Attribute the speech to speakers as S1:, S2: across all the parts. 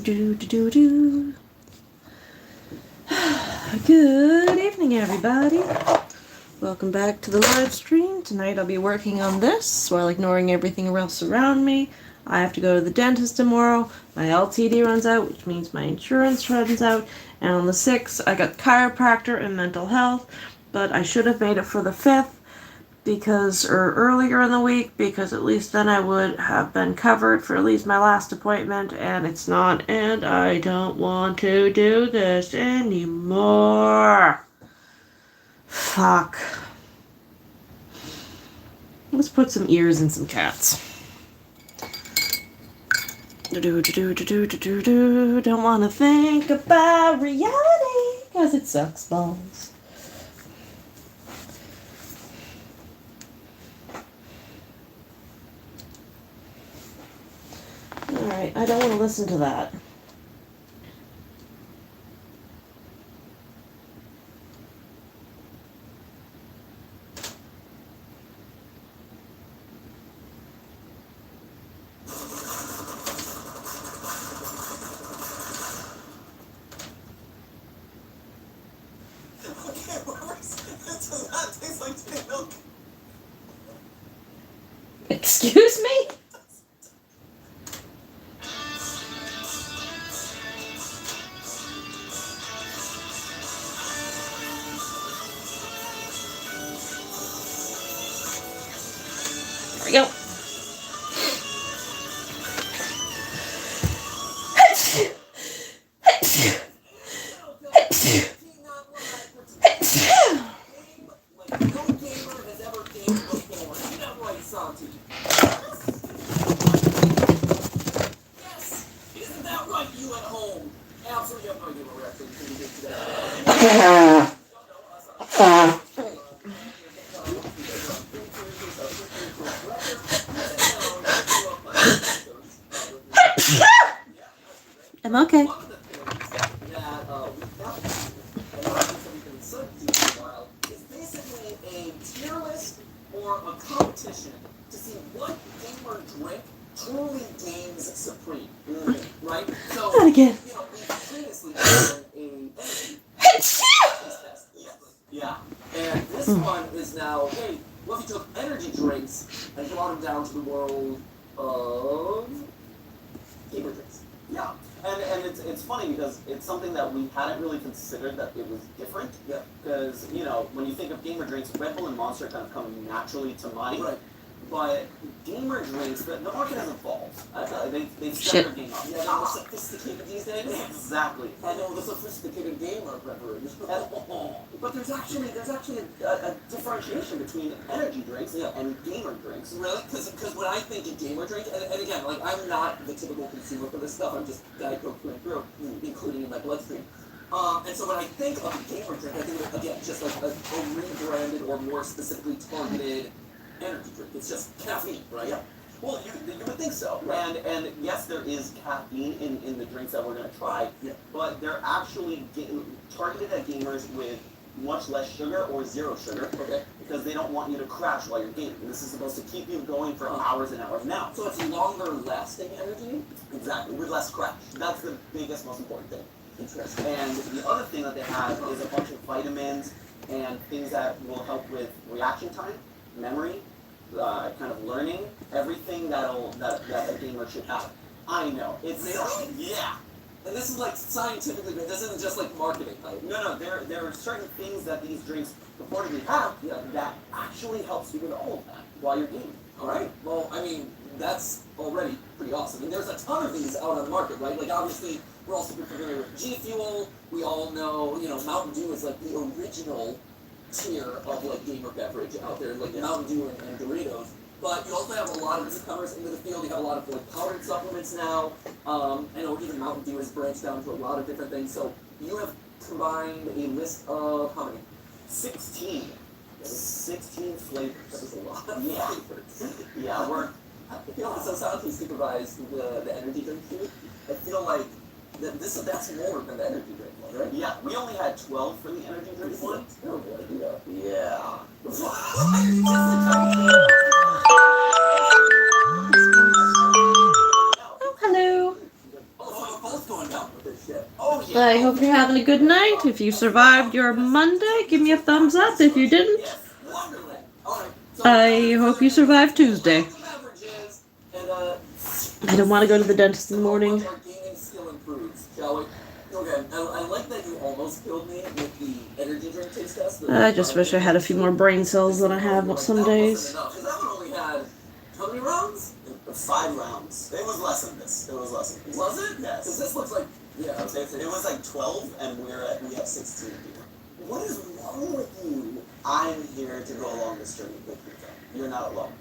S1: do do do do. Good evening, everybody. Welcome back to the live stream. Tonight I'll be working on this while ignoring everything else around me. I have to go to the dentist tomorrow. My LTD runs out, which means my insurance runs out. And on the 6th, I got chiropractor and mental health. But I should have made it for the 5th or earlier in the week, because at least then I would have been covered for at least my last appointment, and it's not, and I don't want to do this anymore. Fuck. Let's put some ears in some cats. Don't want to think about reality, because it sucks balls. Alright, I don't want to listen to that. Excuse me? There we go. I'm okay.
S2: Is basically a tier list or a competition to see what gamer drink truly gains supreme. Right? So,
S1: Not again.
S2: you know, we've previously done a test. Yeah. And this one is now, hey, what if you took energy drinks and brought them down to the world of gamer drinks? Yeah. And it's funny because it's something that we hadn't really considered that it was different. Yeah. Because, you know, when you think of gamer drinks, Red Bull and Monster kind of come naturally to mind. Right. But gamer drinks, the market has evolved. They've stepped their game up. Yeah, they're more sophisticated these days. Exactly. I know the sophisticated gamer beverage. But there's actually a differentiation between energy drinks and gamer drinks. Really? Because when I think of gamer drink, and again, like, I'm not the typical consumer for this stuff. I'm just Diet Coke through and through, including in my bloodstream. And so when I think of a gamer drink, I think of, again, just like a rebranded or more specifically targeted energy drink. It's just caffeine, right? Yeah. Well, you would think so. Right. And yes, there is caffeine in the drinks that we're going to try, but they're actually targeted at gamers with much less sugar or zero sugar, because they don't want you to crash while you're gaming. This is supposed to keep you going for hours and hours now. So it's longer lasting energy? Exactly, with less crash. That's the biggest, most important thing. Interesting. And the other thing that they have is a bunch of vitamins and things that will help with reaction time, memory, kind of learning, everything that a gamer should have. I know. It's really? Yeah. And this is like scientifically, this isn't just like marketing hype. No, there are certain things that these drinks purportedly have that actually helps you with all of that while you're gaming. All right. Well, I mean, that's already pretty awesome. And there's a ton of these out on the market, right? Like, obviously, we're all super familiar with G Fuel. We all know, you know, Mountain Dew is like the original tier of like gamer beverage out there, like Mountain Dew and Doritos. But you also have a lot of newcomers into the field. You have a lot of like powdered supplements now. I know even Mountain Dew has branched down to a lot of different things. So you have combined a list of how many? 16. 16 flavors. That is a lot of flavors. Yeah, we're... I feel like, so how can you supervise the energy drink food? I feel like that's more than the energy drink one, right? Yeah, we only had 12 for the energy drink one. Terrible idea. Yeah.
S1: Oh, hello.
S2: Oh, so we're both going
S1: a good night. If you survived your Monday, give me a thumbs up. If you didn't,
S2: Yes, Wonderland. All right. So,
S1: I hope you survived Tuesday.
S2: beverages, and
S1: I don't want to go to the dentist in the morning.
S2: our gaming skill improves, shall we? Okay, I like that you almost killed me with the energy drink taste test.
S1: I just wish I had a few more brain cells than I have some days.
S2: Because that one only had how many rounds?
S3: 5 rounds. It was less than this. It was less than this.
S2: Was it?
S3: Yes.
S2: Because this looks like
S3: It was like 12, and we have 16 here.
S2: What is wrong with you?
S3: I'm here to go along this journey with you. You're not alone.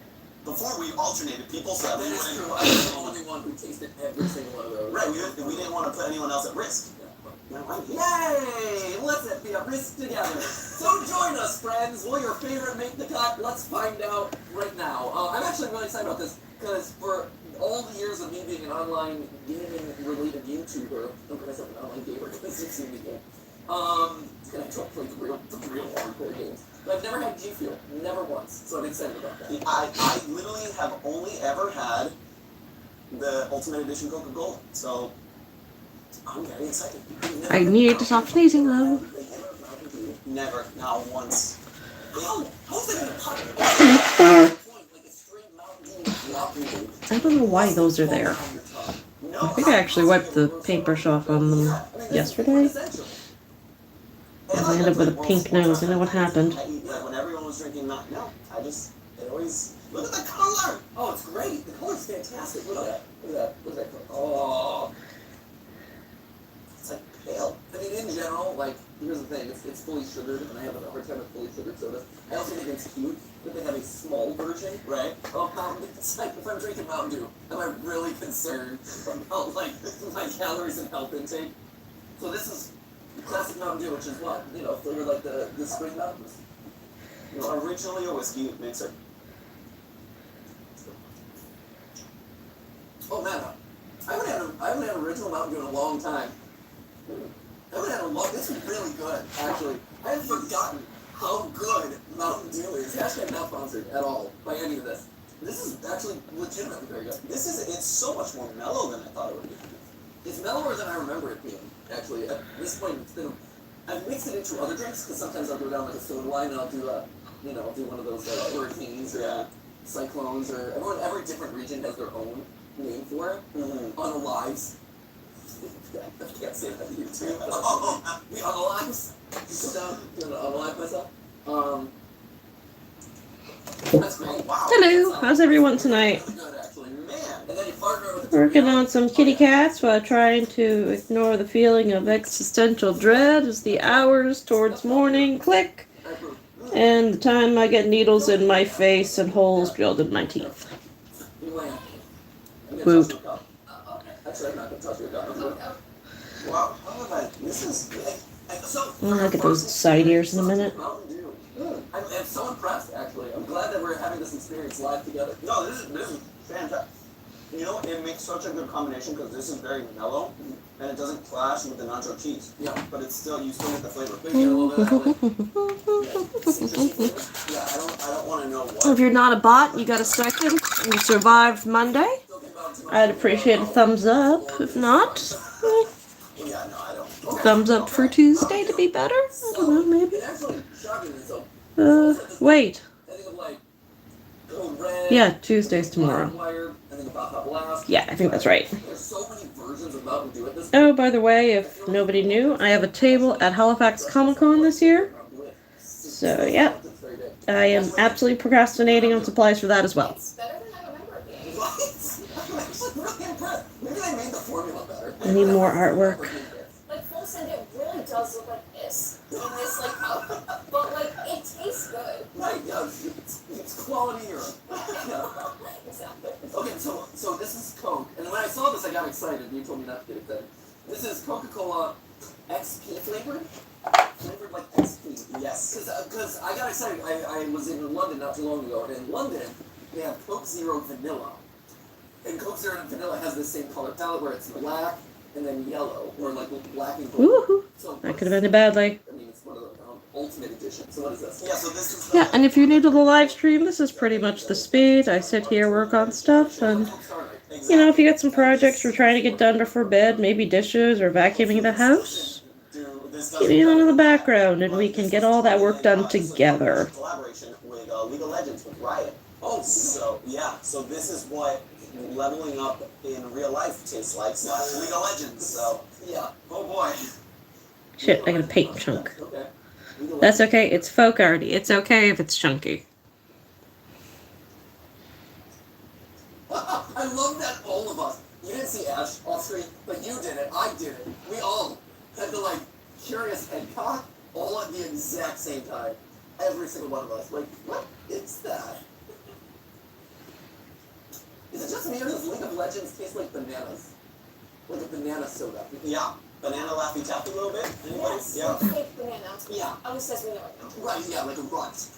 S3: Before we alternated people, so that
S2: That
S3: we
S2: is
S3: wouldn't.
S2: true. I was the only one who tasted every single one of those.
S3: Right. We didn't want to put anyone else at risk.
S2: Yeah. Yay! Let's be at risk together. So join us, friends. Will your favorite make the cut? Let's find out right now. I'm actually really excited about this because for all the years of me being an online gaming-related YouTuber, don't put myself an online gamer because you've seen me game. And I don't play the real hardcore games. But I've never had G Fuel, never once. So I'm excited about that.
S3: I literally have only ever had the Ultimate Edition Coca-Cola, so I'm very excited.
S1: I need to stop sneezing though.
S3: Never, not once.
S2: How's that gonna cut it? Like a straight Mountain Dew floppy.
S1: I don't know why those are there. I think I actually wiped the paintbrush off on them yesterday. I ended up with a pink nose. I know what happened.
S3: Like when everyone was drinking, it always, look at the color!
S2: Oh, it's great. The color's fantastic. Look at that. Look at that. Look at that color. Oh.
S3: It's like pale.
S2: I mean, in general, like, here's the thing. It's fully sugared, and I have a hard time with fully sugared sodas. I also think it's cute that they have a small version, right, of Mountain Dew. It's like, if I'm drinking Mountain Dew, am I really concerned about, like, my calories and health intake? So this is classic Mountain Dew, which is what? You know, flavored like the spring mountains.
S3: You know, originally a whiskey mixer.
S2: Oh man, I haven't had original Mountain Dew in a long time. This is really good, actually. I had forgotten how good Mountain Dew is. Hashtag not sponsored at all by any of this. This is actually legitimately very good.
S3: It's so much more mellow than I thought it would be.
S2: It's mellower than I remember it being, actually. At this point, I've mixed it into other drinks, because sometimes I'll go down like a soda line and I'll do one of those hurricanes or cyclones, or every different region has their own name for it.
S3: Mm-hmm.
S2: Unalives. I can't say that to YouTube. The unalives. Sit down, I'm gonna unalive myself. That's great. Wow.
S1: Hello, how's everyone tonight?
S2: Good, actually.
S3: Man.
S2: And then you partner with the
S1: Working on some kitty cats while trying to ignore the feeling of existential dread as the hours towards morning click, and the time I get needles in my face and holes drilled in my teeth. Woot.
S2: Actually, I'm not gonna touch your gun.
S3: Wow, how have I? This is.
S1: I'll get those side ears in a minute.
S2: Mountain Dew. I'm so impressed, actually. I'm glad that we're having this experience live together.
S3: No, this is fantastic. You know, it makes such a good combination because this is very mellow and it doesn't clash with the nacho cheese.
S2: Yeah.
S3: But you still get the flavor.
S2: Maybe get a little bit of that,
S3: Yeah, I don't want to know what.
S1: If you're not a bot, you got a second, and you survived Monday, I'd appreciate a thumbs up. If not,
S3: Yeah, no, I don't.
S1: thumbs up for Tuesday to be better. I don't know, maybe.
S2: It actually shockingly so.
S1: Wait.
S2: I think of like Code Red.
S1: Yeah, Tuesday's tomorrow.
S2: Wire, I think of Baja Blast.
S1: Yeah, I think that's right.
S2: There's so many versions of Mountain Dew at this
S1: Oh, by the way, if nobody knew, I have a table at Halifax Comic Con this year. So, yeah. I am absolutely procrastinating on supplies for that as well.
S4: It's better than I remember it being.
S2: What? I'm actually really impressed. Maybe they made the formula better.
S1: I need more artwork.
S4: Like, full send, it really does look like this in this, like, cup. But, like, it tastes good.
S2: Right, yeah, it's quality or... Yeah.
S4: Exactly.
S2: Okay, so this is Coke, and when I saw this I got excited, you told me not to get excited. This is Coca-Cola XP flavored? Flavored like XP.
S3: Yes.
S2: Because I got excited, I was in London not too long ago, and in London they have Coke Zero Vanilla. And Coke Zero Vanilla has this same color palette where it's black and then yellow, or like black and gold.
S1: Woohoo!
S2: So
S1: That could have ended badly.
S2: I mean, it's one of the ultimate edition. So what is this?
S3: Yeah, so this is.
S1: Yeah, and if you're new to the live stream, this is pretty much the speed. I sit here, work on stuff, and, you know, if you got some projects we're trying to get done before bed, maybe dishes or vacuuming the house, keep me on in the background and we can get all that work done together.
S3: Collaboration with League of Legends with Riot. Oh, so this is what leveling up in real life tastes like / League of Legends. So yeah. Oh boy.
S1: Shit, I got a paint chunk.
S3: Okay.
S1: That's okay, it's folk arty. It's okay if it's chunky.
S2: I love that all of us. You didn't see Ash off screen, but you did it. I did it. We all had the curious head cock all at the exact same time. Every single one of us. Like, what is that? Is it just me or does League of Legends taste like bananas? Like a banana soda?
S3: Yeah. Banana Laffy Taffy a little bit? Anybody?
S4: Yes,
S3: Yeah.
S4: fake banana.
S2: Yeah.
S4: At least that's what we know right now.
S2: Right, yeah, like a runt.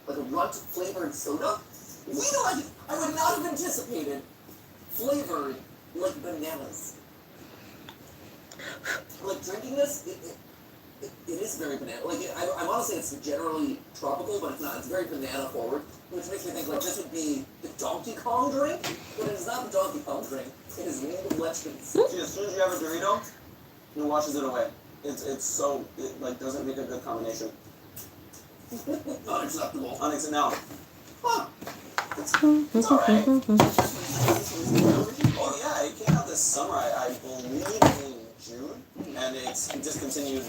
S2: Like a runt flavored soda? League of Legends, I would not have anticipated flavored like bananas. Like drinking this, it is very banana. Like I want to say it's generally tropical, but it's not. It's very banana forward, which makes me think like this would be the Donkey Kong drink, but it is not the Donkey Kong drink. It is League of Legends.
S3: See, as soon as you have a Dorito, it washes it away. It's so it doesn't make a good combination.
S2: Unacceptable.
S3: Now. Huh. It's alright. Oh yeah, it came out this summer, I believe in June, and it's being discontinued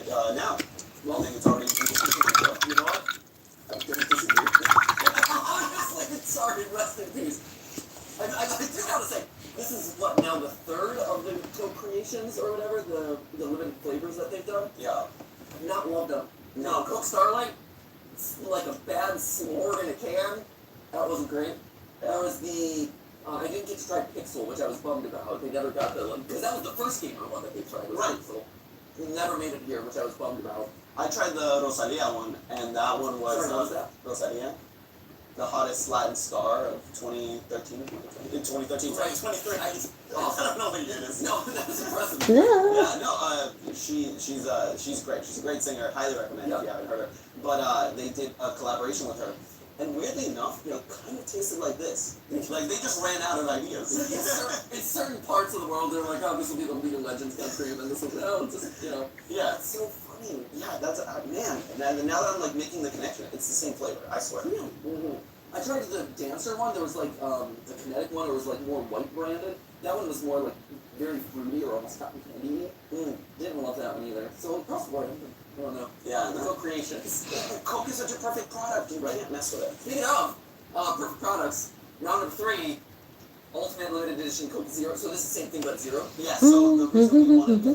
S3: now. Well, I think it's already been discontinued. You know what? I'm gonna disagree.
S2: Honestly, sorry, rest in peace. I do gotta say, this is what now the third of the co-creations or whatever, the limited flavors that they've done.
S3: Yeah.
S2: I've not loved them. No, Coke Starlight, it's like a bad s'more in a can. That wasn't great. There was the I didn't get to try Pixel, which I was bummed about. They never got the because that was the first gamer one that they tried. Was
S3: Right.
S2: Pixel. They never made it here, which I was bummed about.
S3: I tried the Rosalia one, and that one was,
S2: Sorry, what was that?
S3: Rosalia, the hottest Latin star of 2013. In 2013,
S2: Right.
S3: 2013. I don't know what year it is.
S2: No, that was impressive.
S1: No.
S3: Yeah, no, she's great. She's a great singer. Highly recommend if you haven't heard her. But they did a collaboration with her, and weirdly enough, it kind of tasted like this. Like they just ran out of ideas.
S2: In certain parts of the world, they're like, oh, this will be the League of Legends country, and then this will be, oh, just, you know.
S3: Yeah,
S2: It's so funny.
S3: yeah, that's man. And now that I'm like making the connection, it's the same flavor. I swear.
S2: Mm-hmm. I tried the dancer one. There was like the kinetic one. It was like more white branded. That one was more like very fruity or almost cotton candy. Didn't love that one either. So across the board, I don't know.
S3: Yeah,
S2: The
S3: no.
S2: co-creations.
S3: Coke is such a perfect product. You can't mess with it.
S2: Speaking of perfect products, round number 3, Ultimate Limited Edition Coke Zero. So this is the same thing but zero.
S3: Yeah. So the reason we wanted to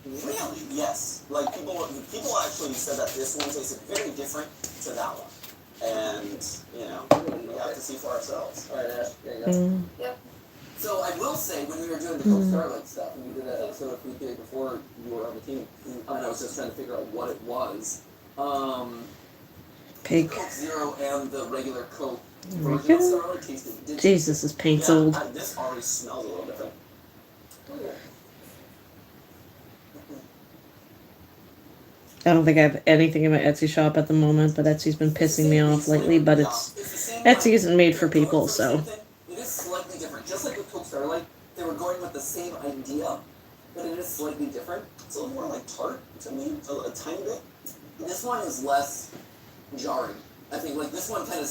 S3: Really? Yes. Like people actually said that this one tasted very different to that one, and we have to see for ourselves.
S2: All right, Ash, there you go.
S4: Yep.
S2: So I will say, when we were doing the Coke Starlight stuff, and we did that episode of Food Day before you were on the team, and I was just trying to figure out what it was.
S1: Pig.
S2: Coke Zero and the regular Coke
S1: There we
S2: version of
S1: go.
S2: Starlight tasted different.
S1: Jesus, this paint's old.
S3: This already smells a little different.
S1: I don't think I have anything in my Etsy shop at the moment, but Etsy's been pissing me off lately, but
S2: It's the same
S1: Etsy
S2: one.
S1: isn't made for
S2: They're
S1: people,
S2: going the
S1: so.
S2: same thing. It is slightly different. Just like with Coke Starlight, they were going with the same idea, but it is slightly different.
S3: It's a little more like tart to me, a tiny bit.
S2: This one is less jarring. I think like this one kind of.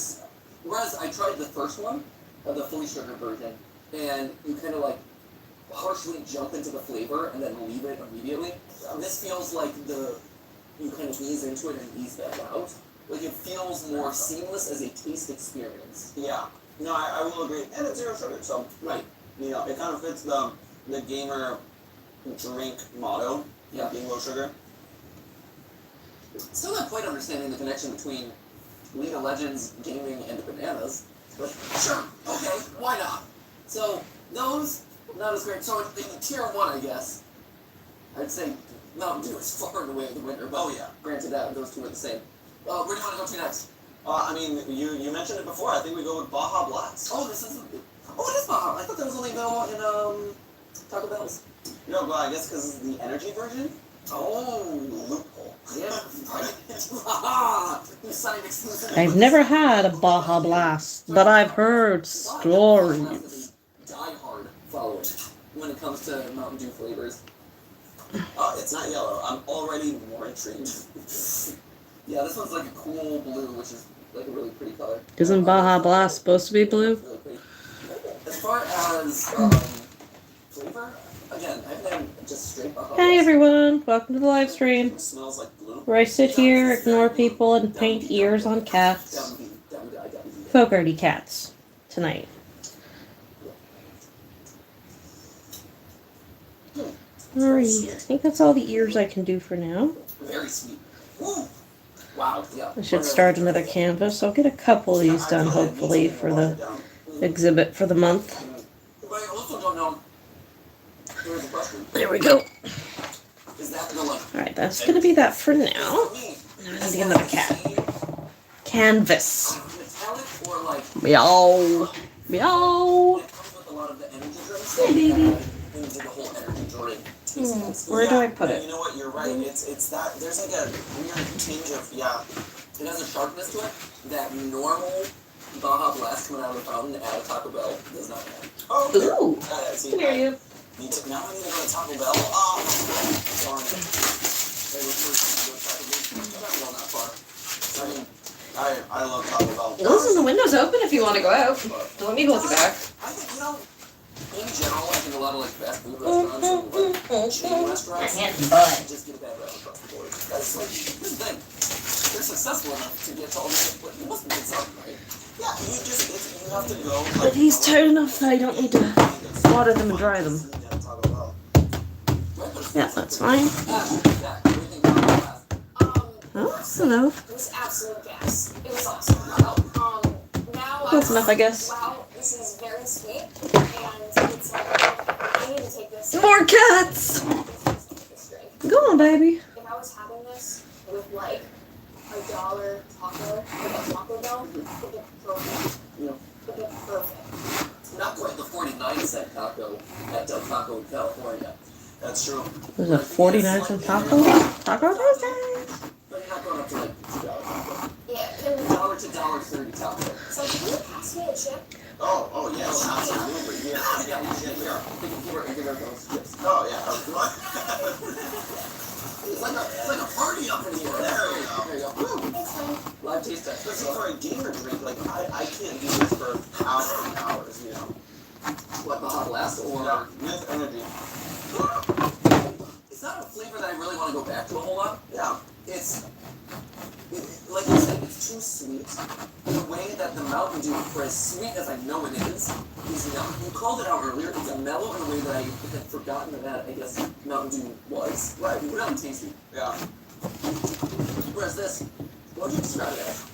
S2: Whereas I tried the first one, the fully sugar version, and you kind of like harshly jump into the flavor and then leave it immediately. This feels like you kind of ease into it and ease back out. Like it feels more seamless as a taste experience.
S3: Yeah. No, I will agree. And it's zero sugar, so
S2: Right.
S3: it kind of fits the gamer drink motto.
S2: Yeah.
S3: Being low sugar.
S2: Still not quite understanding the connection between League of Legends, gaming, and bananas. But sure, okay, why not? So those not as great. So in tier 1, I guess, I'd say Mountain Dew is far and away the winner. But
S3: yeah.
S2: Granted that those two are the same. Where do you want to go to next?
S3: I mean, you mentioned it before. I think we go with Baja Blast.
S2: Oh, this is. Oh, it is Baja. I thought that was only available in Taco Bell's.
S3: No, but I guess because it's the energy version.
S2: Oh,
S3: Loophole.
S2: yeah, right. Haha! You signed exclusive.
S1: I've never had a Baja Blast, but I've heard stories.
S2: Die hard following. when it comes to Mountain Dew flavors.
S3: It's not yellow. I'm already more intrigued.
S2: Yeah, this one's like a cool blue, which is like a really pretty color.
S1: Isn't Baja Blast supposed to be blue?
S2: Really pretty. As far as flavor, again, I've had just straight Baja
S1: Hey
S2: Blast.
S1: everyone, welcome to the live stream,
S3: It smells like blue.
S1: where I sit here, ignore people, and paint ears on cats.
S2: That would be.
S1: Fogarty cats tonight. Alright, I think that's all the ears I can do for now.
S2: Very sweet. Woo! Wow, yeah.
S1: I should start another canvas. I'll get a couple of these done, hopefully, for the exhibit for the month.
S2: But I also don't know. Here's a question.
S1: There we go.
S2: Is that the like?
S1: Alright, that's gonna be that for now. Now I need to get another cat. Canvas.
S2: Metallic or like?
S1: Meow. Meow.
S2: It comes with a lot of the energy drinks.
S1: Hey, baby.
S2: Into the whole energy drink.
S1: Where do I put
S3: You
S1: it?
S3: know what? You're right. It's that. There's like a weird tinge of
S2: It has a sharpness to it that normal Baja Blast coming out of the fountain at a Taco Bell does not have.
S3: Oh.
S1: Ooh.
S3: See,
S1: Come here, you.
S3: Now I need to go to Taco Bell. Oh, darn it. They were first to go to Taco Bell. Well, not far. I mean, I love Taco Bell.
S1: Listen, the window's open if you want to go out. Don't let me hold you back.
S2: I think, in general, I think a lot of like fast food restaurants and like chain restaurants just get a bad rap across the board. That's like, here's the thing. They're successful enough to get to all this, but you must be something, right?
S3: Yeah, you have to go.
S1: But he's tired enough that I don't need to water them and dry them. Yeah, that's fine. Oh, hello.
S4: It was absolute gas. It was awesome. Now
S1: Close enough, I guess.
S4: Wow, this is very sweet, and it's like I need to take this.
S1: More cats!
S4: This drink.
S1: Go on, baby.
S4: If I was having this with like $1 taco, like a Taco Bell, it'd be perfect.
S2: Yeah.
S4: It'd be perfect.
S2: Not quite the 49-cent taco at Del Taco in California.
S3: That's true.
S1: There's a 49-cent taco? Taco Tuesday?
S2: But you're not going up to like $2 taco.
S4: Yeah,
S2: $1 to $1.30 taco.
S4: so can you pass me a chip?
S3: Oh, yes, absolutely. Yeah.
S2: Give her those chips.
S3: Oh, yeah.
S2: It's like a party up in here.
S3: There we go.
S2: There you go.
S4: Thanks, man.
S2: Live taste test.
S3: Especially for a gamer drink, like, I can't do this for hours and hours,
S2: What, the Hot Blast or?
S3: Yeah, with energy.
S2: It's not a flavor that I really want to go back to a whole lot.
S3: Yeah.
S2: Like you said, it's too sweet. The way that the Mountain Dew, for as sweet as I know it is not. You called it out earlier. It's a mellow in a way that I had forgotten that I guess Mountain Dew was. Right. Really tasty.
S3: Yeah.
S2: Whereas this, what would you describe it as?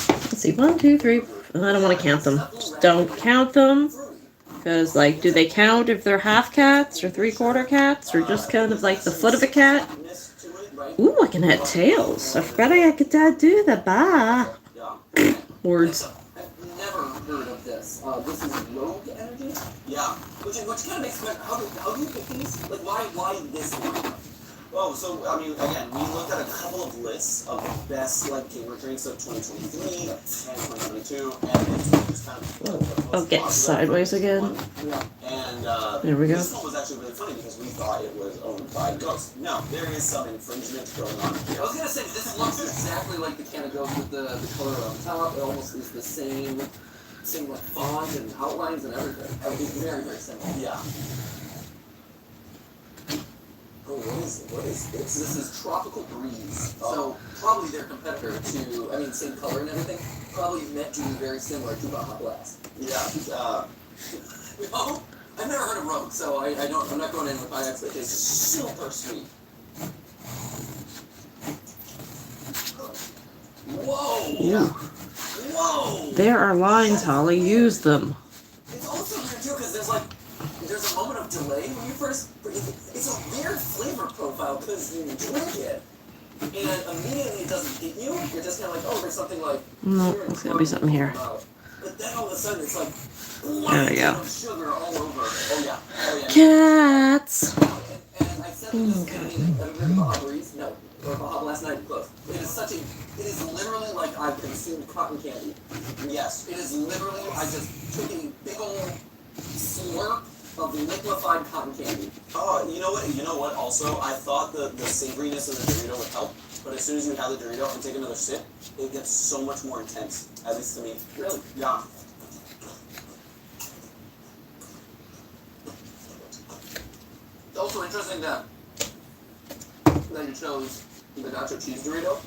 S1: Let's see, 1, 2, 3. I don't want to count them. Just don't count them.
S2: Fruity.
S1: Because, like, do they count if they're half cats or 3/4 cats or just kind of like the foot of a cat?
S3: To it,
S2: Right?
S1: Ooh, I can add tails. I forgot I could do the ba
S3: yeah.
S1: words.
S2: I've never heard of this. This is Rogue Energy,
S3: Yeah.
S2: which kind of makes me. How do you pick these? Like, why this one?
S3: Well, so, I mean, again, we looked at a couple of lists of the best, like, gamer drinks of 2023 and 2022, and it's just kind of...
S1: I'll get sideways again.
S2: Yeah.
S3: And,
S1: There we go.
S3: this one was actually really funny because we thought it was owned by Ghost. No, there is some infringement going on
S2: I
S3: here.
S2: was gonna say this looks exactly like the can of Ghost with the color on top. It almost is the same like font and outlines and everything. It's very very similar.
S3: Yeah. Oh, what is this?
S2: This is Tropical Breeze. So probably their competitor to, I mean, same color and everything. Probably meant to be very similar to Baja Blast.
S3: Yeah,
S2: No, I've never heard of Rogue, so I'm not going in with high expectations.
S3: super sweet.
S2: Whoa! Whoa!
S1: There are lines, Holly. Use them.
S2: It's also weird too because there's a moment of delay when you first. It's a weird flavor profile because you drink it and immediately it doesn't hit you. You're just kind of like, oh, there's something like.
S1: No,
S2: here in
S1: there's gonna be
S2: the
S1: something here.
S2: mouth. But then all of a sudden it's like.
S1: There we go.
S2: Of sugar all over.
S3: Oh, yeah. Oh, yeah.
S1: Cats.
S2: And I said that this is gonna be a Baja Breeze. No, or Baja Blast Night close. It is literally like I consumed cotton candy.
S3: Yes.
S2: It is literally, I just took a big old slurp of liquefied cotton candy.
S3: Oh, you know what? You know what? Also, I thought the savoriness of the Dorito would help, but as soon as you have the Dorito and take another sip, it gets so much more intense. At least to me.
S2: Really?
S3: Yeah.
S2: It's also interesting that you chose the nacho cheese Dorito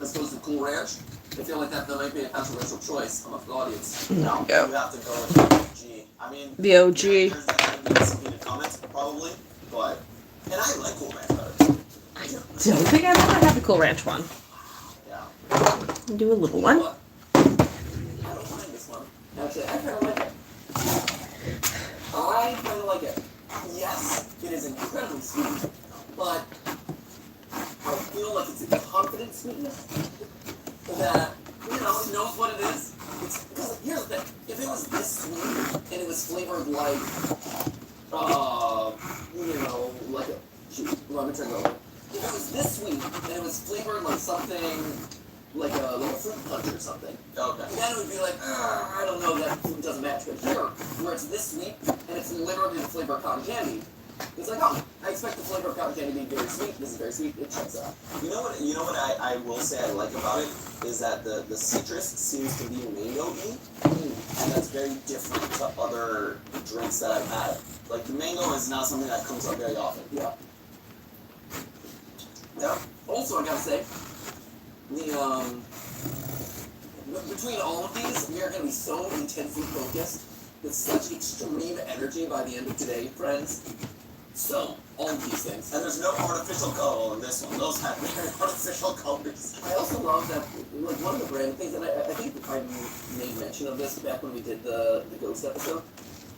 S2: as opposed to Cool Ranch. I feel like that might be a controversial choice amongst the audience.
S3: No,
S1: Yeah.
S3: you have to go with the OG. I mean,
S1: The OG.
S3: There's definitely gonna be some heated comments, probably, but and I like Cool Ranch better.
S1: I don't think I've ever had the Cool Ranch one.
S3: Yeah.
S1: Do a little one.
S2: But I don't mind this one. Actually, I kind of like it. I kind of like it. Yes, it is incredibly sweet, but I feel like it's a confident sweetness that, it knows what it is. It's, because here's the thing, if it was this sweet and it was flavored like, like a, shoot, let me turn it over. If it was this sweet and it was flavored like something, like a fruit punch or something,
S3: Okay.
S2: then it would be like, I don't know, that food doesn't match. But here, where it's this sweet and it's literally the flavor of cotton candy, it's like, oh, I expect the flavor of cotton candy to be very sweet. This is very sweet. It checks out.
S3: You know what I will say I like about it is that the citrus seems to be mango-y, and that's very different to other drinks that I've had. Like the mango is not something that comes up very often.
S2: Yeah. Yeah. Also, I gotta say, between all of these, we are gonna be so intensely focused with such extreme energy by the end of today, friends. So, all of these things.
S3: And there's no artificial color in this one. Those have very artificial colors.
S2: I also love that, like, one of the brand things, and I think I made mention of this back when we did the Ghost episode,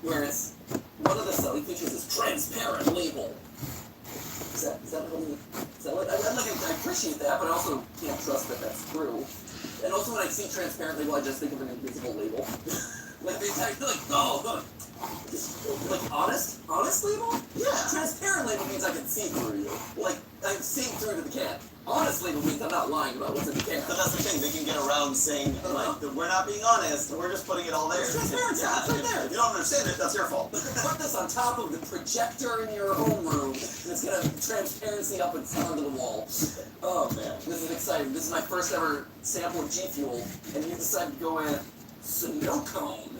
S2: where it's, one of the selling features is transparent label. Is that how we sell it? I appreciate that, but I also can't trust that that's true. And also when I see transparent label, I just think of an invisible label. Like, they type, like, no, like, honest label?
S3: Yeah.
S2: Transparent label means I can see through you. Like, I'm seeing through to the can. Honest label means I'm not lying about what's in the can.
S3: But that's the thing, they can get around saying, like, that we're not being honest, we're just putting it all there.
S2: It's transparency,
S3: Yeah,
S2: it's right there.
S3: If you don't understand it, that's your fault.
S2: Put this on top of the projector in your homeroom, and it's gonna transparency up and onto the wall. Oh man, this is exciting. This is my first ever sample of G Fuel, and you decided to go with snow cone.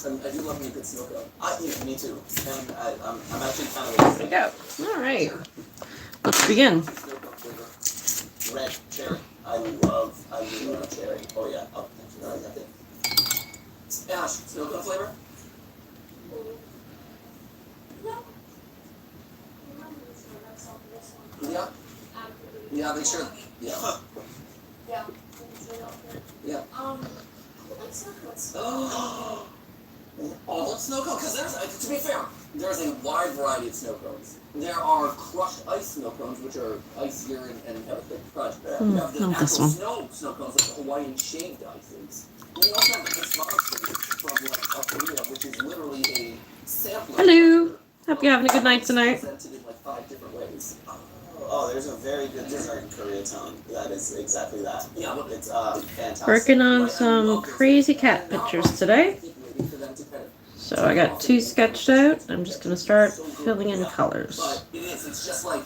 S2: I do love me a good snow cone.
S3: Yeah, me too. And I'm actually kind of
S1: There we go. All right. Let's begin.
S2: Snow cone flavor.
S3: red cherry. I love cherry. Oh yeah. Oh, thank you. Alright, that's it.
S2: Ash, snow cone flavor? Yeah. Yeah, they sure. Yeah.
S4: Yeah.
S2: Yeah.
S4: Like snow cones.
S2: Oh. All snow cones? Because there's, to be fair, there's a wide variety of snow cones. There are crushed ice snow cones, which are icier and have a thick crunch. You have the
S1: not
S2: actual
S1: this one.
S2: snow cones, like the Hawaiian shaved ices. And you also have the Ice Monster from like South Korea, which is literally a sampler.
S1: Hello. Hope you're having a good night tonight.
S2: Presented in like 5 different ways.
S3: Oh, there's a very good dessert in Koreatown. That is exactly that.
S2: Yeah, but
S3: It's fantastic.
S1: Working on some crazy cat pictures today.
S2: Keep waiting for them to kind of.
S1: So I got 2 sketched out. I'm just going to start filling in colors.
S2: But it is. It's just like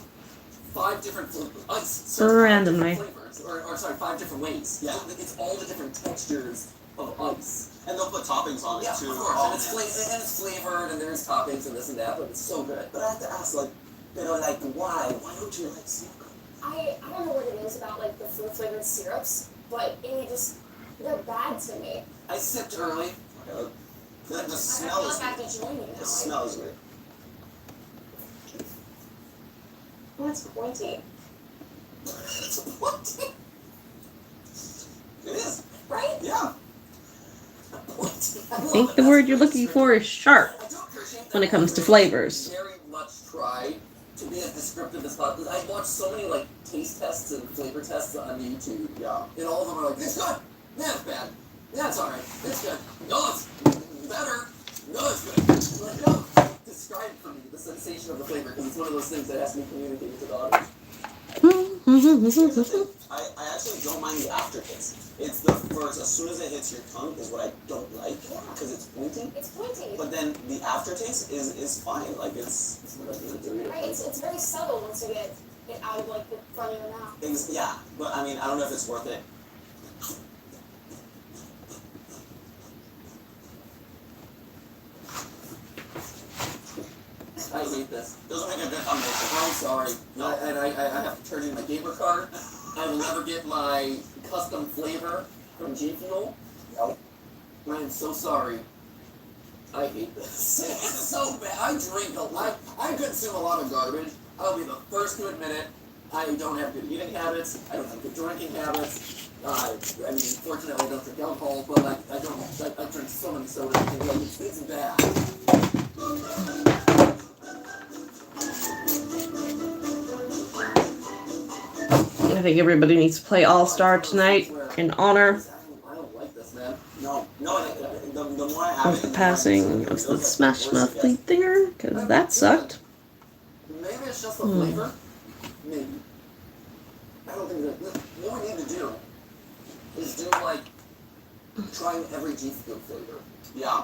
S2: 5 different ice.
S1: So randomly.
S2: Flavors, or sorry, 5 different ways.
S3: Yeah.
S2: It's all the different textures of ice.
S3: And they'll put toppings on it
S2: Yeah,
S3: too.
S2: of course.
S3: Oh,
S2: And it's,
S3: man.
S2: and it's flavored, and there's toppings and this and that, but it's so good.
S3: But I have to ask, like, like, why? Why don't you like snow cone?
S4: I don't know what it is about like the fruit flavored syrups, but they're bad to me.
S2: I sipped early.
S3: The
S4: I
S3: smell
S4: feel
S3: is
S4: like I have to join you now.
S3: the smell is weird.
S4: Oh, it's pointy.
S2: What? It is.
S4: Right?
S2: Yeah.
S1: I think the word you're looking for is sharp when it comes to flavors.
S2: Very much try to be as descriptive as possible. I watched so many like taste tests and flavor tests on YouTube.
S3: Yeah.
S2: And all of them are like, it's good. Yeah, it's bad. Yeah, it's alright. It's good. No, it's better. No, it's good. Like, no, describe for me the sensation of the flavor because it's one of those things that has to be communicated to the audience.
S3: Here's the thing. I actually don't mind the aftertaste. It's the first, as soon as it hits your tongue, is what I don't like because it's pointy.
S4: It's pointy.
S3: But then the aftertaste is fine. Like it's
S4: Right, it's very subtle once you get it out of like the front of your mouth.
S3: yeah. But I mean, I don't know if it's worth it.
S2: I hate this.
S3: Doesn't make a good combination.
S2: I'm sorry.
S3: No.
S2: I have to turn in my gamer card. I will never get my custom flavor from G Fuel.
S3: Nope.
S2: I am so sorry. I hate this. It's so bad. I drink a lot. I consume a lot of garbage. I'll be the first to admit it. I don't have good eating habits. I don't have good drinking habits. I mean, fortunately, I don't drink alcohol, but I drink so many sodas. It's bad.
S1: I think everybody needs to play All-Star tonight in honor
S2: I don't like this, man.
S3: No. The more I have
S1: of the passing of the Smash Mouth lead thinger, because that sucked.
S2: Maybe it's just the flavor. Maybe. I don't think that. What we need to do is do like trying every G Fuel flavor.
S3: Yeah.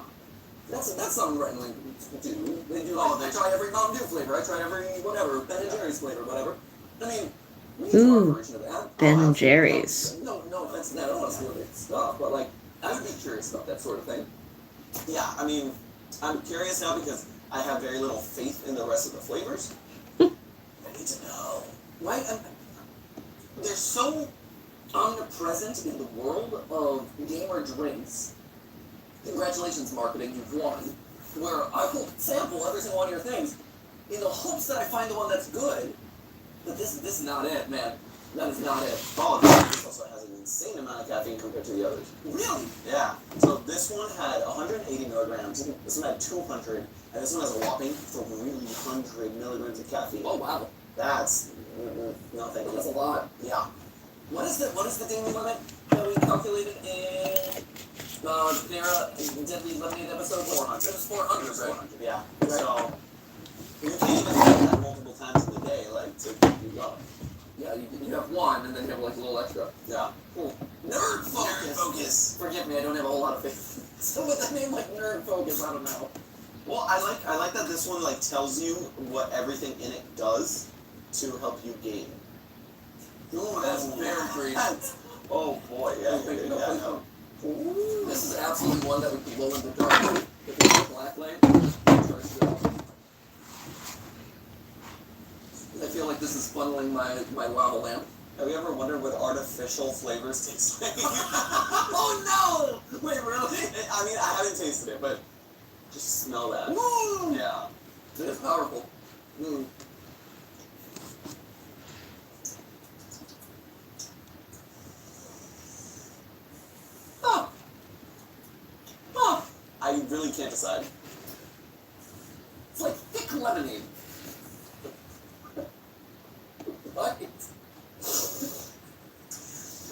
S2: That's something Red Link do. They do like I try every Mountain Dew flavor. I try every whatever Ben and Jerry's flavor, whatever. I mean, we need
S1: Ooh,
S2: our version of that.
S1: Ben and Jerry's.
S2: No offense to that. I don't want to steal their stuff, but like I would be curious about that sort of thing.
S3: Yeah, I mean, I'm curious now because I have very little faith in the rest of the flavors. I need to know.
S2: Right? They're so omnipresent in the world of gamer drinks. Congratulations, marketing, you've won. Where I will sample every single one of your things in the hopes that I find the one that's good. But this is not it, man. That is not it.
S3: Oh, this also has an insane amount of caffeine compared to the others.
S2: Really?
S3: Yeah. So this one had 180 milligrams. This one had 200, and this one has a whopping 300 milligrams of caffeine.
S2: Oh wow.
S3: That's no thank you.
S2: That's a lot.
S3: Yeah.
S2: What is the daily limit that we calculated in Panera Deadly Lemonade episode?
S3: 400.
S2: It was 400, right?
S3: 400. Yeah.
S2: Right.
S3: So you can't even do that multiple times in the day, like to keep you going.
S2: Yeah, you have one, and then you have like a little extra.
S3: Yeah.
S2: Cool. Nerd focus.
S3: Nerd focus.
S2: Forgive me, I don't have a whole lot of faith. So with the name like Nerd Focus, I don't know.
S3: Well, I like that this one like tells you what everything in it does to help you gain.
S2: Ooh, that's very creepy.
S3: Oh boy, yeah.
S2: No. This is absolutely one that would glow in the dark. If it was a black light, I feel like this is funneling my lava lamp.
S3: Have you ever wondered what artificial flavors taste like?
S2: Oh no! Wait, really?
S3: I mean, I haven't tasted it, but just smell that.
S2: Woo!
S3: Yeah.
S2: It is powerful. Mm. Oh!
S3: I really can't decide.
S2: It's like thick lemonade. Right?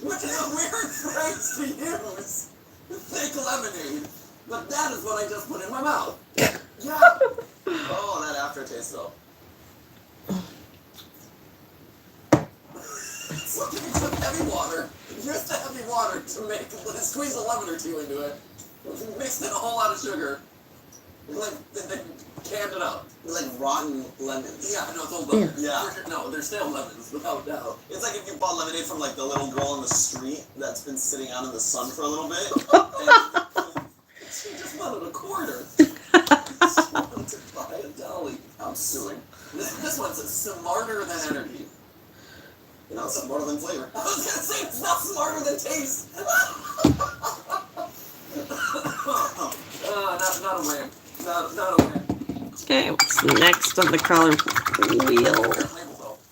S2: Which is a weird phrase to use. Thick lemonade. But that is what I just put in my mouth. Yeah.
S3: Oh, that aftertaste though.
S2: It's like if you took heavy water, used the heavy water to squeeze a lemon or two into it, mixed in a whole lot of sugar, and then canned it up.
S3: Like rotten lemons.
S2: Yeah, no, it's old lemon.
S3: Yeah.
S2: No, they're still lemons, without doubt.
S3: It's like if you bought lemonade from like the little girl on the street that's been sitting out in the sun for a little bit. And
S2: She just wanted a quarter. She wanted to buy a dolly. I'm suing. This one's smarter than energy.
S3: you know, it's more than flavor.
S2: I was gonna say it's not smarter than taste. Not a win. Not a win.
S1: Okay, what's next on the color wheel?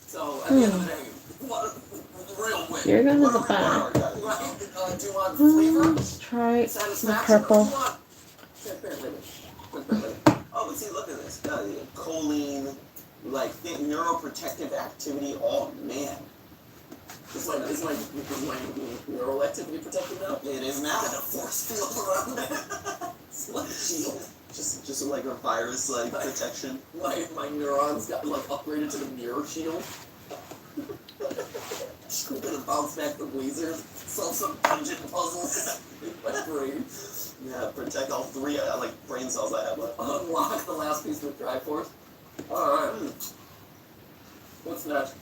S2: So at the end of the day, what a real win.
S1: You're going to
S3: What
S1: the
S3: are we-
S1: back.
S3: what
S2: Do you want flavor?
S1: Let's try the
S2: Satisfaction?
S1: purple.
S2: Or do you want transparent label? Transparent label.
S3: Oh, but see, look at this. Choline, like neuroprotective activity. Oh man,
S2: Is my neural activity protected now?
S3: it is now.
S2: Got a force field around it. It's like a shield.
S3: Just like a virus like protection.
S2: My neurons got like upgraded to the mirror shield. I'm gonna bounce back the Weezers, solve some dungeon puzzles in my brain.
S3: Yeah, protect all 3 like brain cells I have left.
S2: Unlock the last piece with Triforce. Alright. What's next?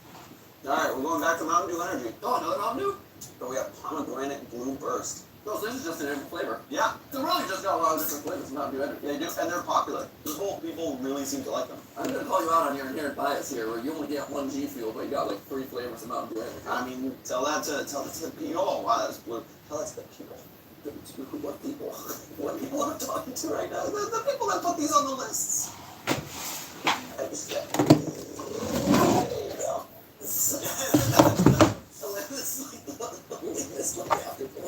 S3: Alright, we're going back to Mountain Dew Energy.
S2: Oh, another Mountain Dew?
S3: But we have Pomegranate Blue Burst.
S2: No, so this is just a different flavor.
S3: Yeah,
S2: They really just got a lot of different flavors of Mountain Dew Energy.
S3: they do, and they're popular. People really seem to like them.
S2: I'm gonna call you out on your inherent bias here, where you only get 1 G Fuel, but you got like 3 flavors of Mountain Dew Energy.
S3: I mean, tell that to the people. Oh, wow, that's blue. Tell that to the people.
S2: What people?
S3: What people I'm talking to right now? The people that put these on the lists. I just get. There you go.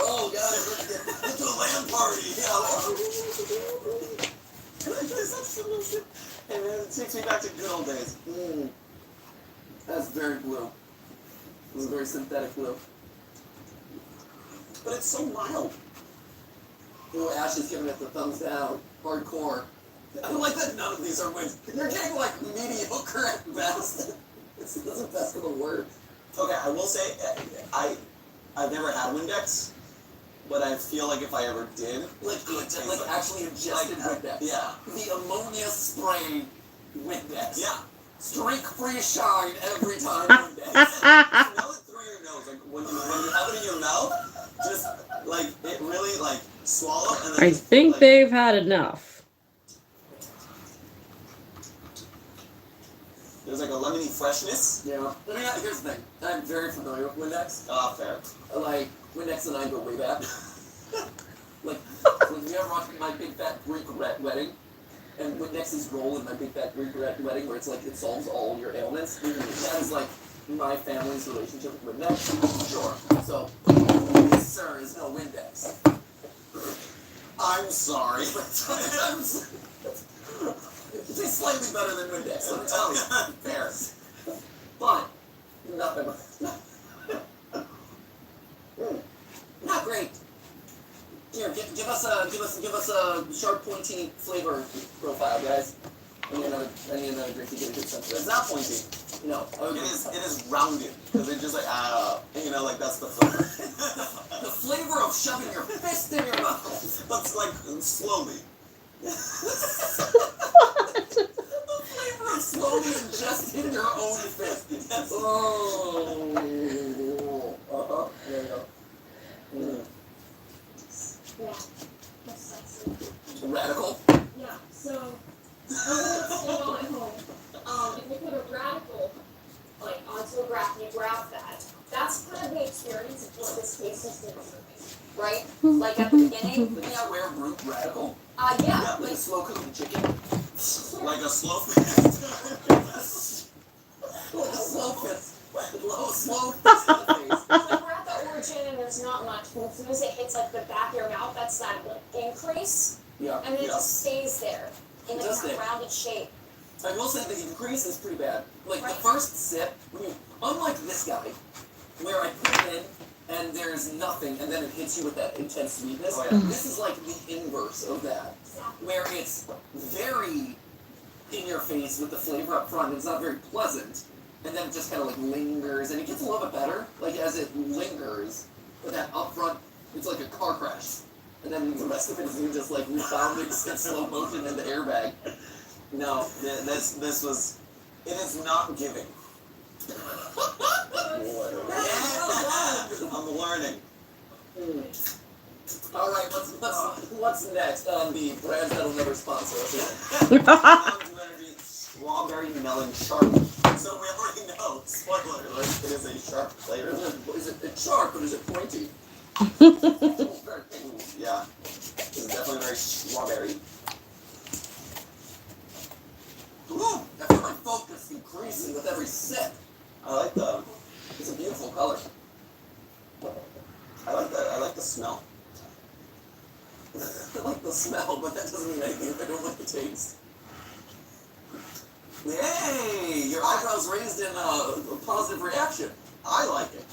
S2: Oh god, it's a land party!
S3: Hey man, it takes me back to good old days.
S2: That's very blue. This is very synthetic blue.
S3: But it's so mild.
S2: Ooh, Ash is giving it the thumbs down. Hardcore. I like that none of these are wins. You're getting like mediocre at best. This is the best of the word.
S3: Okay, I will say, I've never had Windex, but I feel like if I ever did,
S2: Like actually ingested Windex.
S3: Yeah.
S2: The ammonia spray Windex.
S3: Yeah.
S2: Streak-free shine every time Windex.
S3: Smell it through your nose, like when you have it in your mouth, just like it really like swallow and then
S1: I
S3: just,
S1: think
S3: like,
S1: they've had enough.
S3: there's like a lemony freshness.
S2: Yeah. I mean, here's the thing. I'm very familiar with Windex.
S3: Ah, fair.
S2: Like, Windex and I go way back. Like, when you ever watch My Big Fat Greek Wedding, and Windex's role in My Big Fat Greek Wedding, where it's like it solves all your ailments, that is like my family's relationship with Windex. Sure. So, this, sir, is no Windex.
S3: I'm sorry.
S2: It's slightly better than Windex, let me tell you. Fair. But, nothing. Not great. Here, give us a sharp, pointy flavor profile, guys. I need another drink to get a good sense of
S3: It's
S2: it.
S3: not pointy.
S2: No,
S3: It is rounded because it just like that's the flavor.
S2: the flavor of shoving your fist in your mouth.
S3: But like slowly.
S2: The flavor of slowly ingesting your own fist.
S3: Yes.
S2: Oh. There you go.
S4: Yeah. That's sexy.
S2: Radical.
S4: Yeah, so at home, if you put a radical like onto a graph and you graph that, that's kind of the experience of what this taste system is for me, right? Like at the beginning,
S2: Like a rare root radical.
S4: yeah,
S2: Like a slow cooking chicken.
S3: Like a slow
S2: Like a slow fist. Slow fist in the face.
S4: like we're at the origin and there's not much, but as soon as it hits like the back of your mouth, that's that like increase,
S2: Yeah.
S4: and then it just stays there in
S2: It
S4: like
S2: does
S4: that
S2: stay.
S4: rounded shape.
S2: I will say the increase is pretty bad. Like
S4: Right.
S2: the first sip, unlike this guy, where I put it in and there's nothing, and then it hits you with that intense sweetness.
S3: Oh, yeah.
S2: This is like the inverse of that, where it's very in your face with the flavor up front. It's not very pleasant, and then it just kind of like lingers, and it gets a little bit better, like as it lingers. But that up front, it's like a car crash, and then the rest of it is you just like rebounding in slow motion in the airbag.
S3: No, this was. It is not giving. I'm learning.
S2: All right, what's next on the brands that'll never sponsor us?
S3: Mountain Dew Energy Strawberry Melon Sharp. So we already know. Spoiler alert. It is a sharp flavor.
S2: It's sharp, but is it pointy?
S3: Yeah. This is definitely very strawberry.
S2: Ooh, I feel my focus increasing with every sip.
S3: It's
S2: a beautiful color.
S3: I like the smell.
S2: I like the smell, but that doesn't mean anything if I don't like the taste. Hey, your eyebrows raised in a positive reaction.
S3: I like it.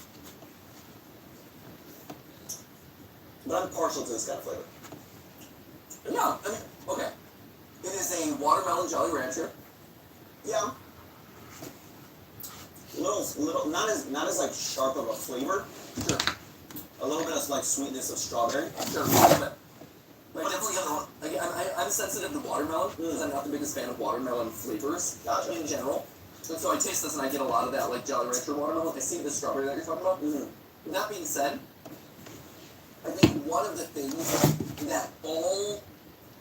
S3: But I'm partial to this kind of flavor.
S2: Yeah, I mean, okay. It is a watermelon Jolly Rancher.
S3: Yeah. little, not as like sharp of a flavor.
S2: Sure.
S3: A little bit of like sweetness of strawberry.
S2: Sure. But definitely I'm sensitive to watermelon because I'm not the biggest fan of watermelon flavors in general. And so I taste this and I get a lot of that like Jolly Rancher watermelon. I see the strawberry that you're talking about.
S3: Mm-hmm.
S2: That being said, I think one of the things that all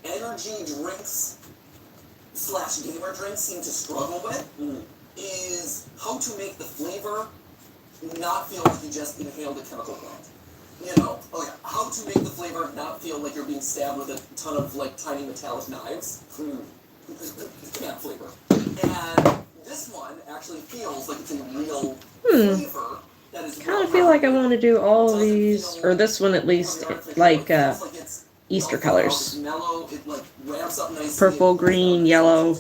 S2: energy drinks / gamer drinks seem to struggle with is how to make the flavor not feel like you just inhaled a chemical plant. You know, how to make the flavor not feel like you're being stabbed with a ton of like tiny metallic knives. Plant flavor. And this one actually feels like it's a real flavor that is.
S1: Kind of feel like I want to do all of these, or this one at least, like Easter colors.
S2: Mellow, it like ramps up nicely.
S1: Purple, green, yellow.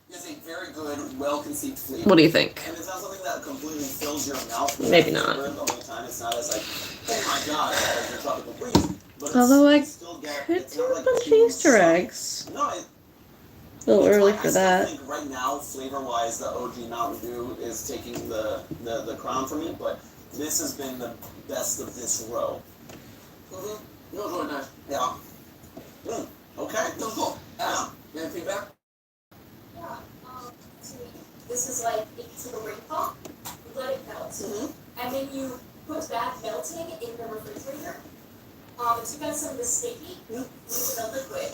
S2: It's a very good, well-conceived flavor.
S1: What do you think?
S3: And it's not something that completely fills your mouth.
S1: Maybe not.
S3: The whole time. It's not as like, oh my god, it's your tropical freeze. But
S1: Although I
S3: still
S1: could do a bunch of Easter eggs.
S3: No,
S1: A little early for that.
S3: I think right now, flavor-wise, the OG Mountain Dew is taking the crown for me, but this has been the best of this row.
S2: Mm-hmm. No, really nice.
S3: Yeah. Okay.
S2: No, cool.
S3: Yeah.
S2: You have feedback?
S4: Yeah. So this is like if you took a ring pop, you let it melt, and then you put that melting in the refrigerator. To get some of the sticky, use the liquid.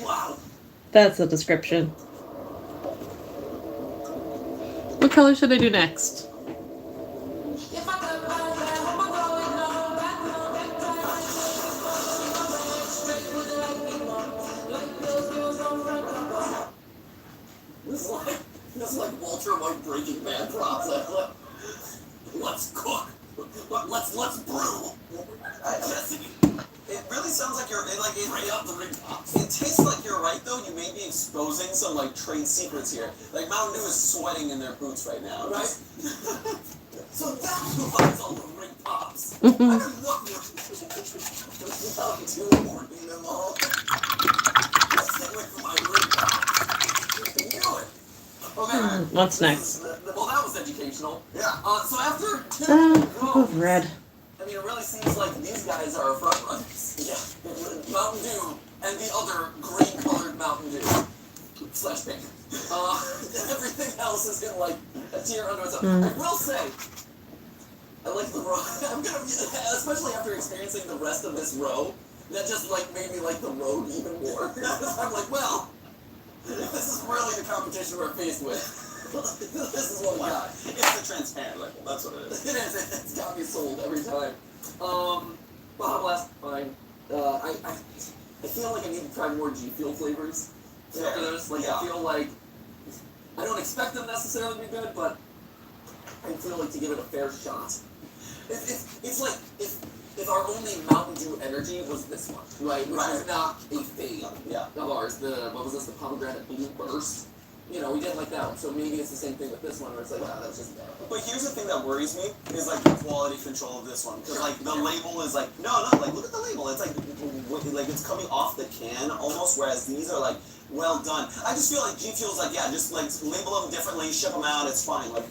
S2: Wow.
S1: That's the description. What color should I do next?
S2: This is like Walter White Breaking Bad process. Let's cook. Let's brew. Jesse.
S3: It really sounds like you're like
S2: Bring up the ring pops.
S3: It tastes like you're right though. You may be exposing some like trade secrets here. Like Mountain Dew is sweating in their boots right now,
S2: Right? So that's who buys all the ring pops. I mean, what Mountain Dew warning them all. Stay away from my ring pops. You knew it. Okay.
S1: What's next?
S2: Well, that was educational.
S3: Yeah.
S2: So after two
S1: Both red.
S2: I mean, it really seems like these guys are front runners. Yeah. Mountain Dew and the other green-colored Mountain Dew. / pink. Everything else is in, like, a tier under itself. I will say, I like the row. I'm gonna, especially after experiencing the rest of this row, that just, like, made me like the road even more. I'm like, well, if this is really the competition we're faced with, this is what we got.
S3: It's the transparent label. That's what it is.
S2: It is. It's got me sold every time. Baja Blast, fine. I feel like I need to try more G Fuel flavors after this. Like, I feel like I don't expect them necessarily to be good, but I feel like to give it a fair shot. It's like if our only Mountain Dew energy was this one, right? Which is not a fade of ours. What was this? The Pomegranate Blue Burst. You know, we didn't like that one, so maybe it's the same thing with this one, where it's like, wow, that's just bad.
S3: But here's the thing that worries me is like the quality control of this one, because like the label is like no, like look at the label. It's like it's coming off the can almost, whereas these are like well done. I just feel like G Fuel's like just like label them differently, ship them out, it's fine. Like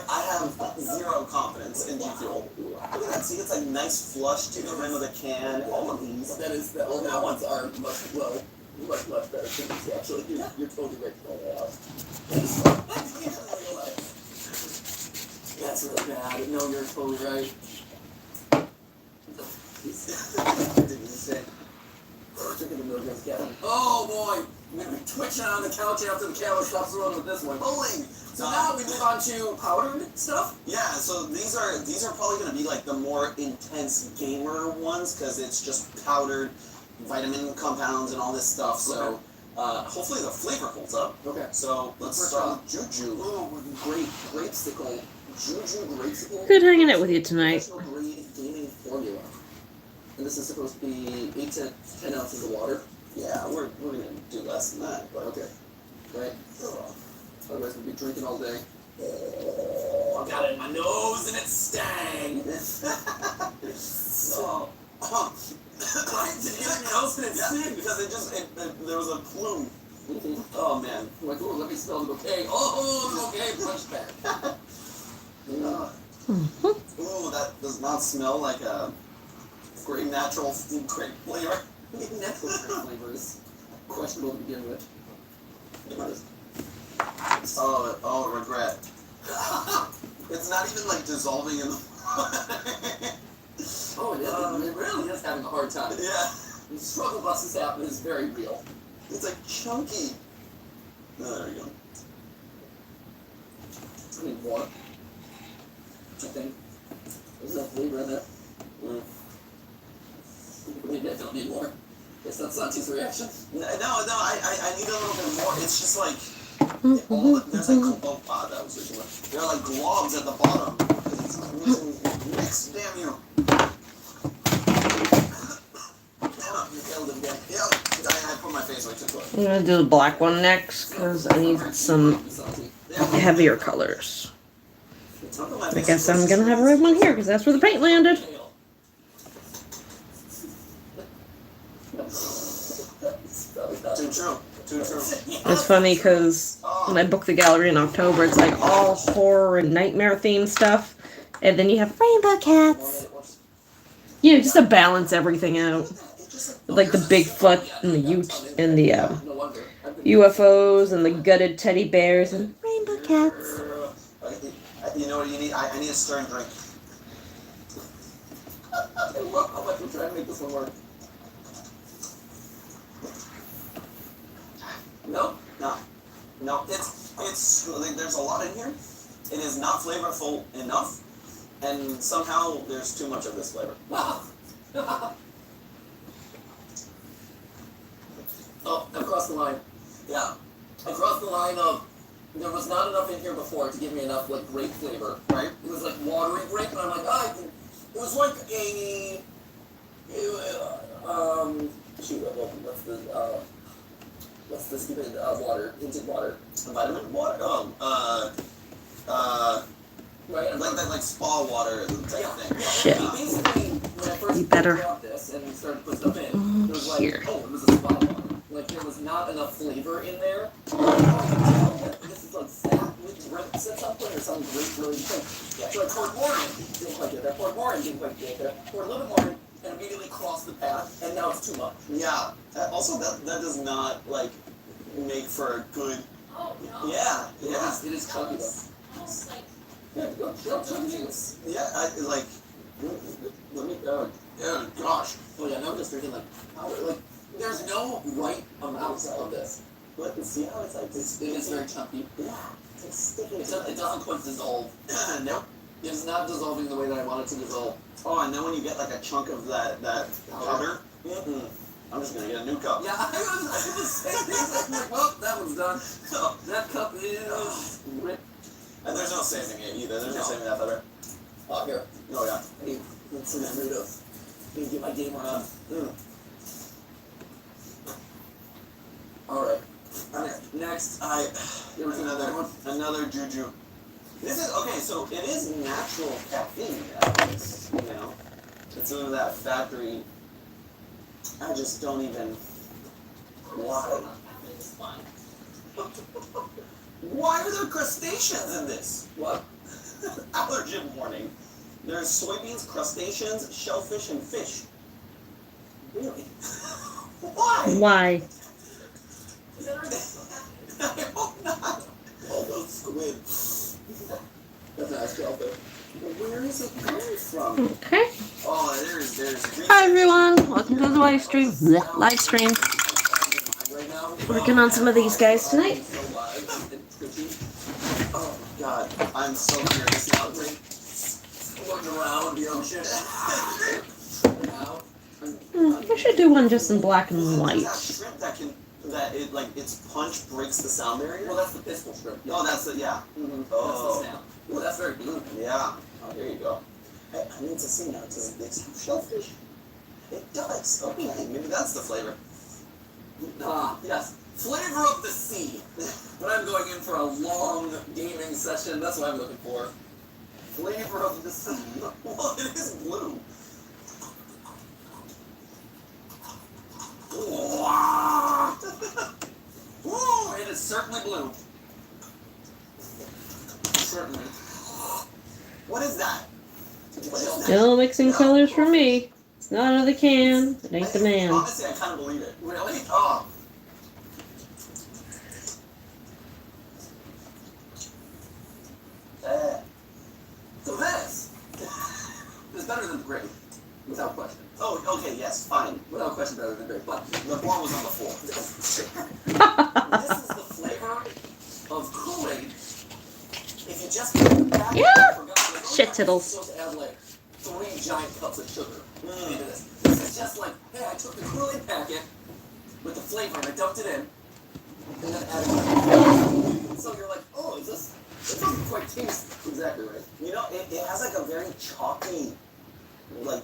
S3: I have zero confidence in G Fuel. Look at that, see, it's like nice flush to the rim of the can. All of these.
S2: That ones are much better things, actually. You're totally right to call that out. That's really bad. No, you're totally right. Oh boy! I'm gonna be twitching on the couch after the camera stops rolling with this one. Bowling! So now we move on to powdered stuff?
S3: Yeah, so these are probably gonna be like the more intense gamer ones, because it's just powdered vitamin compounds and all this stuff, so hopefully the flavor holds up.
S2: Okay.
S3: So let's start with
S2: Juju. Oh, grapesicle. Juju grapesicle.
S1: Good hanging out with you tonight.
S2: Professional grade gaming formula. And this is supposed to be 8 to 10 ounces of water.
S3: Yeah, we're gonna do less than that, but
S2: Okay. Right. Otherwise we'd be drinking all day. I got it in my nose and it stang. So. Did you get your nose and it sting?
S3: because there was a plume Oh man.
S2: I'm like, oh, let me smell the bouquet. Oh, the bouquet, punch back.
S3: Ooh, that does not smell like a great natural grape flavor.
S2: Natural flavors. Questionable to begin with.
S3: Oh, regret. It's not even like dissolving in the water.
S2: Oh, it really is having a hard time.
S3: Yeah.
S2: The struggle bus is happening is very real.
S3: It's like chunky. Oh, there you go.
S2: I need more. I think. There's enough flavor in there. We definitely need more. Guess that's Santi's reaction.
S3: No, I need a little bit more. It's just like, there's like, that was visual. There are like globs at the bottom. Because it's mixed, damn you.
S2: You failed it again.
S3: Yep, I put my face way too close.
S1: I'm gonna do the black one next because I need some
S2: Santi.
S1: heavier colors.
S3: I put my
S1: I
S3: face
S1: guess
S3: too
S1: I'm
S3: close.
S1: gonna have a red one here because that's where the paint landed.
S2: Fail.
S3: Too true. Too true.
S1: It's funny because when I book the gallery in October, it's like all horror and nightmare themed stuff, and then you have rainbow cats. You know, just to balance everything out. Like the Bigfoot and the
S2: No wonder.
S1: UFOs and the gutted teddy bears and rainbow cats.
S3: You know what you need? I need a stirring drink.
S2: I love how much we're trying to make this one work. No?
S3: No, it's like there's a lot in here. It is not flavorful enough, and somehow there's too much of this flavor.
S2: Wow. Oh, I crossed the line.
S3: Yeah,
S2: I crossed the line of there was not enough in here before to give me enough like grape flavor, right? It was like watery grape, and I'm like, oh, it was like a shoot, what's the stupid water, tinted water?
S3: vitamin water.
S2: Right?
S3: Like that, like spa water type thing.
S1: Shit.
S2: Basically, when I first
S1: You better.
S2: got this and started to put stuff in, it was like,
S1: Here.
S2: oh, it was a spa water. Like there was not enough flavor in there. I can tell that this is like sap with grapes at some point or some grape really thing. Yeah. So I poured more in, didn't quite get there. Poured more in, didn't quite get there. Poured a little bit more in, and immediately crossed the path, and now it's too much.
S3: Yeah. Also, that does not like make for a good.
S4: Oh, no.
S3: Yeah.
S2: It is chunky though.
S4: Almost like
S2: Yeah, go chunky juice.
S3: Yeah. I like.
S2: Let me
S3: Gosh.
S2: Oh yeah, now I'm just drinking like powder. Like there's no right amount of this.
S3: Look, see how it's like
S2: It is very chunky.
S3: Yeah. It's like sticking.
S2: It doesn't quite dissolve.
S3: Nope.
S2: It is not dissolving the way that I want it to dissolve.
S3: Oh, and then when you get like a chunk of that powder, I'm just gonna get a new cup.
S2: Yeah, I was the same thing. I'm like, well, that one's done. That cup is ripped.
S3: And there's no saving it either. There's no
S2: No.
S3: saving that powder.
S2: Oh, here.
S3: Oh yeah.
S2: Hey, let's see that burrito. Let me get my game on. Alright.
S3: Next,
S2: Here's
S3: another juju. This is okay. So it is natural caffeine. It's, you know, it's none of that factory. I just don't even. Why?
S4: it's fun.
S3: Why are there crustaceans in this?
S2: What?
S3: Allergen warning. There's soybeans, crustaceans, shellfish, and fish. Really? Why?
S1: Why?
S4: Is that right?
S3: I hope not. All those squid.
S2: That's nice shellfish.
S3: Where is it coming from?
S1: Okay.
S3: Oh, there's.
S1: Hi everyone. Welcome to the live stream. Blech, live stream.
S2: Right now.
S1: Working on some of these guys tonight.
S2: So live and twitchy.
S3: Oh God, I'm so curious now.
S2: Floating around the ocean. Now.
S1: I should do one just in black and
S3: That
S1: white.
S3: shrimp that it like its punch breaks the sound barrier.
S2: Well, that's the pistol shrimp.
S3: Oh, that's it. Yeah.
S2: Mm-hmm.
S3: Oh.
S2: That's the snap. Ooh, that's very blue.
S3: Yeah. Oh, there you go. Hey, I need to see now. Does it have shellfish? It does. Okay, maybe that's the flavor.
S2: Yes. Flavor of the sea. When I'm going in for a long gaming session, that's what I'm looking for. Flavor of the sea.
S3: Well, it is blue.
S2: Woo! It is certainly blue. Certainly.
S3: What is that? What is that?
S1: Still mixing colors for me. It's not out of the can. It ain't the man.
S3: Honestly, I kind of believe it.
S2: Really? Oh. So this is better than the grape, without question.
S3: Oh, okay, yes, fine.
S2: Without question, better than grape. But
S3: The bar was on the floor.
S2: this is the flavor of Kool-Aid. If you just put it back,
S1: Yeah.
S2: I forgot, like,
S1: Shit
S2: you're
S1: tittles.
S2: supposed to add like 3 giant cups of sugar
S3: Mm.
S2: into this. This is just like, hey, I took the Kool-Aid packet with the flavor and I dumped it in, and then added it. So you're like, oh, is this? It doesn't quite taste exactly right.
S3: You know, it has like a very chalky, like,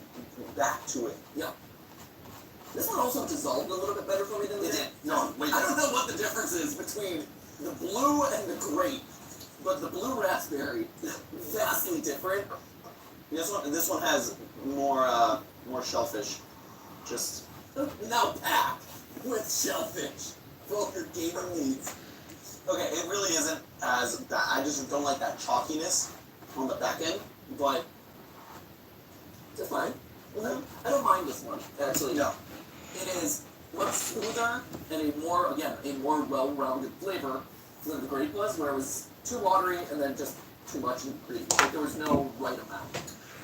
S3: back to it.
S2: Yeah. This one also dissolved a little bit better for me than the
S3: It
S2: grape.
S3: did. No, wait.
S2: I don't know what the difference is between the blue and the grape, but the blue raspberry vastly different.
S3: This one has more shellfish. Just
S2: Now packed with shellfish for all your gaming needs.
S3: okay. It really isn't as bad. I just don't like that chalkiness on the back end. But
S2: It's fine. I don't mind this one actually.
S3: no,
S2: It is much smoother and a more well-rounded flavor than the grape was, where it was too watery and then just too much ingredient. Like there was no right amount.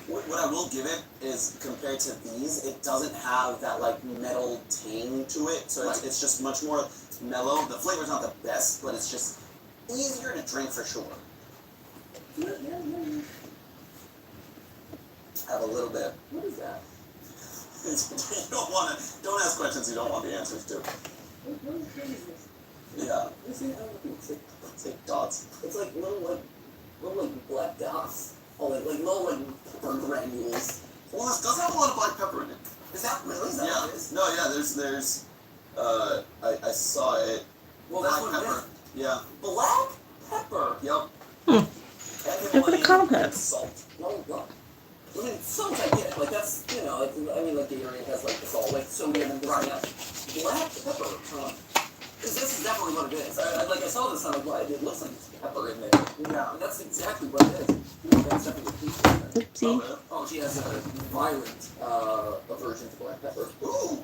S3: what I will give it is compared to these, it doesn't have that like metal tang to it. So
S2: Right.
S3: it's just much more mellow. The flavor's not the best, but it's just easier to drink for sure. Have a little bit.
S2: What is that?
S3: Don't ask questions you don't want the answers to.
S2: What is this?
S3: Yeah,
S2: You see, it's
S3: like dots.
S2: like little black dots. Oh, like little pepper granules.
S3: Well, this does have a lot of black pepper in it.
S2: Is that really? Is that
S3: Yeah.
S2: what it is?
S3: No, yeah. There's. I saw it.
S2: Well, that's
S3: Black
S2: what it
S3: pepper.
S2: is.
S3: Yeah.
S2: Black pepper.
S3: Yep.
S1: Hmm.
S3: And
S1: Look at the
S3: Himalayan
S1: compass.
S3: salt.
S2: No, no. I mean, salt I get. Like that's like Gatorade has like the salt, like sodium and this and that. Black pepper. Because this is definitely what it is. I saw this and I'm like, it looks like there's pepper in there.
S3: Yeah.
S2: And that's exactly what it is. That's definitely a piece of it.
S1: Oopsie.
S2: Oh, she has a violent aversion to black pepper.
S3: Ooh.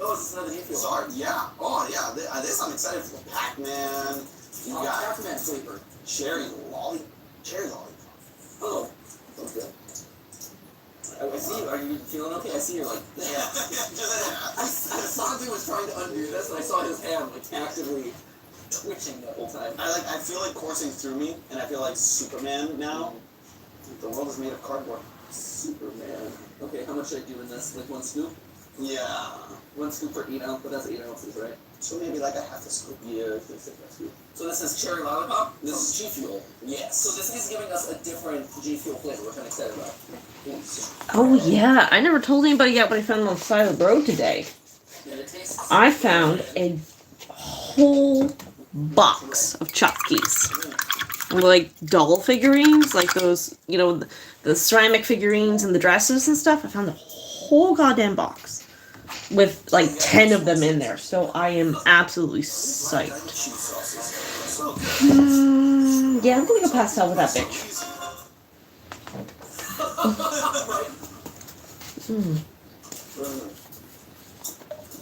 S2: Oh, is this another G Fuel?
S3: Sorry. Yeah. Oh, yeah. This I'm excited for. Pac-Man. You
S2: Oh,
S3: got
S2: Pac-Man flavor.
S3: cherry lollipop.
S2: Oh, sounds good. I see you. Are you feeling okay? I see you're like.
S3: Yeah.
S2: Sanji was trying to undo this, and I saw his hand like actively twitching the whole time.
S3: I feel like coursing through me, and I feel like Superman now. The world is made of cardboard.
S2: Superman. Okay, how much should I do in this? Like 1 scoop?
S3: Yeah.
S2: 1 scoop for 8 ounces, but that's 8 ounces, right?
S3: So maybe like a half a scoop.
S2: Yeah, I think that's scoop. So this is cherry lollipop. This is G Fuel.
S3: Yes.
S2: So this is giving us a different G Fuel flavor, which I'm excited about.
S1: Oh yeah, I never told anybody yet what I found on the side of the road today.
S2: And it tastes.
S1: I found a whole box of Chopkeys. Like doll figurines, like those, the ceramic figurines and the dresses and stuff. I found the whole goddamn box with like 10 of them in there. So I am absolutely psyched.
S3: Cheese sauces. So good.
S1: Yeah, I'm gonna go pastel with that bitch.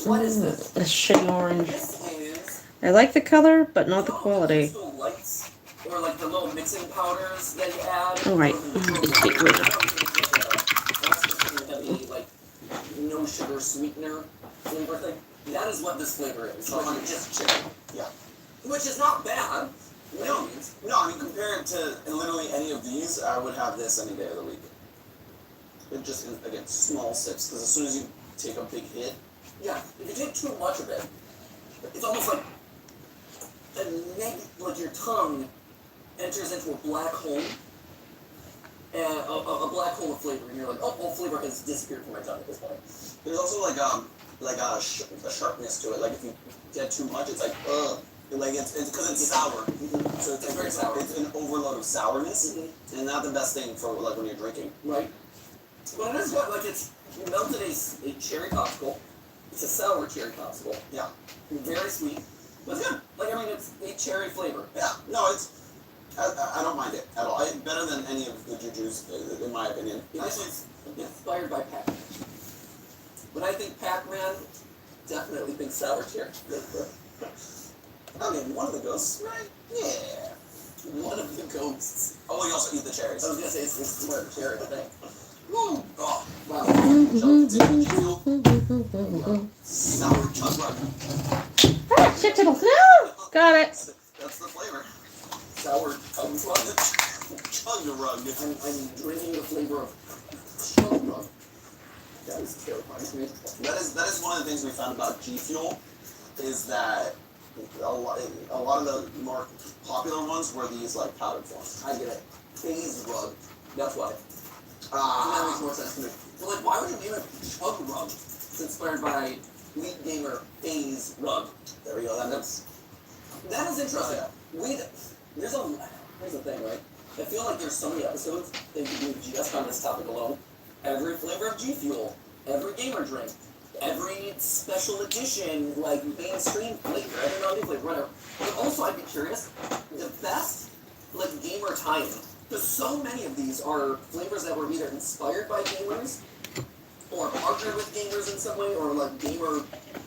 S2: What is this?
S1: A shitty orange.
S2: This is.
S1: I like the color, but not the quality.
S2: Little lights, or like the little mixing powders that you add.
S1: All right.
S2: Like no sugar sweetener flavor thing. That is what this flavor is. So it's just cherry.
S3: Yeah.
S2: Which is not bad.
S3: No, I mean, compared to literally any of these, I would have this any day of the week. It just, again, small sips, because as soon as you take a big hit,
S2: Yeah, if you take too much of it, it's almost like like your tongue enters into a black hole, and a black hole of flavor, and you're like, oh, all flavor has disappeared from my tongue at this point.
S3: there's also like a sharpness to it. Like if you get too much, it's like, ugh. Like it's because it's sour. So it's
S2: very sour.
S3: It's an overload of sourness, and not the best thing for like when you're drinking.
S2: Right. But it is good. Like you melted a cherry popsicle. It's a sour cherry popsicle.
S3: Yeah.
S2: Very sweet. But it's good. Like, I mean, it's a cherry flavor.
S3: Yeah, no, it's. I don't mind it at all. It's better than any of the Jujus, in my opinion.
S2: It's inspired by Pac-Man. When I think Pac-Man, definitely think sour cherry.
S3: I mean, one of the ghosts, right? Yeah.
S2: One of the ghosts.
S3: Oh, you also eat the cherries.
S2: I was gonna say it's more of a cherry thing.
S3: Woo! Oh,
S2: Wow.
S3: sour chug rug.
S1: Ah, shit tickles. No! Got it.
S3: That's the flavor.
S2: Sour chug rug.
S3: Chug rug.
S2: I'm drinking the flavor of chug rug. That is terrifying to me.
S3: That is one of the things we found about G Fuel, is that a lot of the more popular ones were these like powdered forms.
S2: I get it. Phase rug. That's why.
S3: Ah,
S2: That makes more sense to me. But like, why would you name it chug rug? It's inspired by Elite Gamer Phase rug.
S3: there we go.
S2: That is interesting. Here's the thing, right? I feel like there's so many episodes that you can do just on this topic alone. Every flavor of G Fuel, every gamer drink, every special edition, like mainstream flavor, every non flavor, whatever. But also, I'd be curious, the best like gamer tie-in, because so many of these are flavors that were either inspired by gamers or partnered with gamers in some way, or like gamer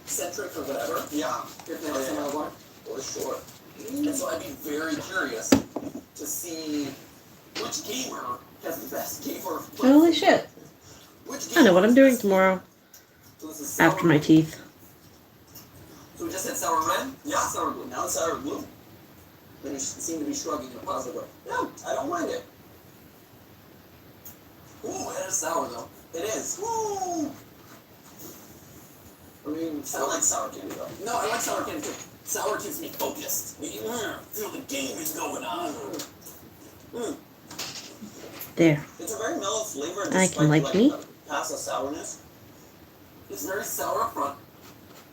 S2: centric or whatever.
S3: Yeah,
S2: If they have some other one.
S3: for sure.
S2: And so I'd be very curious to see which gamer has the best gamer.
S1: Holy shit.
S2: Which
S1: I know what I'm doing
S2: has-
S1: tomorrow
S2: So this is sour
S1: after my teeth.
S2: So we just had sour red?
S3: Yeah.
S2: Sour blue.
S3: Now it's sour blue.
S2: Then you seem to be shrugging in a positive way.
S3: Yeah, I don't mind it.
S2: Ooh, it is sour though.
S3: It is. Woo!
S2: I mean,
S3: I don't like sour candy though.
S2: No, I like sour candy too. Sour keeps me focused. Feel the game is going on.
S1: There.
S3: It's a very mellow flavor.
S1: I can like me.
S3: Past the sourness.
S2: It's very sour up front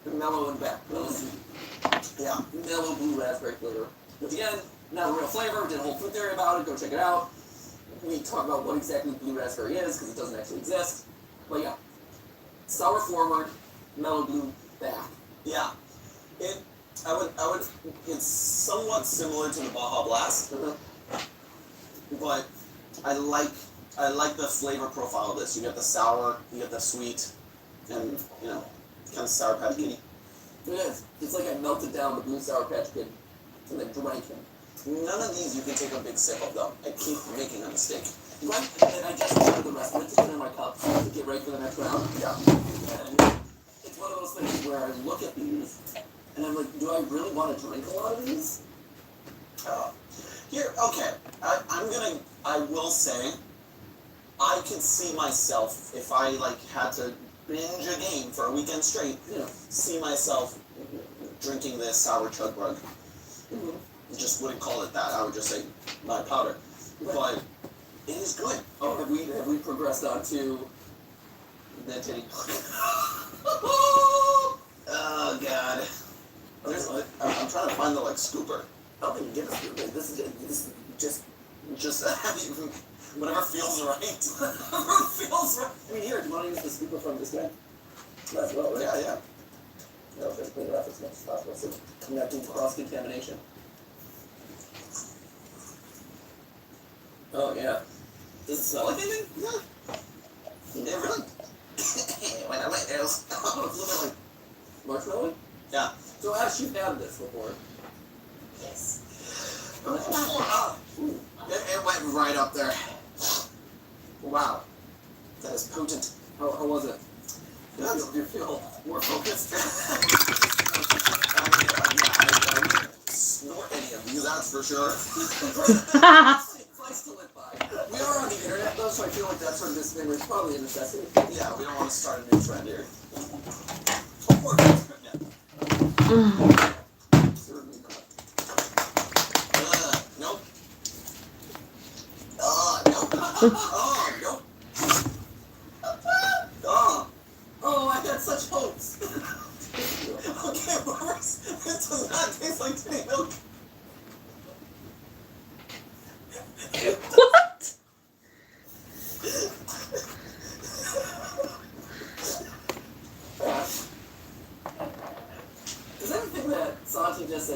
S2: and mellow in back. Mellow sweet.
S3: Yeah.
S2: Mellow blue raspberry flavor. Which again, not a real flavor. We did a whole food theory about it. Go check it out. We talk about what exactly blue raspberry is because it doesn't actually exist. But yeah, sour forward, mellow blue back.
S3: Yeah. It's somewhat similar to the Baja Blast, but I like the flavor profile of this. You get the sour, you get the sweet, and kind of Sour Patch Kitty.
S2: It is. It's like I melted down the blue Sour Patch Kid and then drank him.
S3: None of these you can take a big sip of though. I keep making a mistake.
S2: Right? And I just poured the rest of it to put in my cup to get ready for the next round.
S3: Yeah.
S2: And it's one of those things where I look at these and I'm like, do I really want to drink a lot of these?
S3: Okay. I will say, I could see myself if I had to binge a game for a weekend straight. See myself drinking this sour chug rug. Just wouldn't call it that. I would just say my powder. But it is good.
S2: Oh, have we progressed on to
S3: the titty? Oh god. I'm trying to find the scooper.
S2: I don't think you get a scoop. This is
S3: Just whatever feels right.
S2: whatever feels right. I mean, here, do you want to use the scooper from this guy? Might as well, right?
S3: Yeah.
S2: No, just clean it up as much as possible so you're not doing cross-contamination. Oh, yeah. Does it smell like anything?
S3: Yeah. Yeah, really. When I like those.
S2: Oh, it's a little bit like marshmallow?
S3: Yeah.
S2: So, Ash, you've had this before.
S4: Yes.
S3: It went right up there. Wow. That is potent.
S2: How was it? Do
S3: Good.
S2: you feel more focused?
S3: I wouldn't snort any of these, that's for sure.
S2: It's nice to live by. We are on the internet, though, so I feel like that sort of disclaimer is probably a necessity.
S3: Yeah, we don't want to start a new trend here.
S2: Certainly not.
S3: Nope. Nope. Nope.
S2: Oh, I had such hopes.
S3: Okay, Boris, this does not taste like titty milk.
S1: What?
S2: Does anything that Santi just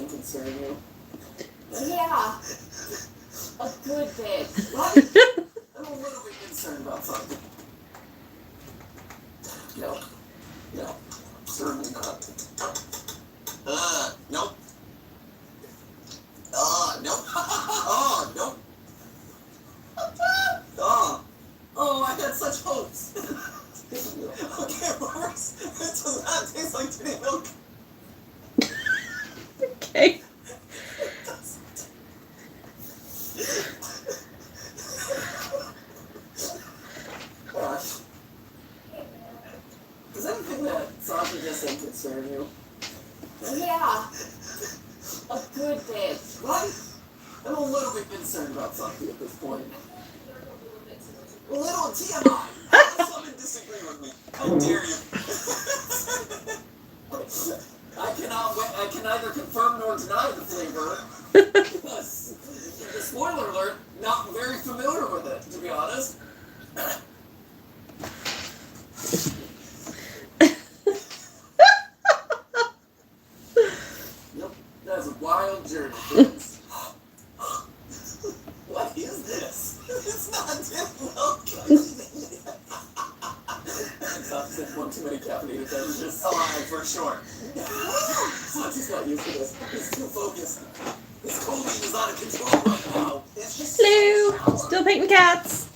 S2: head, right? I'm a little bit concerned about something at this point. A little TMI.
S3: Someone disagree with me. How dare you?
S2: I can neither confirm nor deny the flavor. Because, spoiler alert, not very familiar with it, to be honest. Yep, that's a wild journey, friends.
S3: What is this? It's not milk.
S2: It's not just one too many caffeinated beverages.
S3: Oh, for sure.
S2: I'm just not used to this. He's too focused. His cold is out of control right now.
S3: It's just
S1: Hello.
S3: sour.
S1: Still painting cats.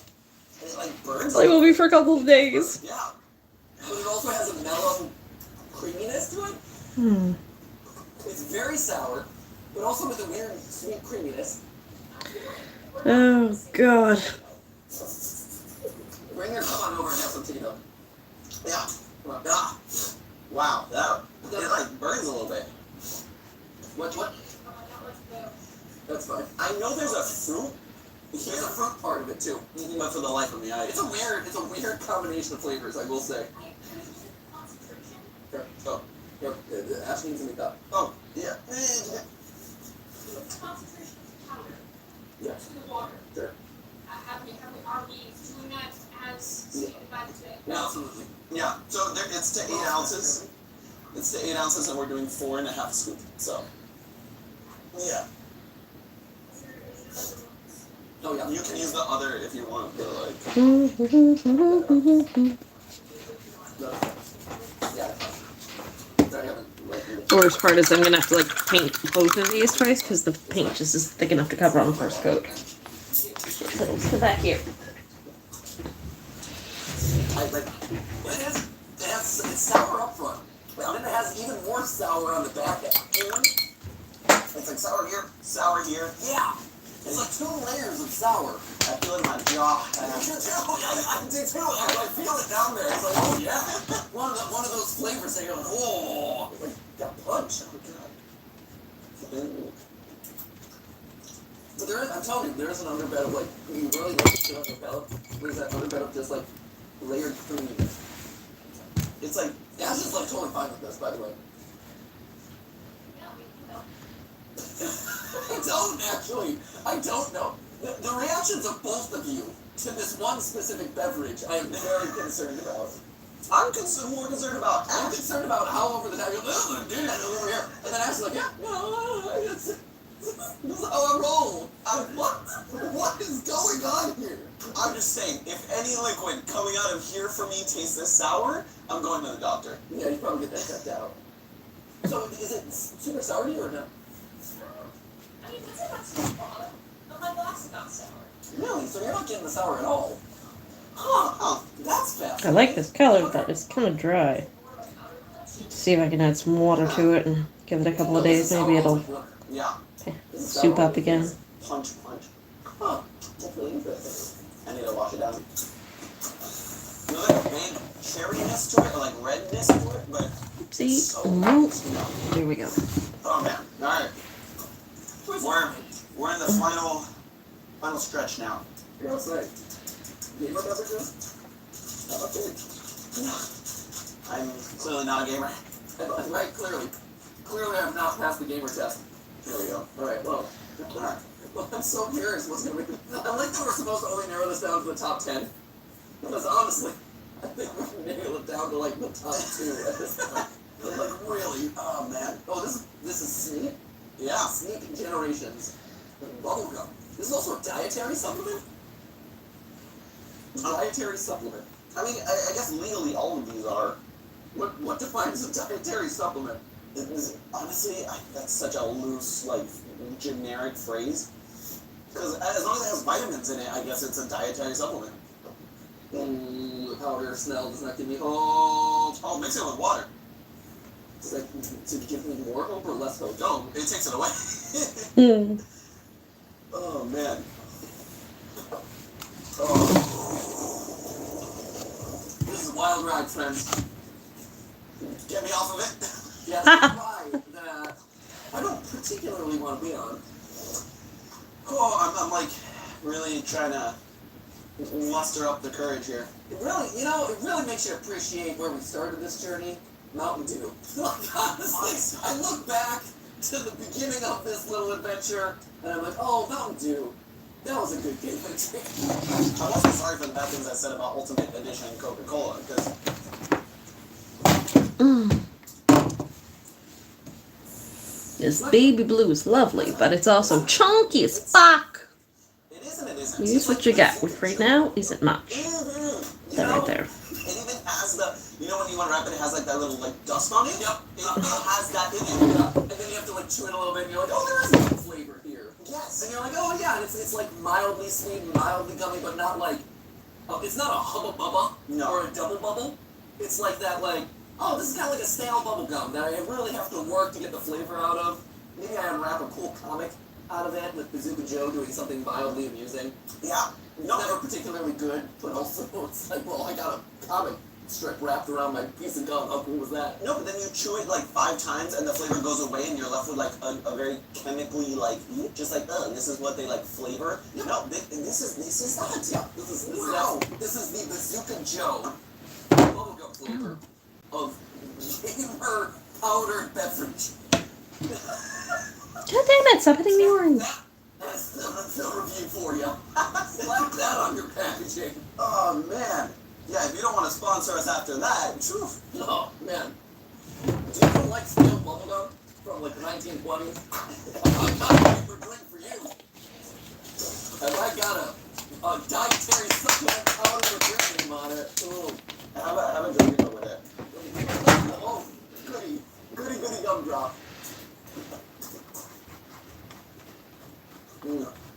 S3: And it like burns.
S1: I will be for a couple of days.
S3: Yeah.
S2: But it also has a mellow creaminess to it. It's very sour, but also with a weird sweet creaminess.
S1: Oh God.
S2: Bring your cup on over and have some tea, though.
S3: Yeah.
S2: Come on.
S3: Ah. Wow. It like burns a little bit.
S2: What? That's fine.
S3: I know there's a fruit
S2: There's
S3: here,
S2: a fruit part of it too.
S3: but for the life of me,
S2: It's a weird combination of flavors, I will say. Here.
S3: Oh.
S2: Here. Ash needs to make that.
S3: Oh. Yeah.
S4: Concentration of powder
S2: Yes.
S4: in the water.
S2: Sure.
S4: Are we doing that as stated by the today?
S2: Yeah, absolutely.
S3: Yeah. So it's to 8 ounces. It's to 8 ounces, and we're doing 4.5 scoop. So. Yeah.
S2: Oh yeah.
S3: You can use the other if you want, but like.
S2: Yeah. I haven't.
S1: The worst part is I'm gonna have to like paint both of these twice because the paint just is thick enough to cover on the first coat. So let's put that here.
S2: It's sour up front. And then it has even more sour on the back end.
S3: It's like sour here.
S2: Yeah. It's like 2 layers of sour.
S3: I feel it in my jaw.
S2: I do too. I feel it down there. It's like, oh yeah. One of those flavors that you're like, oh, it's like got punch. Oh god. But I'm telling you, there is an underbed of like, you really like to sit on your palate. There's that underbed of just like layered cream.
S3: It's like
S2: Ash is like totally fine with this, by the way. I don't know. The reactions of both of you to this one specific beverage, I am very concerned about.
S3: I'm more concerned about
S2: I'm
S3: Ash.
S2: concerned about how over the top you're like, dude, over here. And then Ash is like, yeah, no, this is how I roll. What is going on here?
S3: I'm just saying, if any liquid coming out of here for me tastes this sour, I'm going to the doctor.
S2: Yeah, you probably get that checked out. So, is it super sour to you or no?
S4: I mean, that's about so bottom, but my glass is not sour.
S2: Really? So you're not getting the sour at all? Huh, that's fast.
S1: I like this color, but it's kind of dry. See if I can add some water to it and give it a couple of days. Maybe it'll
S3: Yeah.
S1: soup up again.
S3: Punch.
S2: Huh, that's really interesting.
S3: I need to wash it down. There's like a big cherryness to it, or like redness to it, but it's
S1: See?
S3: so nice.
S1: There we go.
S3: Oh man. Alright. We're in the final stretch now.
S2: You're all set. Gamer beverages? Okay.
S3: I'm clearly not a gamer.
S2: Right, clearly. Clearly I have not passed the gamer test.
S3: Here we go.
S2: Alright, well.
S3: Alright.
S2: Well, I'm so curious what's going to be. I like that we're supposed to only narrow this down to the top 10. Because honestly, I think we can nail it down to like the top 2 at this point. Like, really?
S3: Oh man.
S2: Oh, this is Sneak?
S3: Yeah.
S2: Sneak Generations. Bubblegum. This is also a dietary supplement? Dietary supplement.
S3: I mean, I guess legally all of these are.
S2: What defines a dietary supplement?
S3: Honestly, that's such a loose, like, generic phrase. Because as long as it has vitamins in it, I guess it's a dietary supplement.
S2: The powder smell does not give me hope.
S3: Oh, mix it with water.
S2: It's like to give me more hope or less hope?
S3: No, it takes it away.
S1: Hmm.
S3: Oh, man.
S2: Oh. This is a wild ride, friends.
S3: Get me off of it.
S2: Yes, that's right. That I don't particularly want to be on.
S3: Oh, I'm like really trying to muster up the courage here.
S2: It really, it really makes you appreciate where we started this journey. Mountain Dew. Like, honestly, I look back to the beginning of this little adventure, and I'm like, oh, Mountain Dew. That was a good game to take.
S3: I wasn't sorry for the bad things I said about Ultimate Edition Coca-Cola, because
S1: This baby blue is lovely, but it's also chunky as fuck.
S3: it is and it isn't.
S1: Use what you got, which right now isn't much.
S3: Mm-hmm.
S1: That right there.
S3: It even has the, when you unwrap it, it has like that little like dust on it.
S2: Yep.
S3: It has that in it.
S2: Yeah. And then you have to like chew it a little bit, and you're like, oh, there is some flavor here.
S3: Yes.
S2: And you're like, oh yeah, and it's like mildly sweet, mildly gummy, but not like, it's not a hubba bubba
S3: No.
S2: or a double bubble. It's like that, like, oh, this is kind of like a stale bubble gum that I really have to work to get the flavor out of. Maybe I unwrap a cool comic out of it with Bazooka Joe doing something mildly amusing.
S3: Yeah.
S2: No, never particularly good, but also it's like, well, I got a comic strip wrapped around my piece of gum. How cool was that?
S3: No, but then you chew it like 5 times and the flavor goes away and you're left with like a very chemically like, just like, this is what they like flavor. No, this is not.
S2: Yeah, this is
S3: Wow.
S2: this is the Bazooka Joe bubblegum flavor of gamer powdered beverage.
S1: God damn it, stop hitting the orange.
S2: That's the review for you. Slap that on your packaging.
S3: Oh man. Yeah, if you don't want to sponsor us after that, phew.
S2: Oh man. Do you like stale bubblegum from like the 1920s? I've got a paper drink for you. And I got a dietary supplement powder with drinking on it. Ooh.
S3: Have a drink with it.
S2: Oh, goody gumdrop.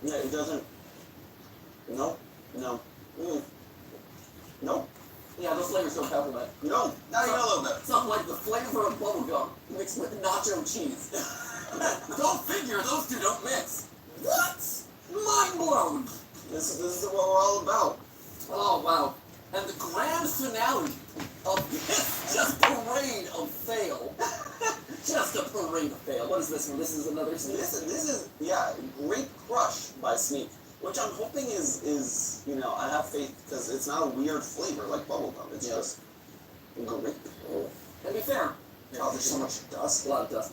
S3: Yeah, it doesn't. No. Nope.
S2: Yeah, those flavors don't compliment.
S3: No. Not even a little bit.
S2: Something like the flavor of bubblegum mixed with nacho cheese. Go figure, those two don't mix. What? Mind blown.
S3: This is what we're all about.
S2: Oh, wow. And the grand finale of this just parade of fail. Just a parade of fail. What is this one? This is another sneak?
S3: This is Grape Crush by Sneak, which I'm hoping is I have faith because it's not a weird flavor like bubblegum. It's just grape.
S2: And be fair.
S3: Oh, there's so much dust.
S2: A lot of dust.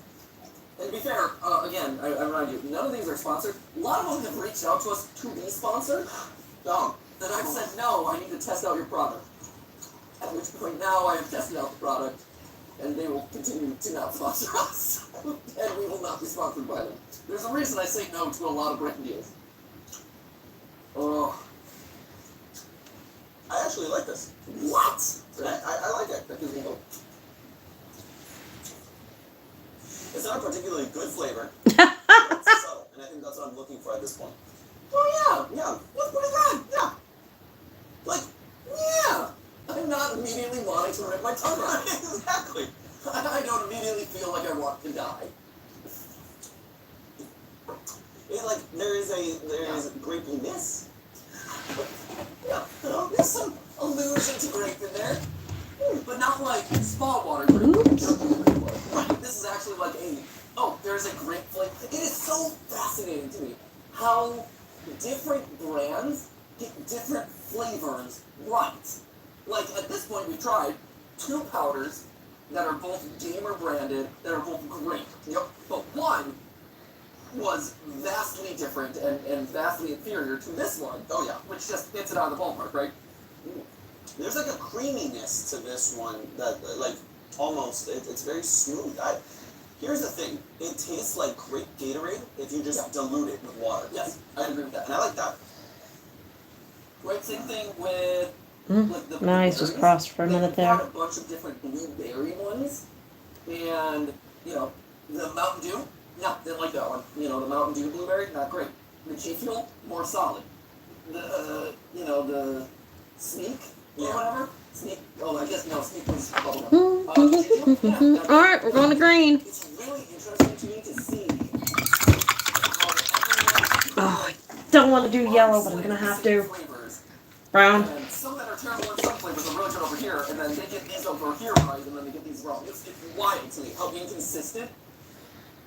S2: And to be fair, again, I remind you, none of these are sponsored. A lot of them have reached out to us to be sponsored. And I've said, no, I need to test out your product. At which point now I have tested out the product, and they will continue to not sponsor us. And we will not be sponsored by them. There's a reason I say no to a lot of brand deals. Oh.
S3: I actually like this.
S2: What?
S3: I like it.
S2: That gives me hope.
S3: It's not a particularly good flavor. It's subtle, and I think that's what I'm looking for at this point.
S2: Oh yeah,
S3: Yeah.
S2: that's pretty good.
S3: Yeah.
S2: Like, yeah. I'm not immediately wanting to rip my tongue out.
S3: Exactly.
S2: I don't immediately feel like I want to die.
S3: There is grapiness.
S2: Yeah, there's some allusion to grape in there. But not like spa water grape. Right, this is actually like there's a grape flavor. It is so fascinating to me how different brands get different flavors right. Like, at this point, we've tried 2 powders that are both gamer branded, that are both great. Yep. But one was vastly different and vastly inferior to this one.
S3: Oh yeah.
S2: Which just hits it out of the ballpark, right?
S3: There's like a creaminess to this one that almost it's very smooth. Here's the thing. It tastes like grape Gatorade if you just dilute it with water.
S2: Yes, I agree with that.
S3: And I like that.
S2: Right, same thing with like the
S1: My eyes just
S2: blueberries.
S1: crossed for a minute
S2: They brought
S1: there.
S2: a bunch of different blueberry ones, and the Mountain Dew. No, didn't like that one. The Mountain Dew blueberry, not great. The G Fuel, more solid. The Sneak or whatever. Sneak. Oh, I guess no. Sneak was bubblegum.
S1: Alright, we're going to green.
S2: It's really interesting to me to see
S1: Oh, I don't want to do yellow, but I'm going to have to.
S2: flavors.
S1: Brown.
S2: And some that are terrible in some flavors are really good over here, and then they get these over here right, and then they get these wrong. It's wild to me how inconsistent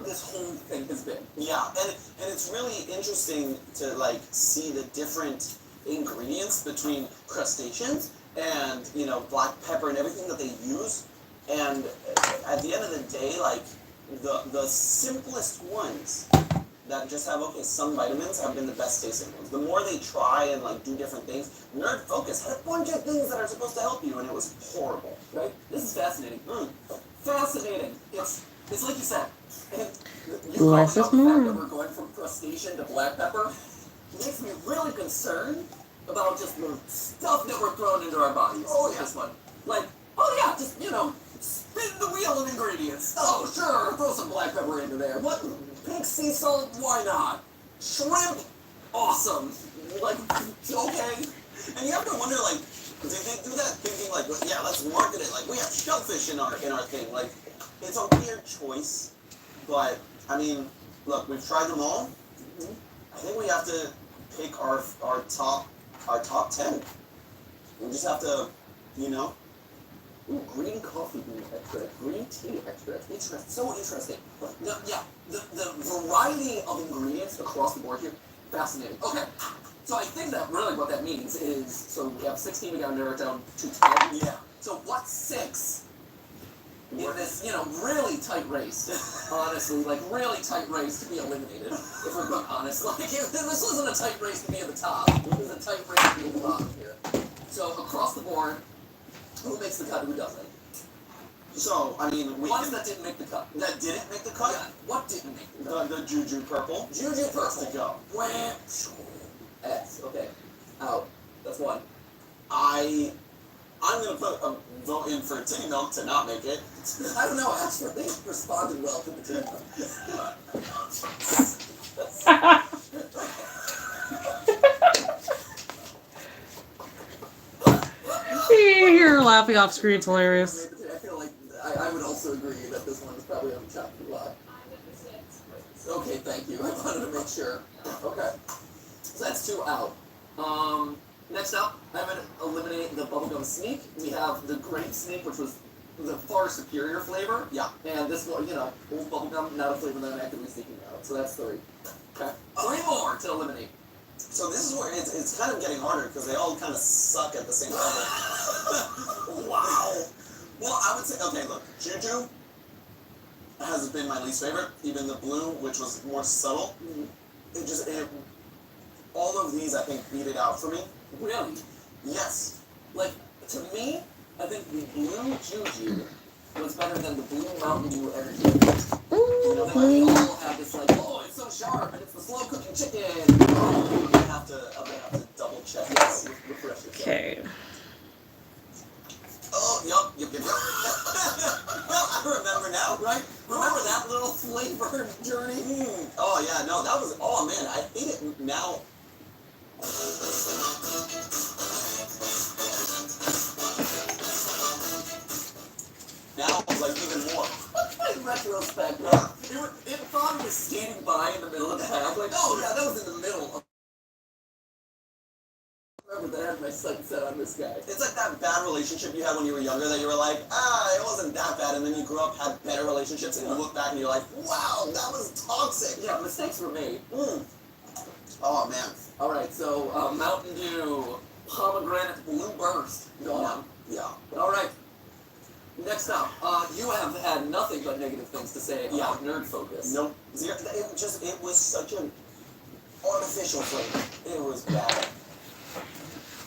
S2: this whole thing has been.
S3: Yeah, and it's really interesting to like see the different ingredients between crustaceans and black pepper and everything that they use. And at the end of the day, like the simplest ones that just have some vitamins have been the best tasting ones. The more they try and like do different things, Nerd Focus had a bunch of things that are supposed to help you, and it was horrible.
S2: Right? This is fascinating. Fascinating. It's like you said. And you
S1: Less
S2: talking
S1: is
S2: about the fact
S1: more.
S2: that we're going from crustacean to black pepper makes me really concerned about just the stuff that we're throwing into our bodies with this one. Like, just spin the wheel of ingredients. Oh, sure, throw some black pepper into there. What? Pink sea salt? Why not? Shrimp? Awesome. Like, okay.
S3: And you have to wonder, like, did they do that thinking like, yeah, let's market it like we have shellfish in our thing? Like, it's a weird choice, but I mean, look, we've tried them all. I think we have to pick our top 10. We just have to,
S2: Ooh, green coffee bean extract, green tea extract. Interesting. So interesting. The variety of ingredients across the board here, fascinating. Okay, so I think that really what that means is, so we have 16, we got to narrow it down to 10.
S3: Yeah.
S2: So what's 6 in this, really tight race? Honestly, like really tight race to be eliminated, if we're being honest. Like, this wasn't a tight race to be at the top. This is a tight race to be at the bottom here. So across the board, who makes the cut, who doesn't?
S3: So, I mean,
S2: Ones that didn't make the cut.
S3: that didn't make the cut.
S2: Yeah, what didn't make the cut?
S3: The Juju purple.
S2: Juju
S3: Has
S2: purple.
S3: to go.
S2: Wham! X. Okay. Out. That's one.
S3: I'm gonna put a vote in for Titty Milk to not make it.
S2: I don't know. Actually, they responded well to the team.
S1: You're laughing off screen. It's hilarious.
S2: I feel like I would also agree that this one is probably on the top of the lot. Okay, thank you. I wanted to make sure. Okay. So that's 2 out. Next up, I'm going to eliminate the bubblegum sneak. We have the grape sneak, which was the far superior flavor.
S3: Yeah.
S2: And this one, old bubblegum, not a flavor that I'm actively seeking out. So that's 3. Okay. 3 more to eliminate.
S3: So this is where it's kind of getting harder because they all kind of suck at the same level. Wow. Well, I would say, okay, look, Juju has been my least favorite. Even the blue, which was more subtle. All of these, I think, beat it out for me.
S2: Really?
S3: Yes.
S2: Like, to me, I think the blue Juju was better than the blue Mountain Dew energy. They all have this like, oh, it's so sharp, and it's the slow cooking chicken.
S3: I'm gonna have to double check.
S2: Yes, refresh yourself.
S1: Okay.
S3: Oh, yep. Well, I remember now.
S2: Right? Remember that little flavor journey?
S3: Oh yeah, no, that was. Oh man, I hate it now. Now, like even more.
S2: In retrospect, it thought it was skating by in the middle of the pack. Like, oh yeah, that was in the middle of. I remember that I had my sights set on this guy.
S3: It's like that bad relationship you had when you were younger that you were like, it wasn't that bad, and then you grew up, had better relationships, and you look back and you're like, wow, that was toxic.
S2: Yeah, mistakes were made.
S3: Oh man.
S2: All right, so Mountain Dew, pomegranate blue burst, gone.
S3: Yeah.
S2: All right. Next up, you have had nothing but negative things to say about Nerd Focus.
S3: Nope. Zero. It was such an artificial flavor. It was bad.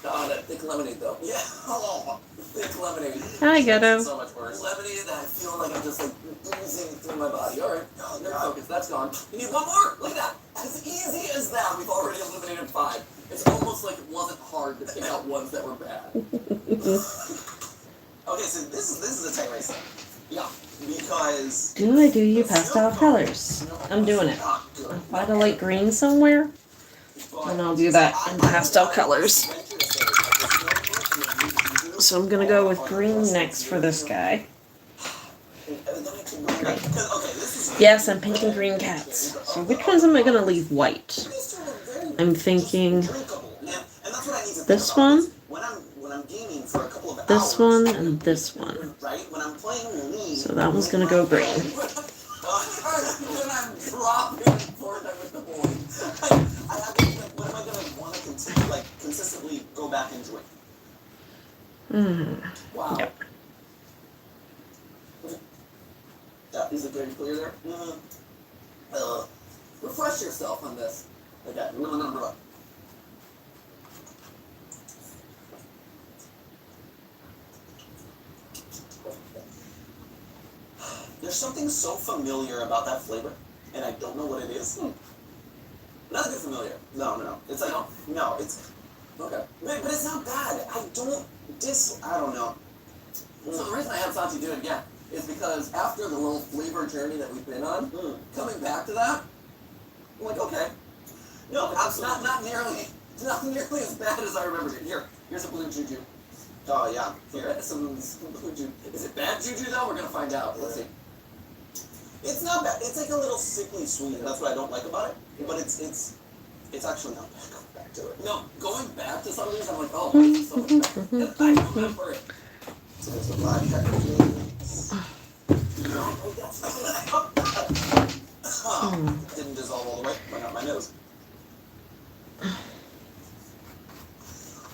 S2: Oh, that thick lemonade though.
S3: Yeah. Oh.
S2: Thick lemonade.
S1: Hi, Ghetto.
S3: So much worse.
S2: Lemonade that I feel like I'm just like oozing through my body. All right, Nerd Focus, that's gone. You need one more. Look at that. As easy as that, we've already eliminated 5. It's almost like it wasn't hard to pick out ones that were bad.
S3: Okay, so this is a tight race. Yeah. Because.
S1: Do I do you pastel colors? I'm doing it. Find a light green somewhere, and I'll do that in pastel colors. So I'm gonna go with green next for this guy. Yes, I'm painting green cats. So which ones am I gonna leave white? I'm thinking this one, this one, and this one. So that one's gonna go green.
S3: go back and drink.
S2: Wow.
S1: Yep.
S3: Yeah.
S2: Is it very clear there? Refresh yourself on this.
S3: Okay.
S2: No.
S3: There's something so familiar about that flavor, and I don't know what it is.
S2: Not good familiar.
S3: No. It's like, no, it's,
S2: Okay.
S3: but it's not bad. I don't know.
S2: So the reason I have Santi do it again is because after the little flavor journey that we've been on, coming back to that, I'm like, okay.
S3: No, absolutely.
S2: Not nearly as bad as I remembered it. Here's a blue juju.
S3: Oh, yeah. Here.
S2: Some blue juju. Is it bad juju though? We're gonna find out. Let's see.
S3: It's not bad. It's like a little sickly sweet, and that's what I don't like about it. But it's actually not bad. Go back to it.
S2: No, going back to some of these, I'm like, oh, this is so much better. And I remember it.
S3: So there's the black pepper beans.
S2: No, that's not
S3: Didn't dissolve all the way. Went out my nose.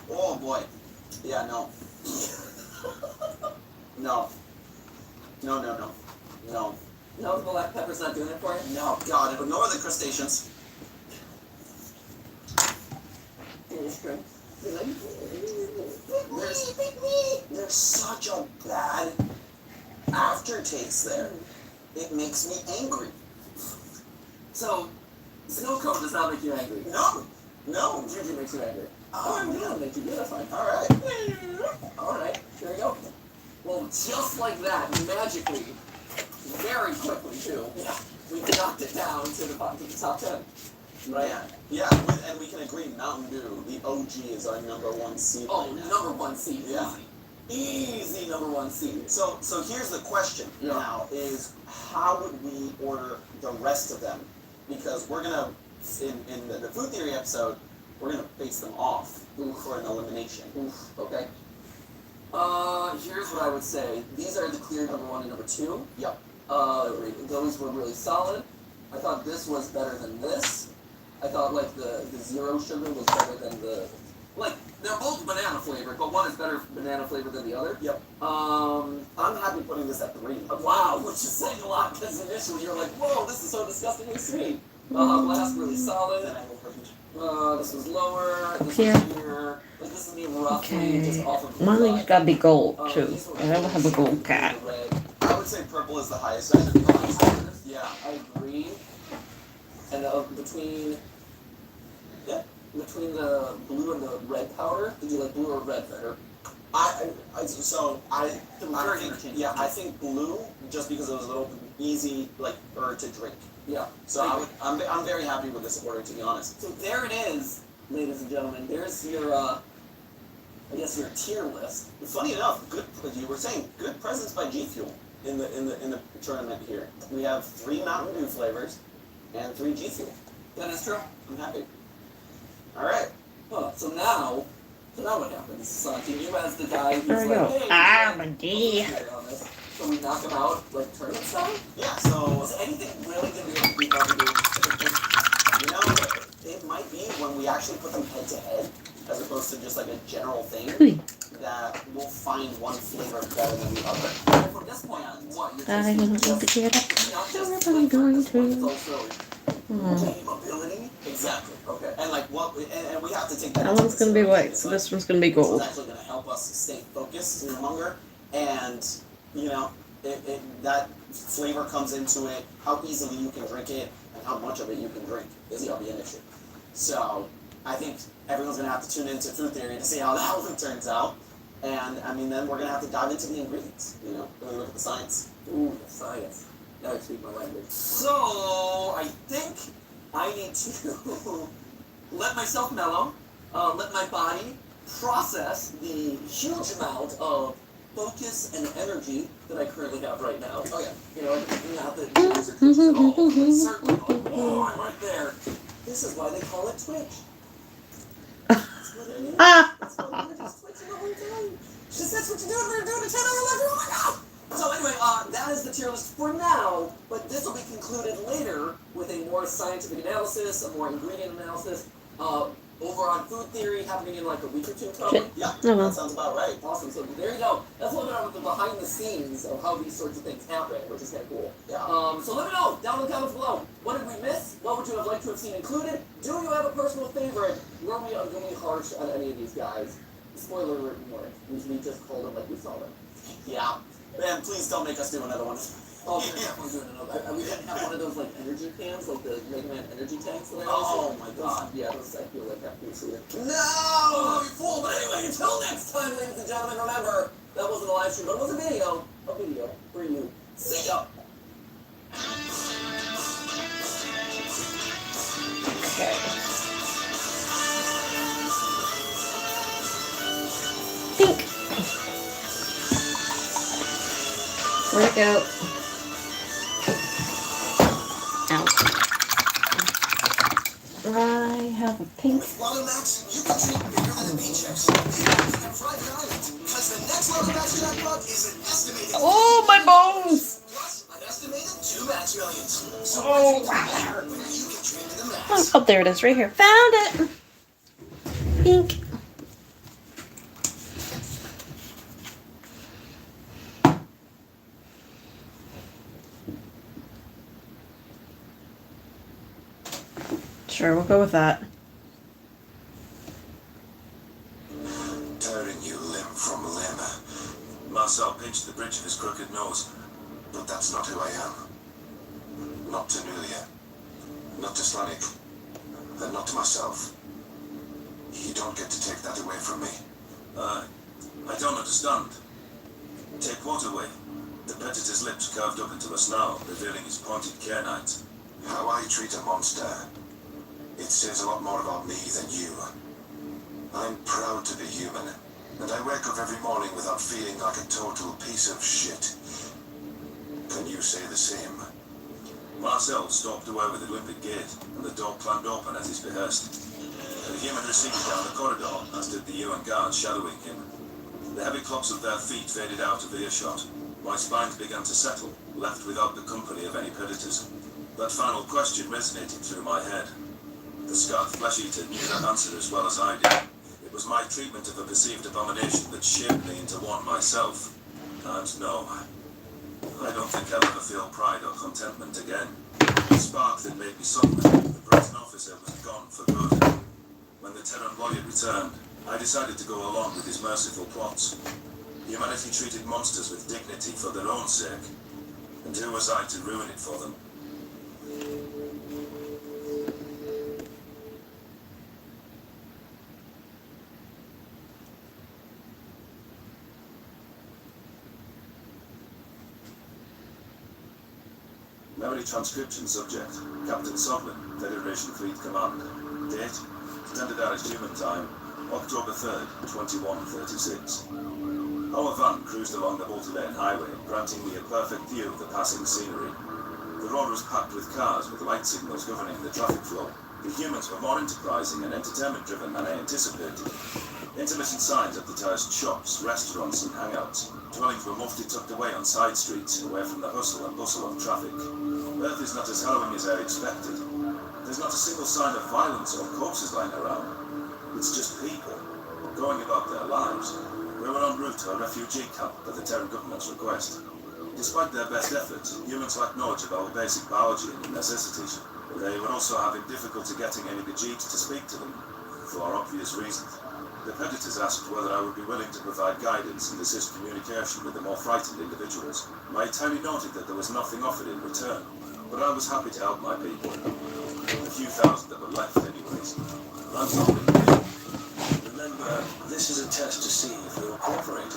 S3: Oh boy. Yeah, no. No.
S2: No, the black pepper's not doing it for you?
S3: No, God, ignore the crustaceans. There's such a bad aftertaste there. It makes me angry.
S2: So, snow cone does not make you angry.
S3: No.
S2: Juju makes you angry.
S3: Oh,
S2: Yeah, make you good, that's fine.
S3: Alright.
S2: Alright, here we go. Well, just like that, magically, very quickly too, we knocked it down to the top 10. Right?
S3: Yeah, and we can agree Mountain Dew, the OG, is our #1 seed
S2: Oh,
S3: right now.
S2: number one seed.
S3: Yeah.
S2: Easy number one seed.
S3: So here's the question now is how would we order the rest of them? Because we're gonna in the food theory episode we're gonna face them off for an elimination.
S2: Okay. Here's what I would say. These are the clear number 1 and number 2.
S3: Yep.
S2: Those were really solid. I thought this was better than this. I thought like the zero sugar was better than the they're both banana flavored, but one is better banana flavored than the other.
S3: Yep.
S2: I'm
S3: I'm happy putting this at 3.
S2: wow, which is saying a lot because initially you're like, whoa, this is so disgustingly sweet. Last really solid.
S3: Then I will perfect.
S2: This was lower. This
S1: Here.
S2: was here. Like this is me roughly just off of.
S1: One of these gotta be gold too.
S2: These were
S1: I don't have a gold cat.
S2: red.
S3: I would say purple is the highest. I think yeah.
S2: I agree. And between the blue and the red powder, did you like blue or red better?
S3: I
S2: Very
S3: think,
S2: interchangeable.
S3: yeah, I think blue just because it was a little easy to drink.
S2: Yeah.
S3: So I'm very happy with this order, to be honest.
S2: So there it is, ladies and gentlemen. There's your I guess your tier list.
S3: Funny enough, you were saying good presence by G Fuel in the tournament here. We have 3 Mountain Dew flavors and 3 G Fuel.
S2: That is true.
S3: I'm happy. All right.
S2: Huh. So now what happens? Santi, you as the guy who's
S1: There we
S2: like,
S1: go.
S2: hey,
S1: I'm a
S2: on
S1: D.
S2: this. So we knock him out like tournament style?
S3: Yeah. So
S2: Is anything really gonna be able to beat Mountain Dew?
S3: you know, it might be when we actually put them head to head, as opposed to just like a general thing, that we'll find one flavor better than the other.
S2: And from this point on, what you're
S1: I don't need to get up. I'm going to.
S2: game ability.
S3: Exactly.
S2: Okay.
S3: And like and we have to take that.
S1: That
S3: into
S1: one's gonna be
S3: consideration.
S1: white, so this one's gonna be
S3: It's
S1: gold.
S3: actually going to help us stay focused in hunger, and you know, that flavor comes into it. How easily you can drink it, and how much of it you can drink is going to be an issue. So I think everyone's going to have to tune into food theory to see how that one turns out. And I mean, then we're going to have to dive into the ingredients. You know, when we look at the science.
S2: Ooh, the science. Now I speak my language. So I think I need to let myself mellow, let my body process the huge amount of focus and energy that I currently have right now.
S3: Oh yeah.
S2: You know, not that these are Twitch at all, but certainly going, oh, I'm right there. This is why they call it Twitch. That's what it is. That's what it is. Twitching the whole time. She says what you do, we're doing a 10-hour live. Oh my god! So anyway, that is the tier list for now, but this will be concluded later with a more scientific analysis, a more ingredient analysis. over on Food Theory happening in like a week or two, probably.
S1: Shit.
S3: Yeah,
S1: Oh, well.
S3: that sounds about right.
S2: Awesome. So there you go. That's a little bit of the behind the scenes of how these sorts of things happen, which is kind of cool.
S3: Yeah.
S2: So let me know down in the comments below. What did we miss? What would you have liked to have seen included? Do you have a personal favorite? Were we unduly harsh on any of these guys? Spoiler alert, we weren't. We just called them like we saw them.
S3: Yeah. Man, please don't make us do another one.
S2: Oh, we're doing another. We didn't have one of those like energy cans, like the Mega Man energy tanks that I
S3: Oh
S2: always
S3: my
S2: do.
S3: god.
S2: Yeah, those I feel like have to see it.
S3: No!
S2: You fool! But anyway, until next time, ladies and gentlemen, remember, that wasn't a live stream, but it was a video for you. See ya!
S1: Okay. Pink. Where'd it go? Ow. I have a pink.
S5: With Lotto Max, you can dream bigger than the paychecks. Even on private island, because the next Lotto Max jackpot is an estimated.
S1: Oh, my bones!
S5: Plus, an estimated 2 Max Millions. So
S1: Oh,
S5: wow. When you can dream to the max.
S1: Oh, there it is, right here. Found it! Pink. Sure, we'll go with that.
S5: Tearing you limb from limb. Marcel pinched the bridge of his crooked nose. But that's not who I am. Not to Nulia. Not to Slanik. And not to myself. You don't get to take that away from me. I don't understand. Take what away? The predator's lips curved up into a snarl, revealing his pointed canines. How I treat a monster. It says a lot more about me than you. I'm proud to be human, and I wake up every morning without feeling like a total piece of shit. Can you say the same? Marcel stalked away with a limpid gait, and the door clanged open at his behest. The human receded down the corridor, as did the UN guards shadowing him. The heavy clops of their feet faded out of earshot. My spine began to settle, left without the company of any predators. That final question resonated through my head. The scarred flesh-eater knew that answer as well as I did. It was my treatment of a perceived abomination that shaped me into one myself. And no, I don't think I'll ever feel pride or contentment again. The spark that made me Sultan, the prison officer, was gone for good. When the Terran lawyer returned, I decided to go along with his merciful plots. Humanity treated monsters with dignity for their own sake. And who was I to ruin it for them? Memory transcription subject, Captain Soglin, Federation Fleet Command. Date, Standard Irish Human Time, October 3rd, 2136. Our van cruised along the multi-lane highway, granting me a perfect view of the passing scenery. The road was packed with cars with light signals governing the traffic flow. The humans were more enterprising and entertainment-driven than I anticipated. Intermittent signs advertised shops, restaurants, and hangouts. Dwellings were mostly tucked away on side streets, away from the hustle and bustle of traffic. Earth is not as hallowing as I expected. There's not a single sign of violence or corpses lying around. It's just people, going about their lives. We were en route to a refugee camp at the Terran government's request. Despite their best efforts, humans lacked knowledge of our basic biology and necessities. They were also having difficulty getting any Khajiits to speak to them, for obvious reasons. The predators asked whether I would be willing to provide guidance and assist communication with the more frightened individuals. My attorney noted that there was nothing offered in return, but I was happy to help my people. The few thousand that were left anyways. I'm not really. Remember, this is a test to see if you'll cooperate.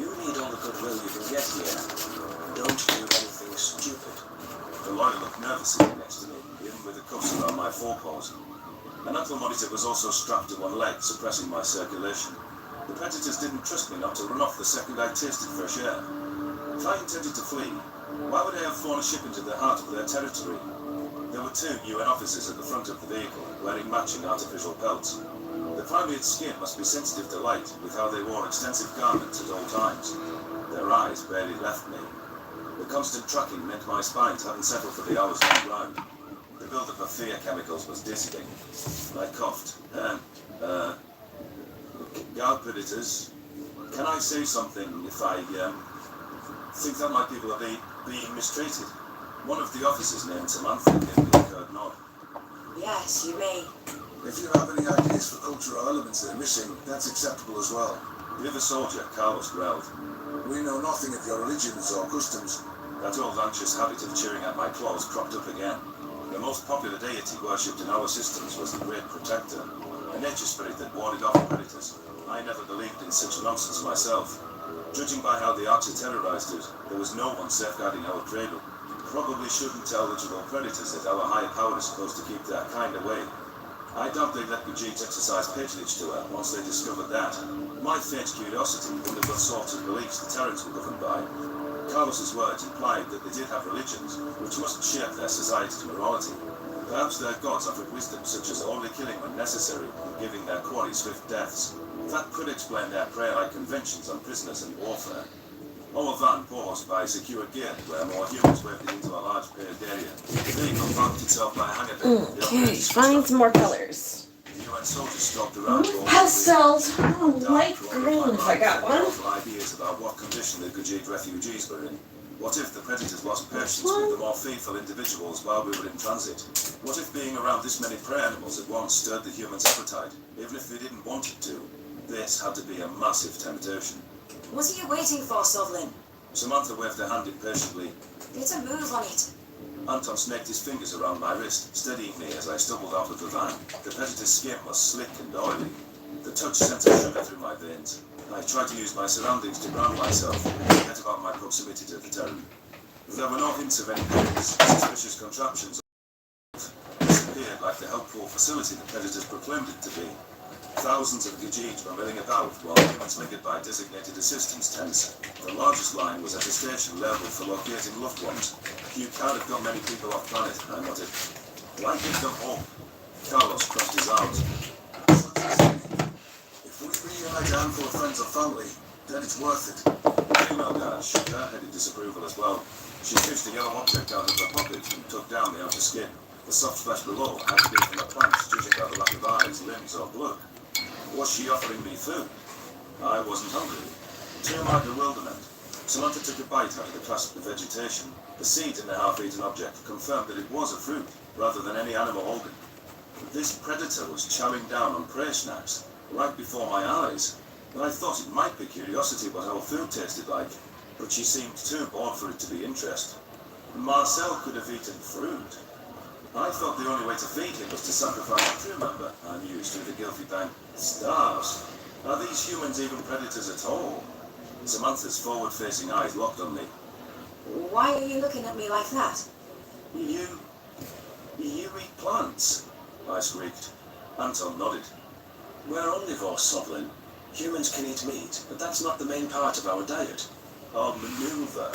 S5: You need all the goodwill you can get here. Don't do anything stupid. The lawyer looked nervous sitting next to me, even with the cuffs around my forepaws. An ankle monitor was also strapped to one leg, suppressing my circulation. The predators didn't trust me not to run off the second I tasted fresh air. If I intended to flee, why would I have flown a ship into the heart of their territory? There were 2 UN officers at the front of the vehicle, wearing matching artificial pelts. The primate's skin must be sensitive to light, with how they wore extensive garments at all times. Their eyes barely left me. The constant tracking meant my spines hadn't settled for the hours on the ground. The buildup of fear chemicals was dizzying. I coughed. Guard predators, can I say something if I think that my people are being mistreated? One of the officers named Samantha gave me a curt nod.
S6: Yes, you may.
S5: If you have any ideas for cultural elements that are missing, that's acceptable as well. The other soldier, Carlos, growled. We know nothing of your religions or customs. That old anxious habit of chewing at my claws cropped up again. The most popular deity worshipped in our systems was the Great Protector, a nature spirit that warded off predators. I never believed in such nonsense myself. Judging by how the Archer terrorized it, there was no one safeguarding our cradle. Probably shouldn't tell eligible predators that our higher power is supposed to keep their kind away. I doubt they'd let Brigitte exercise patronage to her once they discovered that. My faint curiosity wondered what sorts of beliefs the Terrans were governed by. Carlos's words implied that they did have religions, which must shape their society's morality. Perhaps their gods offered wisdom such as only killing when necessary and giving their quarry swift deaths. That could explain their prayer-like conventions on prisoners and warfare. Our van paused by a secure gate where more humans waved into a large paved area. The vehicle parked itself by a hangar bin.
S1: Okay, find some more colors.
S5: The UN soldiers stalked around.
S1: Pastels. Oh, light green if I got one.
S5: Ideas about what condition the Gajit refugees were in. What if the predators lost patience with the more faithful individuals while we were in transit? What if being around this many prey animals at once stirred the humans' appetite, even if they didn't want it to? This had to be a massive temptation.
S6: What are you waiting for, Sovlin?
S5: Samantha waved her hand impatiently.
S6: Get a move on it.
S5: Anton snaked his fingers around my wrist, steadying me as I stumbled out of the van. The predator's skin was slick and oily. The touch sent a shiver through my veins. I tried to use my surroundings to ground myself and forget about my proximity to the Terran. There were no hints of any suspicious contraptions. This appeared like the helpful facility the predators proclaimed it to be. Thousands of Gajit were milling about while humans lingered by designated assistance tents. The largest line was at a station labelled for locating loved ones. You can't have got many people off planet, I muttered. Why give them hope? Carlos crossed his arms. If we reunite a handful of friends or family, then it's worth it. The female guard shook her head in disapproval as well. She fished a yellow object out of her pocket and took down the outer skin. The soft flesh below had to be from a plant, judging by the lack of eyes, limbs, or blood. Was she offering me food? I wasn't hungry. To my bewilderment, Samantha took a bite out of the clasp of vegetation. The seed in the half-eaten object confirmed that it was a fruit, rather than any animal organ. This predator was chowing down on prey snacks, right before my eyes. I thought it might be curiosity what our food tasted like, but she seemed too bored for it to be interest. Marcel could have eaten fruit. I thought the only way to feed him was to sacrifice a crew member, I mused through the guilty bang. Stars? Are these humans even predators at all? Samantha's forward-facing eyes locked on me.
S6: Why are you looking at me like that?
S5: You eat plants? I squeaked. Anton nodded. We're omnivores, Sovlin. Humans can eat meat, but that's not the main part of our diet. Our maneuver.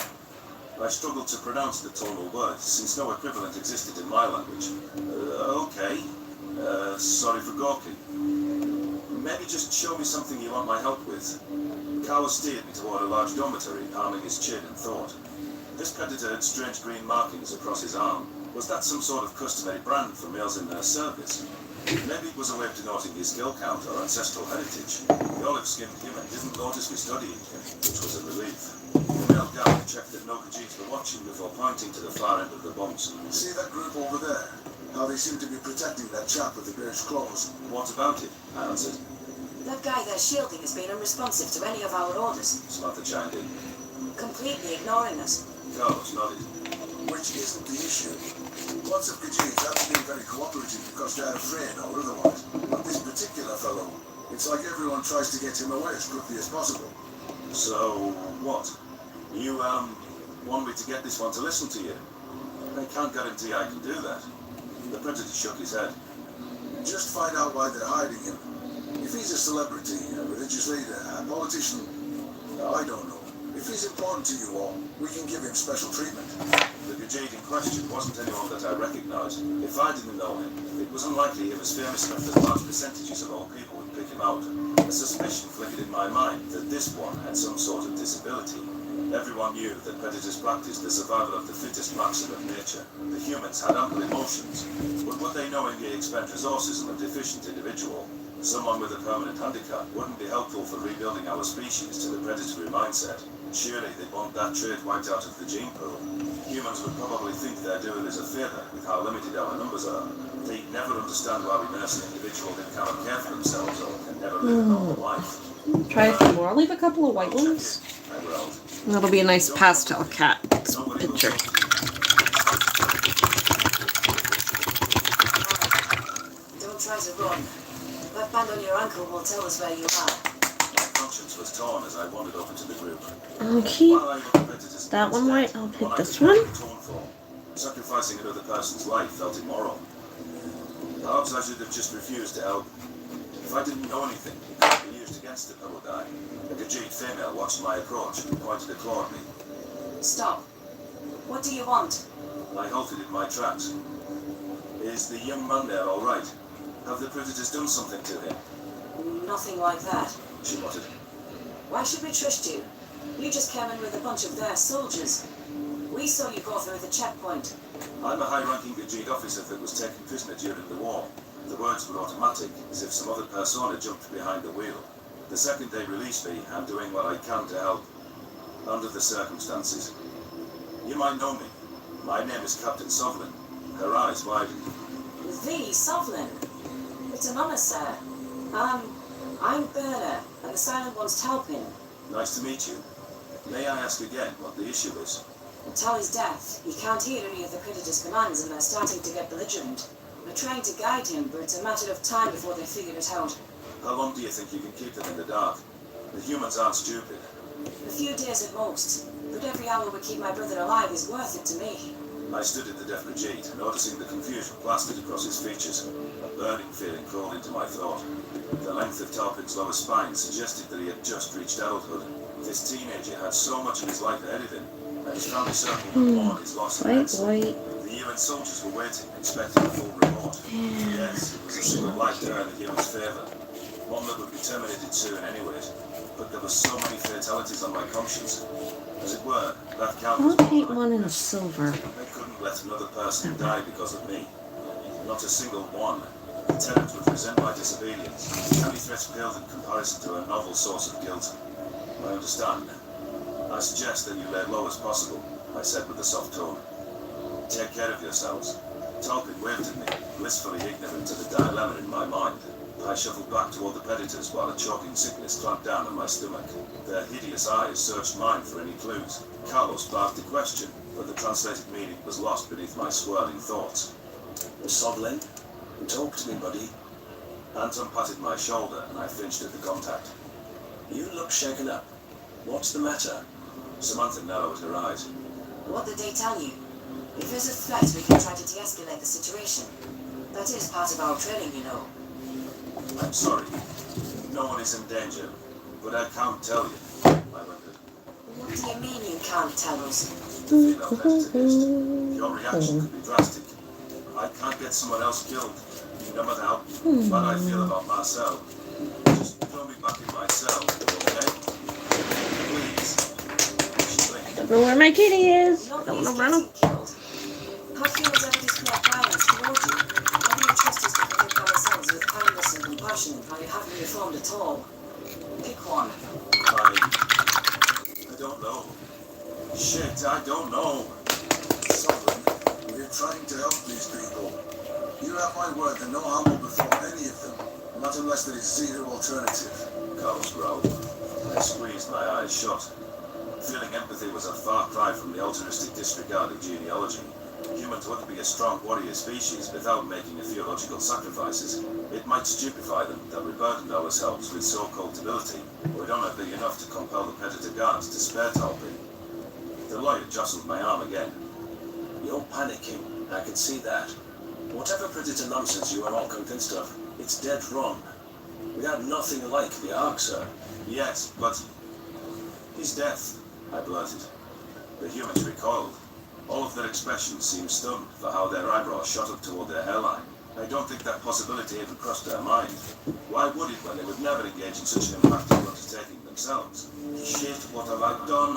S5: I struggled to pronounce the tonal words, since no equivalent existed in my language. Okay. Sorry for gawking. Maybe just show me something you want my help with. Carlos steered me toward a large dormitory, palming his chin in thought. This predator had strange green markings across his arm. Was that some sort of customary brand for males in their service? Maybe it was a way of denoting his skill count or ancestral heritage. The olive-skinned human didn't notice me studying him, which was a relief. The male guard checked that no Khajiits were watching before pointing to the far end of the bombs. See that group over there? How they seem to be protecting that chap with the bear's claws. What about it? I answered.
S6: That guy they're shielding has been unresponsive to any of our orders.
S5: Samantha chimed in.
S6: Completely ignoring us.
S5: Carlos nodded. Which isn't the issue. Lots of Khajiits haven't been very cooperative because they're afraid or otherwise. But this particular fellow, it's like everyone tries to get him away as quickly as possible. So, what? You, want me to get this one to listen to you? I can't guarantee I can do that. The predator shook his head. Just find out why they're hiding him. If he's a celebrity, a religious leader, a politician, I don't know. If he's important to you all, we can give him special treatment. The Gajit in question wasn't anyone that I recognized. If I didn't know him, it was unlikely he was famous enough that large percentages of all people would pick him out. A suspicion flickered in my mind that this one had some sort of disability. Everyone knew that predators practiced the survival of the fittest maxim of nature. The humans had ample emotions, but would they knowingly expend resources on a deficient individual? Someone with a permanent handicap wouldn't be helpful for rebuilding our species to the predatory mindset. Surely they'd want that trait wiped out of the gene pool. Humans would probably think they're doing us a favour with how limited our numbers are. They'd never understand why we nurse an individual that cannot care for themselves or can never live a normal life.
S1: Try a few more. I'll leave a couple of white ones.
S5: I growled.
S1: That'll be a nice pastel cat
S5: Nobody will
S1: picture.
S6: Don't try to run. That band on your ankle will tell us where you are.
S5: My conscience was torn as I wandered over to the group.
S1: I'll keep
S5: While I looked at predators and
S1: that one
S5: instead,
S1: white. I'll pick
S5: I
S1: this
S5: could
S1: one.
S5: never atone for. Sacrificing another person's life felt immoral. Perhaps I should have just refused to help. If I didn't know anything, it could be used against the poor guy. A Gajit female watched my approach and pointed a claw at me.
S6: Stop. What do you want?
S5: I halted in my tracks. Is the young man there all right? Have the predators done something to him?
S6: Nothing like that.
S5: She muttered.
S6: Why should we trust you? You just came in with a bunch of their soldiers. We saw you go through the checkpoint.
S5: I'm a high-ranking Gajit officer that was taken prisoner during the war. The words were automatic, as if some other persona jumped behind the wheel. The second they release me, I'm doing what I can to help. Under the circumstances. You might know me. My name is Captain Sovlin. Her eyes widened.
S6: The Sovlin. It's an honor, sir. I'm Berna, and the Silent One's Talpin.
S5: Nice to meet you. May I ask again what the issue is?
S6: Until his death, he can't hear any of the Predator's commands, and they're starting to get belligerent. We're trying to guide him, but it's a matter of time before they figure it out.
S5: How long do you think you can keep them in the dark? The humans aren't stupid.
S6: A few days at most, but every hour we keep my brother alive is worth it to me.
S5: I stood at the deaf Gajit, noticing the confusion plastered across his features. A burning feeling crawled into my thought. The length of Talpin's lower spine suggested that he had just reached adulthood. This teenager had so much of his life ahead of him, and his family circle would mourn his loss immensely. The UN soldiers were waiting, expecting a full report. Yes, it was a single life to earn the humans' favour. One that would be terminated soon anyway. But there were so many fatalities on my conscience. As it were, that count was
S1: I'll
S5: more
S1: paint
S5: than I
S1: one in
S5: could.
S1: a silver.
S5: I couldn't let another person die because of me. Not a single one. The tenant would resent my disobedience. Any threats paled in comparison to a novel source of guilt. I understand. I suggest that you lay low as possible, I said with a soft tone. Take care of yourselves. Talpin waved at me, blissfully ignorant of the dilemma in my mind. I shuffled back toward the predators while a choking sickness clamped down on my stomach. Their hideous eyes searched mine for any clues. Carlos barked a question, but the translated meaning was lost beneath my swirling thoughts. Sovlin, talk to me, buddy. Anton patted my shoulder and I flinched at the contact. You look shaken up. What's the matter? Samantha narrowed her eyes.
S6: What did they tell you? If there's a threat, we can try to de-escalate the situation. That is part of our training, you know.
S5: I'm sorry. No one is in danger, but I can't tell you. I wondered.
S6: What do you mean you can't tell us?
S5: The female predatorist. Your reaction could be drastic. I can't get someone else killed, no matter how bad I feel about Marcel. Just throw me back in my cell, okay? Please. She blinked.
S1: Don't know where my kitty is. Don't
S6: Nobody's
S1: want to run him.
S6: getting killed. Have humans ever displayed violence towards you? Maybe you trust us to protect ourselves with kindness and compassion and how you haven't reformed at all. Pick one.
S5: I don't know. Shit, I don't know.
S7: Sovlin, we're trying to help these people. You have my word that no harm will befall any of them, not unless there is zero alternative.
S5: Carlos growled. I squeezed my eyes shut. Feeling empathy was a far cry from the altruistic disregard of genealogy. Humans wouldn't be a strong warrior species without making theological sacrifices. It might stupefy them that we burdened ourselves with so-called debility, would honour be enough to compel the predator guards to spare Talpin. The lawyer jostled my arm again. You're panicking, I can see that. Whatever predator nonsense you are all convinced of, it's dead wrong. We are nothing like the Ark, sir. Yes, but his death, I blurted. The humans recoiled. All of their expressions seemed stunned for how their eyebrows shot up toward their hairline. I don't think that possibility even crossed their mind. Why would it when they would never engage in such an impactful undertaking themselves? themselves. Shit, what have I done?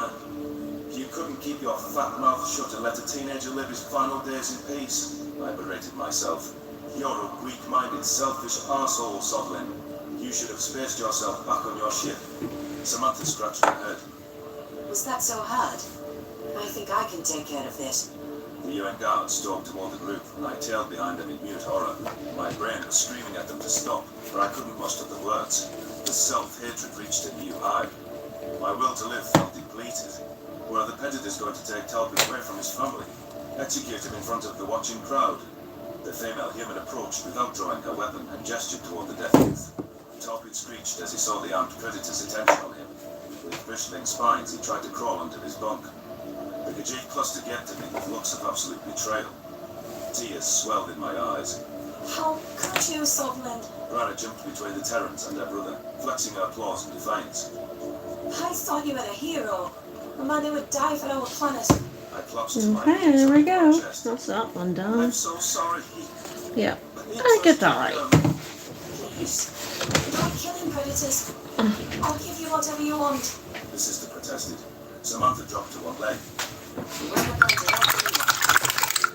S5: You couldn't keep your fat mouth shut and let a teenager live his final days in peace. I berated myself. You're a weak-minded, selfish arsehole, Sodlin. You should have spaced yourself back on your ship. Samantha scratched her head.
S6: Was that so hard? I think I can take care of this.
S5: The UN guards stalked toward the group, and I tailed behind them in mute horror. My brain was screaming at them to stop, but I couldn't muster the words. The self-hatred reached a new high. My will to live felt depleted. Were the predators going to take Talbot away from his family? Execute him in front of the watching crowd? The female human approached without drawing her weapon and gestured toward the deaf youth. Talbot screeched as he saw the armed predator's attention on him. With bristling spines, he tried to crawl under his bunk. The Ghajiit clustered yet to me with looks of absolute betrayal. Tears swelled in my eyes.
S6: How could you, Sutherland?
S5: Rana jumped between the Terrans and her brother, flexing her claws in defiance.
S6: I thought you were a hero. A man who would die for our planet.
S5: I collapsed to my
S1: Okay,
S5: knees
S1: there we
S5: and
S1: go.
S5: my chest.
S1: That's that one
S5: I'm
S1: done.
S5: so sorry.
S1: Yeah.
S5: He
S1: I get
S5: trusted
S1: that right.
S5: them.
S6: Please. By killing predators. I'll give you whatever you want.
S5: The sister protested. Samantha dropped to one leg.
S6: You weren't going to help me.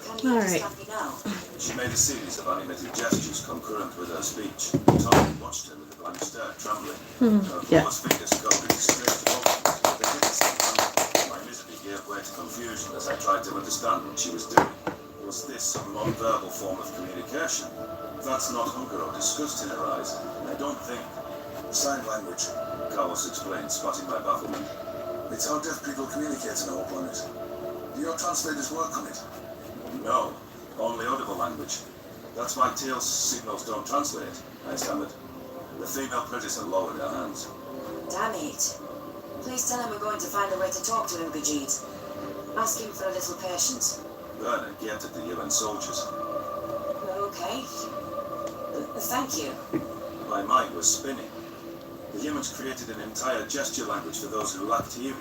S6: Can you
S1: All right.
S6: understand me now?
S5: She made a series of animated gestures concurrent with her speech. Tommy watched her with a blank stare, trembling. Her
S1: yeah.
S5: flawless fingers coded strange emotions. They didn't seem to. My misery gave way to confusion as I tried to understand what she was doing. Was this some non-verbal form of communication? That's not hunger or disgust in her eyes. I don't think.
S7: Sign language.
S5: Carlos explained, spotting my bafflement.
S7: It's how deaf people communicate on our planet. Do your translators work on it?
S5: No, only audible language. That's why Teal's signals don't translate, I stammered. The female predator lowered her hands.
S6: Damn it. Please tell him we're going to find a way to talk to him, Ghajiit. Ask him for a little patience.
S5: Werner gaped at the UN soldiers.
S6: Okay. Thank you.
S5: My mind was spinning. The humans created an entire gesture language for those who lacked hearing.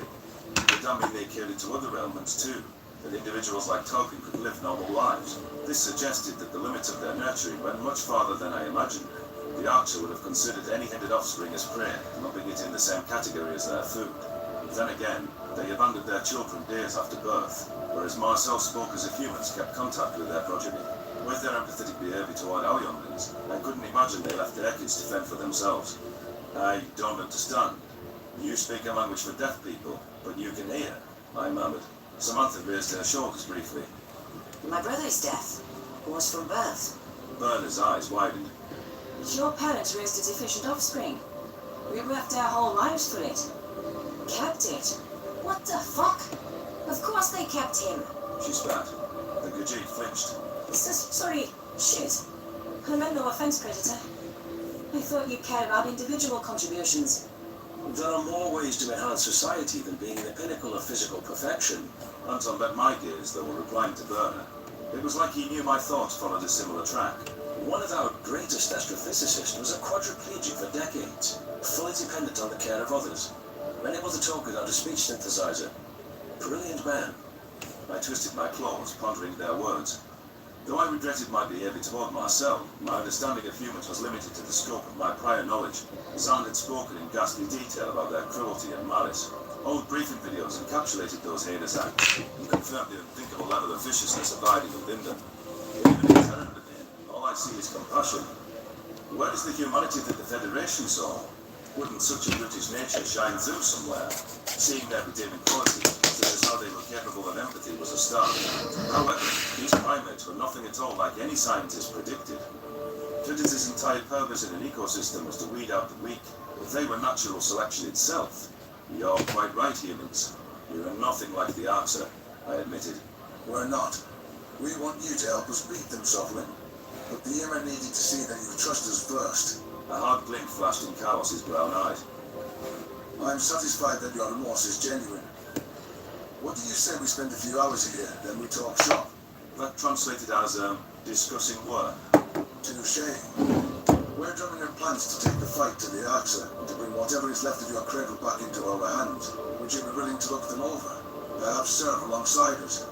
S5: But that mean they carried it to other elements too, that individuals like Tolkien could live normal lives. This suggested that the limits of their nurturing went much farther than I imagined. The Archer would have considered any headed offspring as prey, lumping it in the same category as their food. Then again, they abandoned their children days after birth, whereas Marcel spoke as if humans kept contact with their progeny. With their empathetic behaviour toward our younglings, I couldn't imagine they left their kids to fend for themselves. I don't understand. You speak a language for deaf people, but you can hear, I murmured. Samantha raised her shoulders briefly.
S6: My brother is deaf. Was from birth.
S5: Bernard's eyes widened.
S6: Your parents raised a deficient offspring. We worked our whole lives for it. Kept it. What the fuck? Of course they kept him.
S5: She spat. The Ghajiit flinched.
S6: Sorry. Shit. I meant no offense, Predator. I thought you cared about individual contributions.
S8: There are more ways to enhance society than being the pinnacle of physical perfection.
S5: Anton met my gaze, though, replying to Werner. It was like he knew my thoughts followed a similar track.
S8: One of our greatest astrophysicists was a quadriplegic for decades, fully dependent on the care of others, unable to talk without a speech synthesizer. Brilliant man.
S5: I twisted my claws, pondering their words. Though I regretted my behaviour toward Marcel, my understanding of humans was limited to the scope of my prior knowledge. Zand had spoken in ghastly detail about their cruelty and malice. Old briefing videos encapsulated those heinous acts and confirmed the unthinkable level of viciousness abiding within them. Even in Terran within, all I see is compassion. Where is the humanity that the Federation saw? Wouldn't such a brutish nature shine through somewhere? Seeing their redeeming qualities, such as how they were capable of empathy, was a start. However, these primates were nothing at all like any scientist predicted. Predators' entire purpose in an ecosystem was to weed out the weak, but they were natural selection itself. You're quite right, humans. You're nothing like the Archer, I admitted.
S7: We're not. We want you to help us beat them, Sovlin. But the Yemmer needed to see that you trust us first.
S5: A hard glint flashed in Carlos's brown eyes.
S7: I'm satisfied that your remorse is genuine. What do you say we spend a few hours here, then we talk shop?
S5: That translated as, discussing work.
S7: Touché. We're drumming up plans to take the fight to the Archer and to bring whatever is left of your cradle back into our hands. Would you be willing to look them over? Perhaps serve alongside us?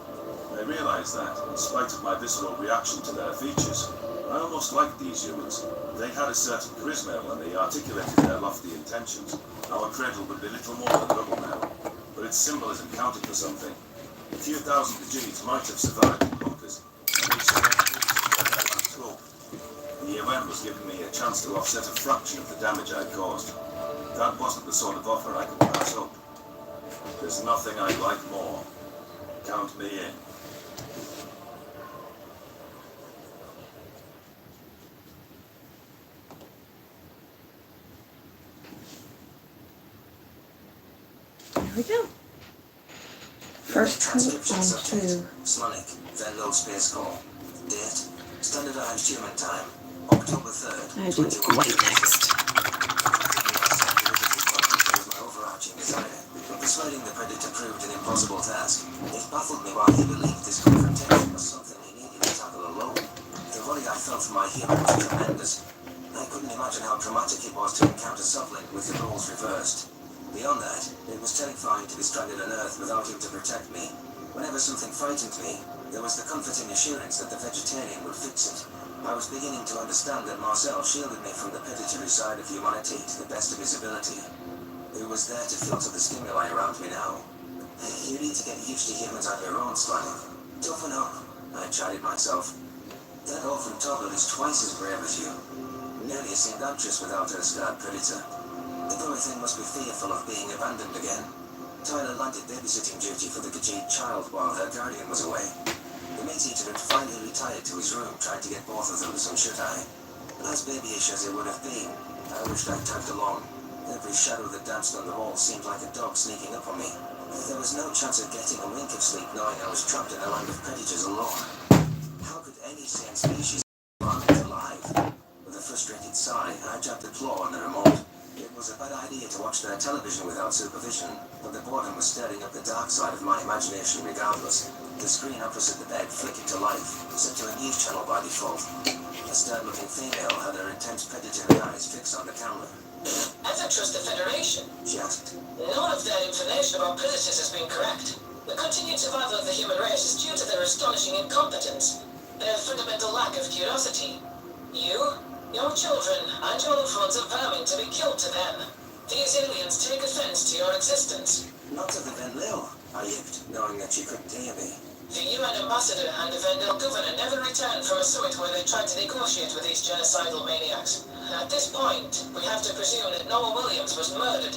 S5: I realized that, in spite of my visceral reaction to their features, I almost liked these humans. They had a certain charisma when they articulated their lofty intentions. Our cradle would be little more than rubble now, but its symbolism counted for something. A few thousand Khajiits might have survived the bunkers, and we survived hope. The UN was giving me a chance to offset a fraction of the damage I'd caused. That wasn't the sort of offer I could pass up. There's nothing I'd like more. Count me in.
S1: There we go. First
S8: Transcription
S1: on
S8: subject.
S1: to
S8: Sonic, Venlo Space Call. Date, Standardized Human Time, October 3rd,
S1: I do
S8: 21.
S1: white text.
S8: Was my overarching desire, but persuading the Predator proved an impossible task. It baffled me why he believed this confrontation was something he needed to tackle alone. The worry I felt for my human was tremendous. I couldn't imagine how traumatic it was to encounter Sublink with the roles reversed. Beyond that, it was terrifying to be stranded on Earth without him to protect me. Whenever something frightened me, there was the comforting assurance that the vegetarian would fix it. I was beginning to understand that Marcel shielded me from the predatory side of humanity to the best of his ability. It was there to filter the stimuli around me now. You need to get used to humans on your own, Sonic. Toughen up, I chided myself. That orphan toddler is twice as brave as you. Nearly seemed anxious without her scarred predator. The poor thing must be fearful of being abandoned again. Tyler landed babysitting duty for the Khajiit child while her guardian was away. The meat-eater had finally retired to his room, trying to get both of them some shut-eye. As babyish as it would have been, I wished I'd tagged along. Every shadow that danced on the wall seemed like a dog sneaking up on me. There was no chance of getting a wink of sleep knowing I was trapped in a land of predators alone. How could any sane species be alive? With a frustrated sigh, I jabbed the claw on the remote. It was a bad idea to watch their television without supervision, but the boredom was stirring up the dark side of my imagination regardless. The screen opposite the bed flickered to life, set to a news channel by default. A stern-looking female had her intense predatory eyes fixed on the camera.
S6: I don't trust the Federation.
S8: She asked,
S6: None of their information about predators has been correct. The continued survival of the human race is due to their astonishing incompetence, their fundamental lack of curiosity. You, your children, and your loved ones are vermin to be killed to them. These aliens take offense to your existence.
S8: Not to the Venlil, I yipped, knowing that she couldn't hear me.
S6: The UN ambassador and the Vendel governor never returned from a summit where they tried to negotiate with these genocidal maniacs. At this point, we have to presume that Noah Williams was murdered.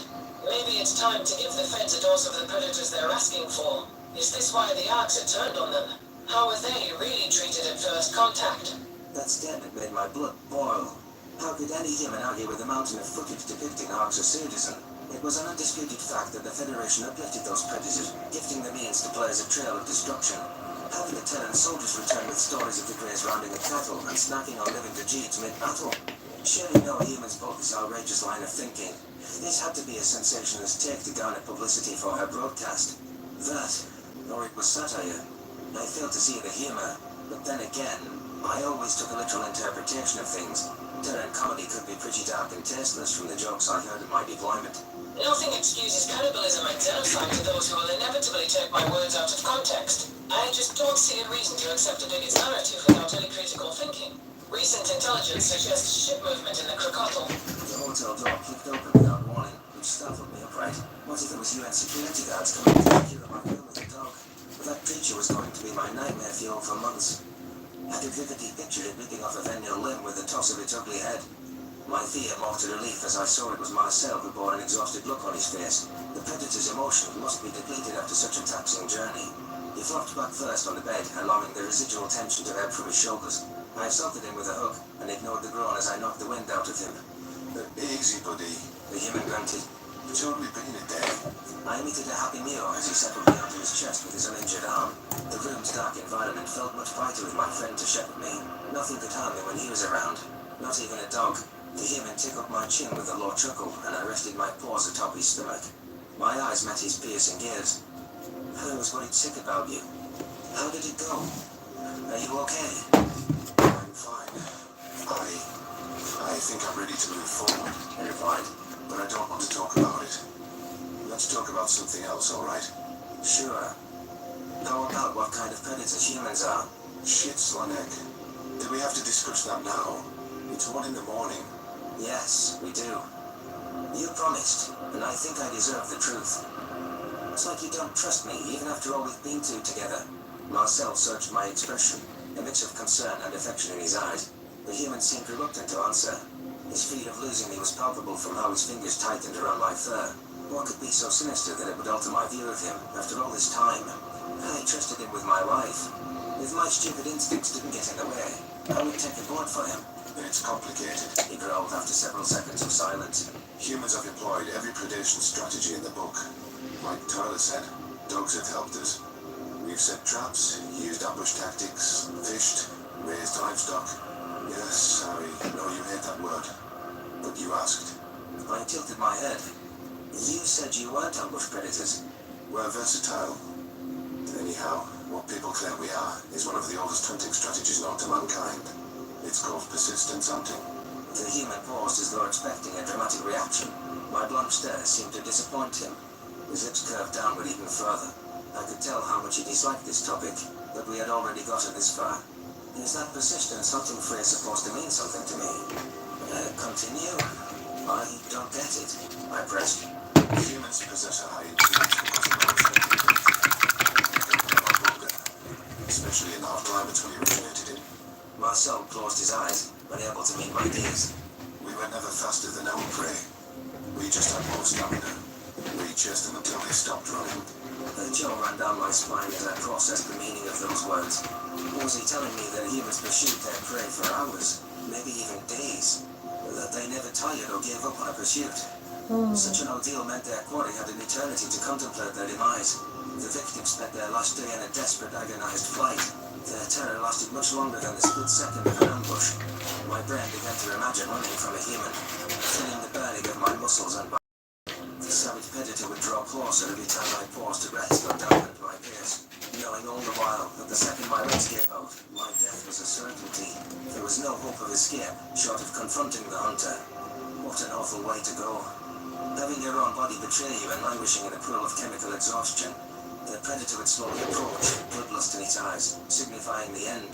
S6: Maybe it's time to give the feds a dose of the predators they're asking for. Is this why the Arks had turned on them? How were they really treated at first contact?
S8: That statement made my blood boil. How could any human argue with a mountain of footage depicting Arks as sadism? It was an undisputed fact that the Federation uplifted those predators, gifting the means to players a trail of destruction. How could the Terran soldiers return with stories of the Greys rounding up cattle and snacking on living Khajiits mid-battle? Surely no humans bought this outrageous line of thinking. This had to be a sensationalist take to garner publicity for her broadcast. That, or it was satire. I failed to see the humor, but then again, I always took a literal interpretation of things. Terran comedy could be pretty dark and tasteless from the jokes I heard in my deployment.
S6: Nothing excuses cannibalism and genocide to those who will inevitably take my words out of context. I just don't see a reason to accept a biggot's narrative without any critical thinking. Recent intelligence suggests ship movement in the Krakatl.
S8: The hotel door kicked open without warning, which startled me upright. What if it was UN security guards coming to secure my room with a dog? That creature was going to be my nightmare fuel for months. I could vividly picture it ripping off a Venil limb with the toss of its ugly head. My fear morphed to relief as I saw it was Marcel who bore an exhausted look on his face. The predator's emotions must be depleted after such a taxing journey. He flopped back first on the bed, allowing the residual tension to ebb from his shoulders. I assaulted him with a hook and ignored the groan as I knocked the wind out of him.
S7: Easy, buddy.
S8: The human grunted.
S7: It's only been a day.
S8: I emitted a happy mew as he settled me onto his chest with his uninjured arm. The room's dark environment felt much brighter with my friend to shepherd me. Nothing could harm me when he was around. Not even a dog. The human tickled my chin with a low chuckle, and I rested my paws atop his stomach. My eyes met his piercing gaze. I was worried sick about you. How did it go? Are you okay?
S7: I'm fine. I think I'm ready to move forward,
S8: He replied.
S7: but I don't want to talk about it. Let's talk about something else, all right?
S8: Sure. How about what kind of predators humans are?
S7: Shit, Slanek. Do we have to discuss that now? It's 1 in the morning.
S8: Yes, we do. You promised, and I think I deserve the truth. It's like you don't trust me, even after all we've been through together. Marcel searched my expression, a mix of concern and affection in his eyes. The human seemed reluctant to answer. His fear of losing me was palpable from how his fingers tightened around my fur. What could be so sinister that it would alter my view of him after all this time? I trusted him with my life. If my stupid instincts didn't get in the way, I would take the bullet for him.
S7: It's complicated.
S8: He growled after several seconds of silence.
S7: Humans have employed every predation strategy in the book. Like Tyler said, dogs have helped us. We've set traps, used ambush tactics, fished, raised livestock. Yes, sorry, no, you hate that word. But you asked.
S8: I tilted my head. You said you weren't ambush predators.
S7: We're versatile. Anyhow, what people claim we are is one of the oldest hunting strategies known to mankind. It's called persistence hunting.
S8: The human paused as though expecting a dramatic reaction. My blunt stare seemed to disappoint him. His lips curved downward even further. I could tell how much he disliked this topic, but we had already gotten this far. Is that persistence hunting phrase supposed to mean something to me? Continue? I don't get it. I pressed.
S7: Humans possess a high intuition especially in the hot climates we originated in.
S8: Marcel closed his eyes, unable to meet my gaze.
S7: We were never faster than our prey. We just had more stamina. We chased them until they stopped running.
S8: A chill ran down my spine as I processed the meaning of those words. Was he telling me that humans pursued their prey for hours, maybe even days? That they never tired or gave up on a pursuit? Such an ordeal meant their quarry had an eternity to contemplate their demise. The victims spent their last day in a desperate, agonized flight. Their terror lasted much longer than the split second of an ambush. My brain began to imagine running from a human, feeling the burning of my muscles and body. The savage predator would draw closer every time I paused to rest or dampened my pace, knowing all the while that the second my legs gave out, my death was a certainty. There was no hope of escape, short of confronting the hunter. What an awful way to go. Having your own body betray you and languishing in a pool of chemical exhaustion. The predator would slowly approach, bloodlust in its eyes, signifying the end.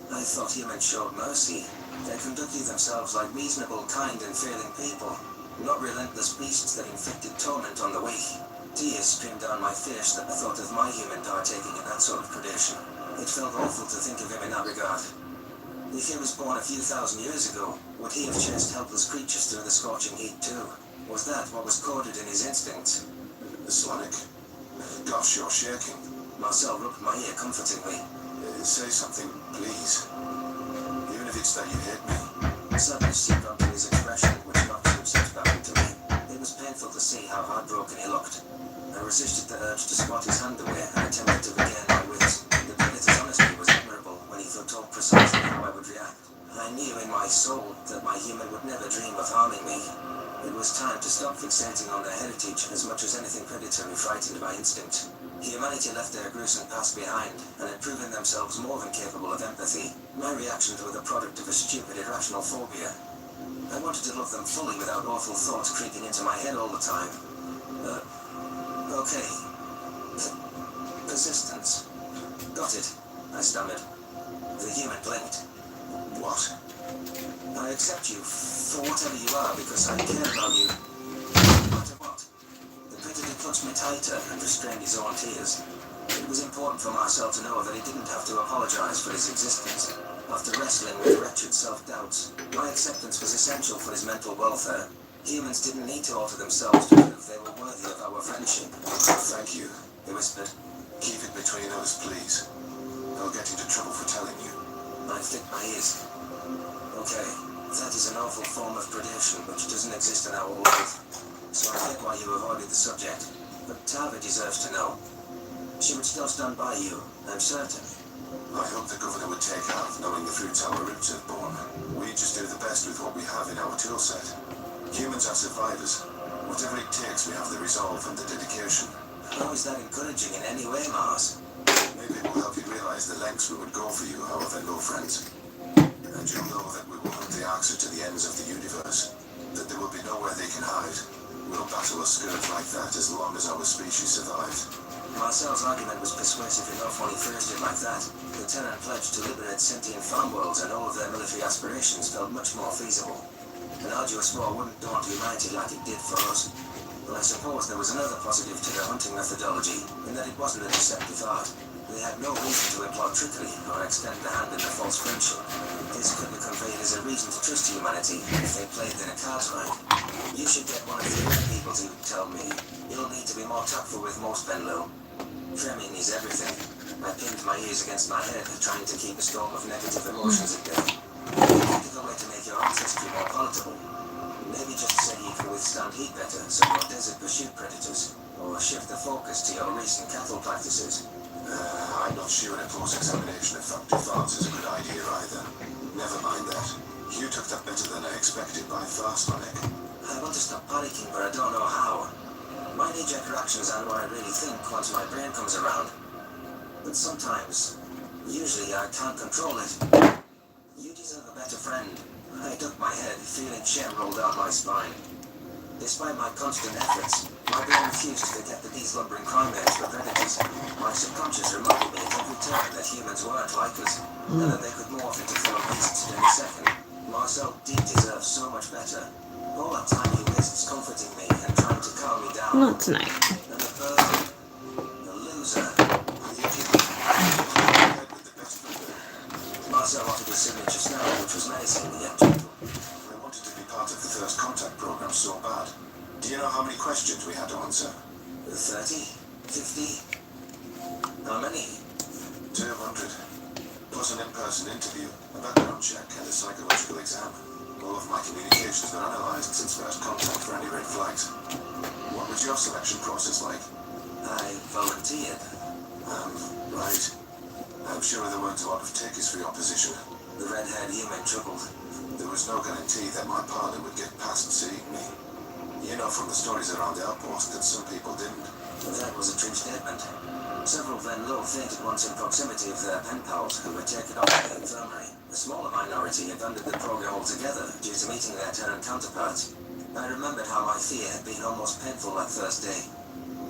S8: I thought humans showed mercy. They conducted themselves like reasonable, kind and fearing people, not relentless beasts that inflicted torment on the weak. Tears streamed down my face at the thought of my human partaking in that sort of predation. It felt awful to think of him in that regard. If he was born a few thousand years ago, would he have chased helpless creatures through the scorching heat too? Was that what was coded in his instincts?
S7: Sonic. Gosh, you're shaking.
S8: Marcel rubbed my ear comfortingly.
S7: Say something, please. Even if it's that you hate me.
S8: Sadness seeped onto his expression, which knocked some sense back into me. It was painful to see how heartbroken he looked. I resisted the urge to squat his hand away and attempted to regain my wits. The predator's honesty was admirable when he foretold precisely how I would react. I knew in my soul that my human would never dream of harming me. It was time to stop fixating on their heritage as much as anything predatory frightened by instinct. Humanity left their gruesome past behind and had proven themselves more than capable of empathy. My reactions were the product of a stupid, irrational phobia. I wanted to love them fully without awful thoughts creeping into my head all the time. Okay. Persistence. Got it, I stammered. The human blinked.
S7: What?
S8: I accept you for whatever you are because I care about you. No matter what. The predator clutched me tighter and restrained his own tears. It was important for Marcel to know that he didn't have to apologize for his existence. After wrestling with wretched self-doubts, my acceptance was essential for his mental welfare. Humans didn't need to alter themselves to prove they were worthy of our friendship.
S7: Thank you,
S8: He whispered.
S7: Keep it between us, please. I'll get into trouble for telling you.
S8: I flicked my ears. Okay, that is an awful form of predation which doesn't exist in our world. So I get why you avoided the subject. But Tava deserves to know. She would still stand by you, I'm certain.
S7: I hope the governor would take half knowing the fruits our roots have borne. We just do the best with what we have in our tool set. Humans are survivors. Whatever it takes, we have the resolve and the dedication.
S8: How is that encouraging in any way, Mars?
S7: Maybe it will help you realize the lengths we would go for you, however, no friends. And you'll know that we will hunt the Arxer to the ends of the universe. That there will be nowhere they can hide. We'll battle a scourge like that as long as our species survives.
S8: Marcel's argument was persuasive enough when he phrased it like that. The Tenant pledged to liberate sentient farm worlds, and all of their military aspirations felt much more feasible. An arduous war wouldn't daunt humanity like it did for us. But I suppose there was another positive to the hunting methodology, in that it wasn't a deceptive art. They had no reason to employ trickery or extend the hand in a false friendship. This could be conveyed as a reason to trust humanity if they played their cards right. You should get one of the other people to tell me. You'll need to be more tactful with most, Venlo. Framing is everything. I pinned my ears against my head, trying to keep a storm of negative emotions at bay. Think of a way to make your ancestry more palatable. Maybe just say you can withstand heat better, so your desert pursuit predators, or shift the focus to your recent cattle practices.
S7: I'm not sure a close examination of factory farms is a good idea either. Never mind that. You took that better than I expected by far, Sonic.
S8: I want to stop panicking, but I don't know how. My knee-jerk reactions aren't what I really think once my brain comes around. But sometimes, usually I can't control it. You deserve a better friend. I ducked my head, feeling shame roll down my spine. Despite my constant efforts, my brain refused to forget that these lumbering crime heads were predators. My subconscious reminded me at every turn that humans weren't like us, and that they could morph into fellow beasts at any second. Marcel did deserve so much better. All that time he wastes comforting me and trying to calm me down.
S1: Not tonight.
S8: And the bird, the loser. Marcel offered his signature smell, which was menacing yet gentle.
S7: I wanted to be part of the First Contact program so bad. Do you know how many questions we had to answer?
S8: 30? 50? How many?
S7: 200. Plus an in-person interview, a background check, and a psychological exam. All of my communications were analysed since first contact for any red flags. What was your selection process like?
S8: I volunteered.
S7: Right. I'm sure there weren't a lot of takers for your position.
S8: The red-haired human chuckled.
S7: There was no guarantee that my partner would get past seeing me. You know from the stories around the outpost that some people didn't.
S8: That was a true statement. Several Venlo fainted once in proximity of their pen pals who were taken off by the infirmary. A smaller minority abandoned the program altogether due to meeting their Terran counterparts. I remembered how my fear had been almost painful that first day.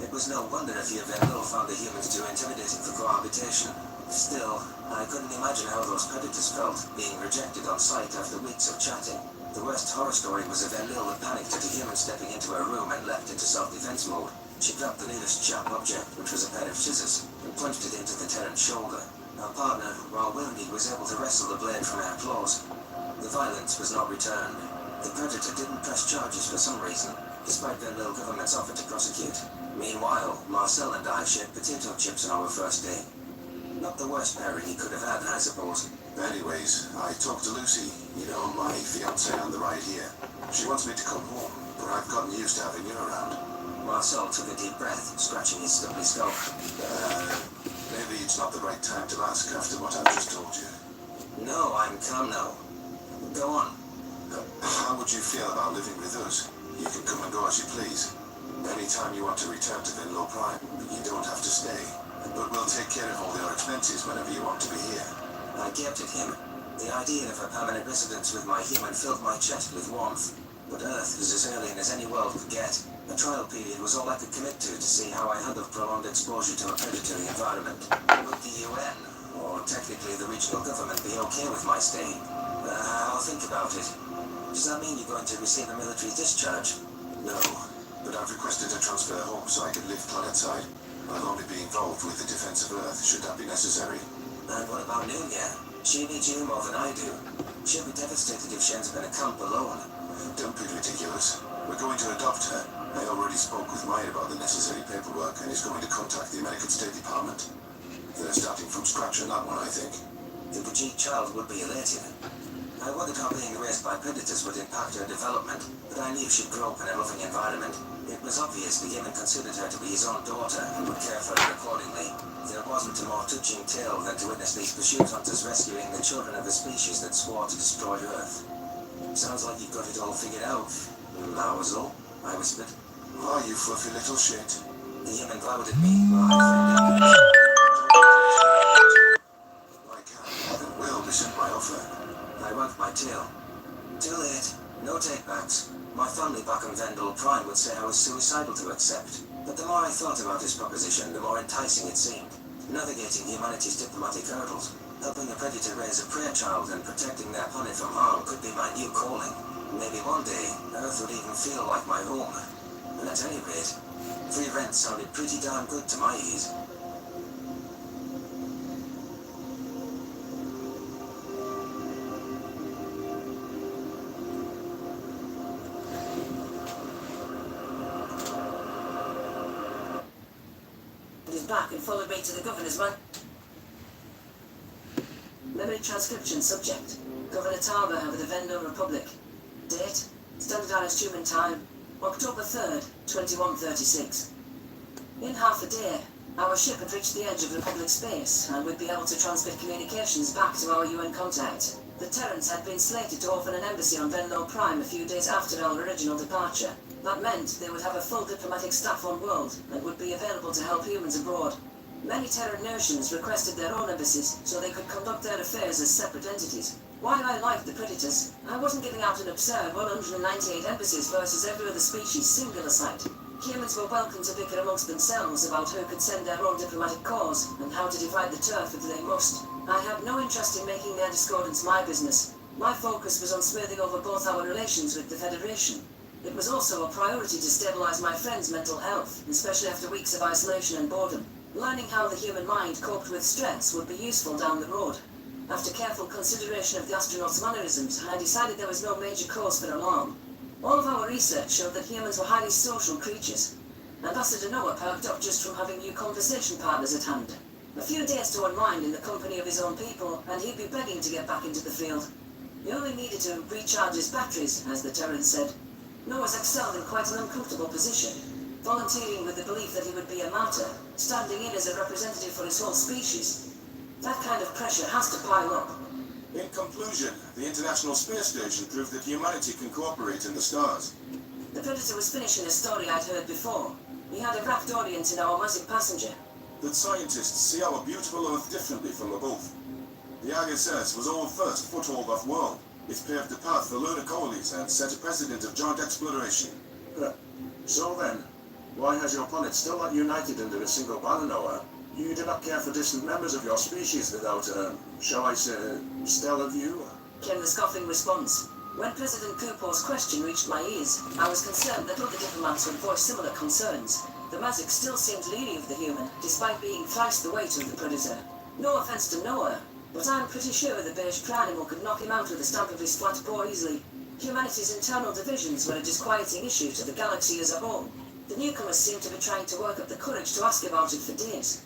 S8: It was no wonder if you Venlo found the humans too intimidating for cohabitation. Still, I couldn't imagine how those predators felt, being rejected on sight after weeks of chatting. The worst horror story was of Venlo that panicked at a human stepping into her room and leapt into self-defense mode. She grabbed the nearest sharp object, which was a pair of scissors, and plunged it into the Terran's shoulder. Our partner, while wounded, was able to wrestle the blade from her claws. The violence was not returned. The predator didn't press charges for some reason, despite Venlo government's offer to prosecute. Meanwhile, Marcel and I shared potato chips on our first day. Not the worst pairing he could have had, I suppose.
S7: Anyways, I talked to Lucy, you know, my fiancée on the right here. She wants me to come home, but I've gotten used to having you around.
S8: Marcel took a deep breath, scratching his stubbly scalp.
S7: Maybe it's not the right time to ask after what I've just told you.
S8: No, I'm calm now. Go on.
S7: How would you feel about living with us? You can come and go as you please. Anytime you want to return to Venlo Prime, you don't have to stay. But we'll take care of all your expenses whenever you want to be here.
S8: I gaped at him. The idea of a permanent residence with my human filled my chest with warmth. But Earth was as alien as any world could get. A trial period was all I could commit to see how I handled prolonged exposure to a predatory environment. Would the UN, or technically the regional government, be okay with my stay? I'll think about it. Does that mean you're going to receive a military discharge?
S7: No, but I've requested a transfer home so I can live planetside. I'll only be involved with the defense of Earth should that be necessary.
S8: And what about Nunya? She needs you more than I do. She'll be devastated if she ends up in a camp alone.
S7: Don't be ridiculous. We're going to adopt her. I already spoke with Maya about the necessary paperwork and is going to contact the American State Department. They're starting from scratch on that one, I think.
S8: The Bajik child would be elated. I wondered how being raised by predators would impact her development, but I knew she'd grow up in a loving environment. It was obvious the human considered her to be his own daughter and would care for her accordingly. There wasn't a more touching tale than to witness these pursuit hunters rescuing the children of a species that swore to destroy Earth. Sounds like you've got it all figured out, Mausel, I whispered.
S7: Oh, you fluffy little shit.
S8: The human glowered at me while I
S7: I can and will rescind my offer.
S8: I wagged my tail. Too late. No takebacks. My family back on Vendel Prime would say I was suicidal to accept, but But the more I thought about this proposition, the more enticing it seemed. Navigating humanity's diplomatic hurdles, helping the Predator raise a prayer child and protecting their planet from harm could be my new calling. Maybe one day, Earth would even feel like my home. And at any rate, free rent sounded pretty darn good to my ears.
S6: He's back and followed me to the governor's man. Memory transcription subject. Governor Taba over the Vendor Republic. Date, standardized human time, October 3rd, 2136. In half a day, our ship had reached the edge of Republic space and would be able to transmit communications back to our UN contact. The Terrans had been slated to open an embassy on Venlo Prime a few days after our original departure. That meant they would have a full diplomatic staff on world and would be available to help humans abroad. Many Terran nations requested their own embassies so they could conduct their affairs as separate entities. While I liked the Predators, I wasn't giving out an absurd 198 embassies versus every other species singular site. Humans were welcome to bicker amongst themselves about who could send their own diplomatic corps and how to divide the turf if they must. I had no interest in making their discordance my business. My focus was on smoothing over both our relations with the Federation. It was also a priority to stabilize my friend's mental health, especially after weeks of isolation and boredom. Learning how the human mind coped with stress would be useful down the road. After careful consideration of the astronauts' mannerisms, I decided there was no major cause for alarm. All of our research showed that humans were highly social creatures. Ambassador Noah perked up just from having new conversation partners at hand. A few days to unwind in the company of his own people, and he'd be begging to get back into the field. He only needed to recharge his batteries, as the Terran said. Noah's excelled in quite an uncomfortable position, volunteering with the belief that he would be a martyr, standing in as a representative for his whole species. That kind of pressure has to pile up.
S5: In conclusion, the International Space Station proved that humanity can cooperate in the stars.
S6: The Predator was finishing a story I'd heard before. He had a rapt audience in our massive passenger.
S5: That scientists see our beautiful Earth differently from above. The ISS was our first foothold off-world. It paved the path for lunar colonies and set a precedent of joint exploration.
S7: So then, why has your planet still not united under a single banner, Noah? You do not care for distant members of your species without, shall I say, stellar view?
S6: Came the scoffing response. When President Kupo's question reached my ears, I was concerned that other diplomats would voice similar concerns. The Mazik still seemed leery of the human, despite being thrice the weight of the Predator. No offense to Noah, but I'm pretty sure the beige Pranimal could knock him out with a stamp of his flat paw easily. Humanity's internal divisions were a disquieting issue to the galaxy as a whole. The newcomers seemed to be trying to work up the courage to ask about it for days.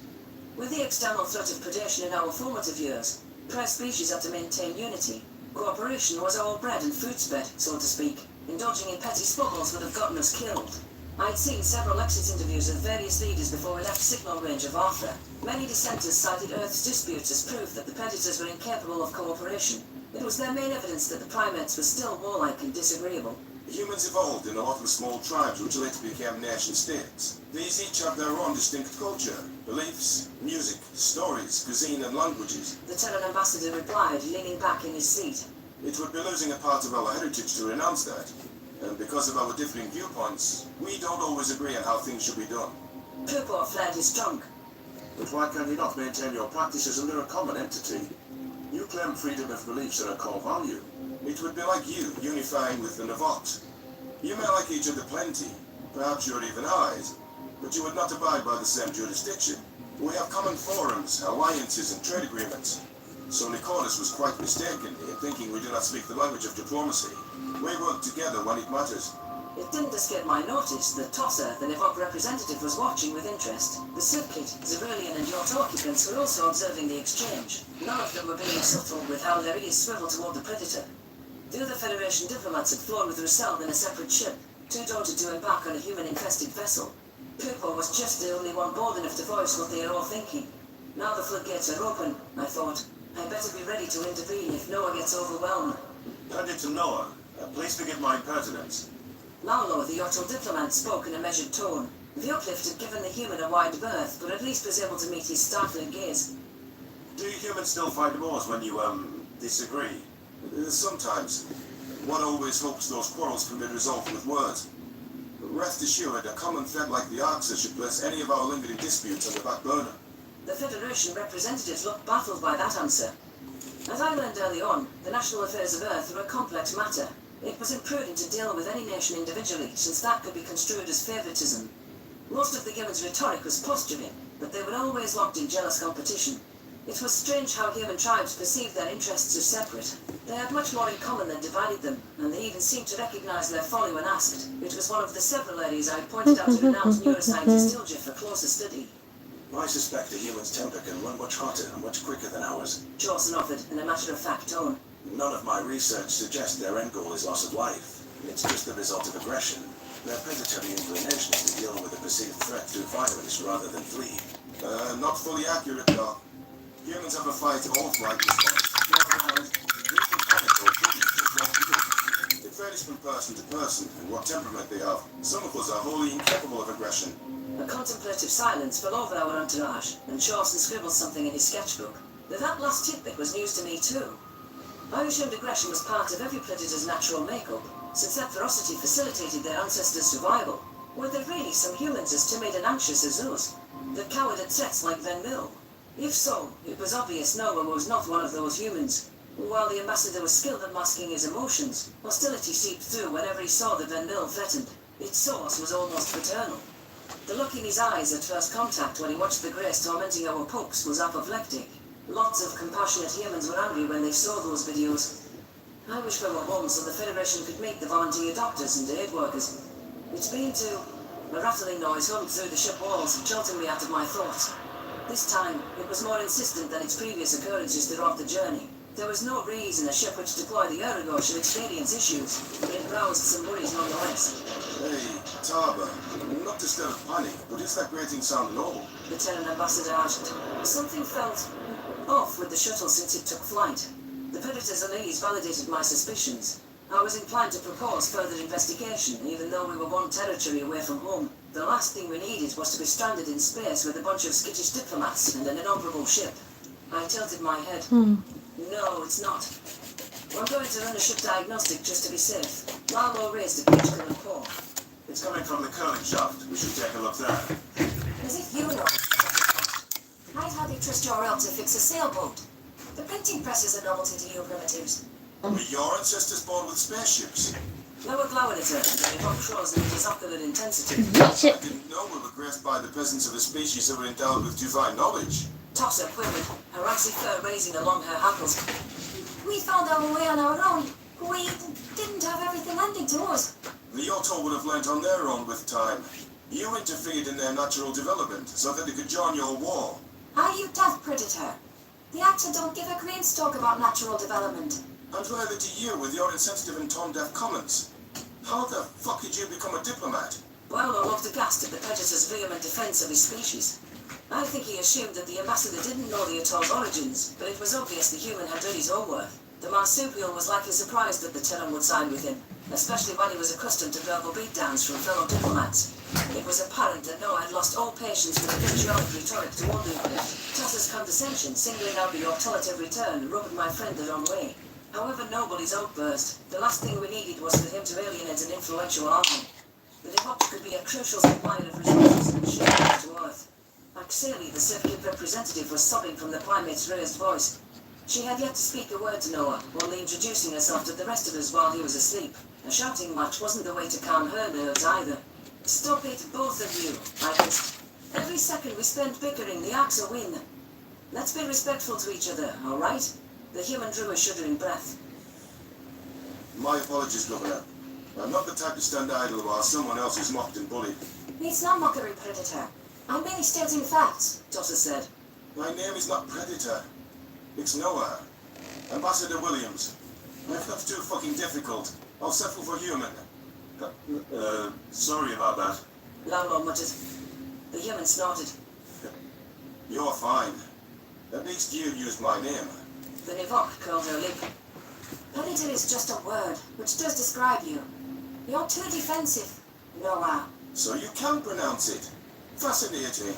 S6: With the external threat of predation in our formative years, prey species had to maintain unity. Cooperation was our bread and food sped, so to speak. Indulging in petty squabbles would have gotten us killed. I'd seen several exit interviews with various leaders before we left signal range of Arthur. Many dissenters cited Earth's disputes as proof that the Predators were incapable of cooperation. It was their main evidence that the primates were still warlike and disagreeable.
S5: Humans evolved in a lot of small tribes which later became nation-states. These each have their own distinct culture, beliefs, music, stories, cuisine and languages.
S6: The Terran ambassador replied, leaning back in his seat.
S5: It would be losing a part of our heritage to renounce that. And because of our differing viewpoints, we don't always agree on how things should be done.
S6: Kupo flared his trunk.
S7: But why can you not maintain your practices under a common entity? You claim freedom of beliefs are a core value.
S5: It would be like you unifying with the Navot. You may like each other plenty, perhaps you're even allies, but you would not abide by the same jurisdiction. We have common forums, alliances and trade agreements. So Nicholas was quite mistaken in thinking we do not speak the language of diplomacy. We work together when it matters.
S6: It didn't escape my notice that Tosser, the Nivok representative, was watching with interest. The Sipkit, Zerulian and Yort occupants were also observing the exchange. None of them were being subtle with how their ears swiveled toward the Predator. The other Federation diplomats had flown with Russell in a separate ship, too daunted to embark on a human-infested vessel. Kupo was just the only one bold enough to voice what they are all thinking. Now the floodgates are open, I thought. I'd better be ready to intervene if Noah gets overwhelmed.
S7: Hand it to Noah. Please forgive my impertinence.
S6: Laulo, the Yotl diplomat, spoke in a measured tone. The uplift had given the human a wide berth, but at least was able to meet his startling gaze.
S7: Do you humans still find wars when you, disagree?
S5: Sometimes. One always hopes those quarrels can be resolved with words. Rest assured, a common threat like the Arxer should place any of our lingering disputes on the back burner.
S6: The Federation representatives looked baffled by that answer. As I learned early on, the national affairs of Earth were a complex matter. It was imprudent to deal with any nation individually, since that could be construed as favoritism. Most of the humans' rhetoric was posturing, but they were always locked in jealous competition. It was strange how human tribes perceived their interests as separate. They had much more in common than divided them, and they even seemed to recognize their folly when asked. It was one of the several areas I pointed out to renowned neuroscientist Ilja for closer study.
S5: I suspect a human's temper can run much hotter and much quicker than ours.
S6: Jawson offered in a matter-of-fact tone.
S5: None of my research suggests their end goal is loss of life. It's just the result of aggression. Their predatory inclination is to deal with a perceived threat through violence rather than flee. Not fully accurate, though. Humans have a fight or flight response. It varies from person to person and what temperament they have. Some of us are wholly incapable of aggression.
S6: A contemplative silence fell over our entourage, and Jawson scribbled something in his sketchbook. That last tidbit was news to me too. I assumed aggression was part of every predator's natural makeup, since that ferocity facilitated their ancestors' survival. Were there really some humans as timid and anxious as those, that cowered at threats like Van Mill? If so, it was obvious Noah was not one of those humans. While the ambassador was skilled at masking his emotions, hostility seeped through whenever he saw that Van Mill threatened. Its source was almost paternal. The look in his eyes at first contact when he watched the Grace tormenting our pups was apoplectic. Lots of compassionate humans were angry when they saw those videos. I wish we were home so the Federation could meet the volunteer doctors and aid workers. It's been too... A rattling noise hummed through the ship walls, jolting me out of my thoughts. This time, it was more insistent than its previous occurrences throughout the journey. There was no reason a ship which deployed the Ergo should experience issues, but it roused some worries nonetheless.
S5: Hey, Taba, not to stir panic, but is that grating sound low?
S6: The Terran ambassador asked. Something felt off with the shuttle since it took flight. The Predator's unease validated my suspicions. I was inclined to propose further investigation, even though we were one territory away from home. The last thing we needed was to be stranded in space with a bunch of skittish diplomats and an inoperable ship. I tilted my head. No, it's not. We're going to run a ship diagnostic just to be safe. Lalo raised a peach-colored paw.
S5: It's coming from the curling shaft. We should take a look there.
S4: As if you know. I'd hardly trust your elf to fix a sailboat. The printing press is a novelty to you primitives.
S5: Were your ancestors born with spaceships?
S6: They were glowing at her, and Yvonne froze in his ocular intensity.
S5: I didn't know we were graced by the presence of a species that were endowed with divine knowledge.
S6: Tosser quivered, her icy fur raising along her hackles.
S4: We found our way on our own. We didn't have everything handed to us.
S5: The Otto would have learnt on their own with time. You interfered in their natural development so that they could join your war.
S4: Are you daft, Predator? The Actor don't give a green stalk about natural development.
S5: And further to you with your insensitive and tone-deaf comments. How the fuck did you become a diplomat?
S6: Paolo looked aghast at the Predator's vehement defense of his species. I think he assumed that the ambassador didn't know the Atoll's origins, but it was obvious the human had done his homework. The marsupial was likely surprised that the Terran would side with him, especially when he was accustomed to verbal beatdowns from fellow diplomats. It was apparent that Noah had lost all patience with the vitriolic rhetoric toward Luke. Tassa's condescension, singling out the Otollet every turn, rubbed my friend the wrong way. However noble his outburst, the last thing we needed was for him to alienate an influential army. The Devotch could be a crucial supplier of resources and ship back to Earth. Axeli, the circuit representative, was sobbing from the primate's raised voice. She had yet to speak a word to Noah, only introducing herself to the rest of us while he was asleep. A shouting match wasn't the way to calm her nerves either. Stop it, both of you, I hissed. Every second we spend bickering, the Arxer win. Let's be respectful to each other, all right? The human drew a shuddering breath.
S5: My apologies, Governor. I'm not the type to stand idle while someone else is mocked and bullied.
S4: It's not mockery, Predator. I'm merely stating facts.
S6: Tosser said.
S5: My name is not Predator. It's Noah. Ambassador Williams. If that's too fucking difficult, I'll settle for human. Sorry about that.
S6: Lalo muttered. The human snorted.
S5: You're fine. At least you used my name.
S6: The Nivok curled her lip.
S4: Predator is just a word, which does describe you. You're too defensive, Noah.
S5: So you can pronounce it. Fascinating.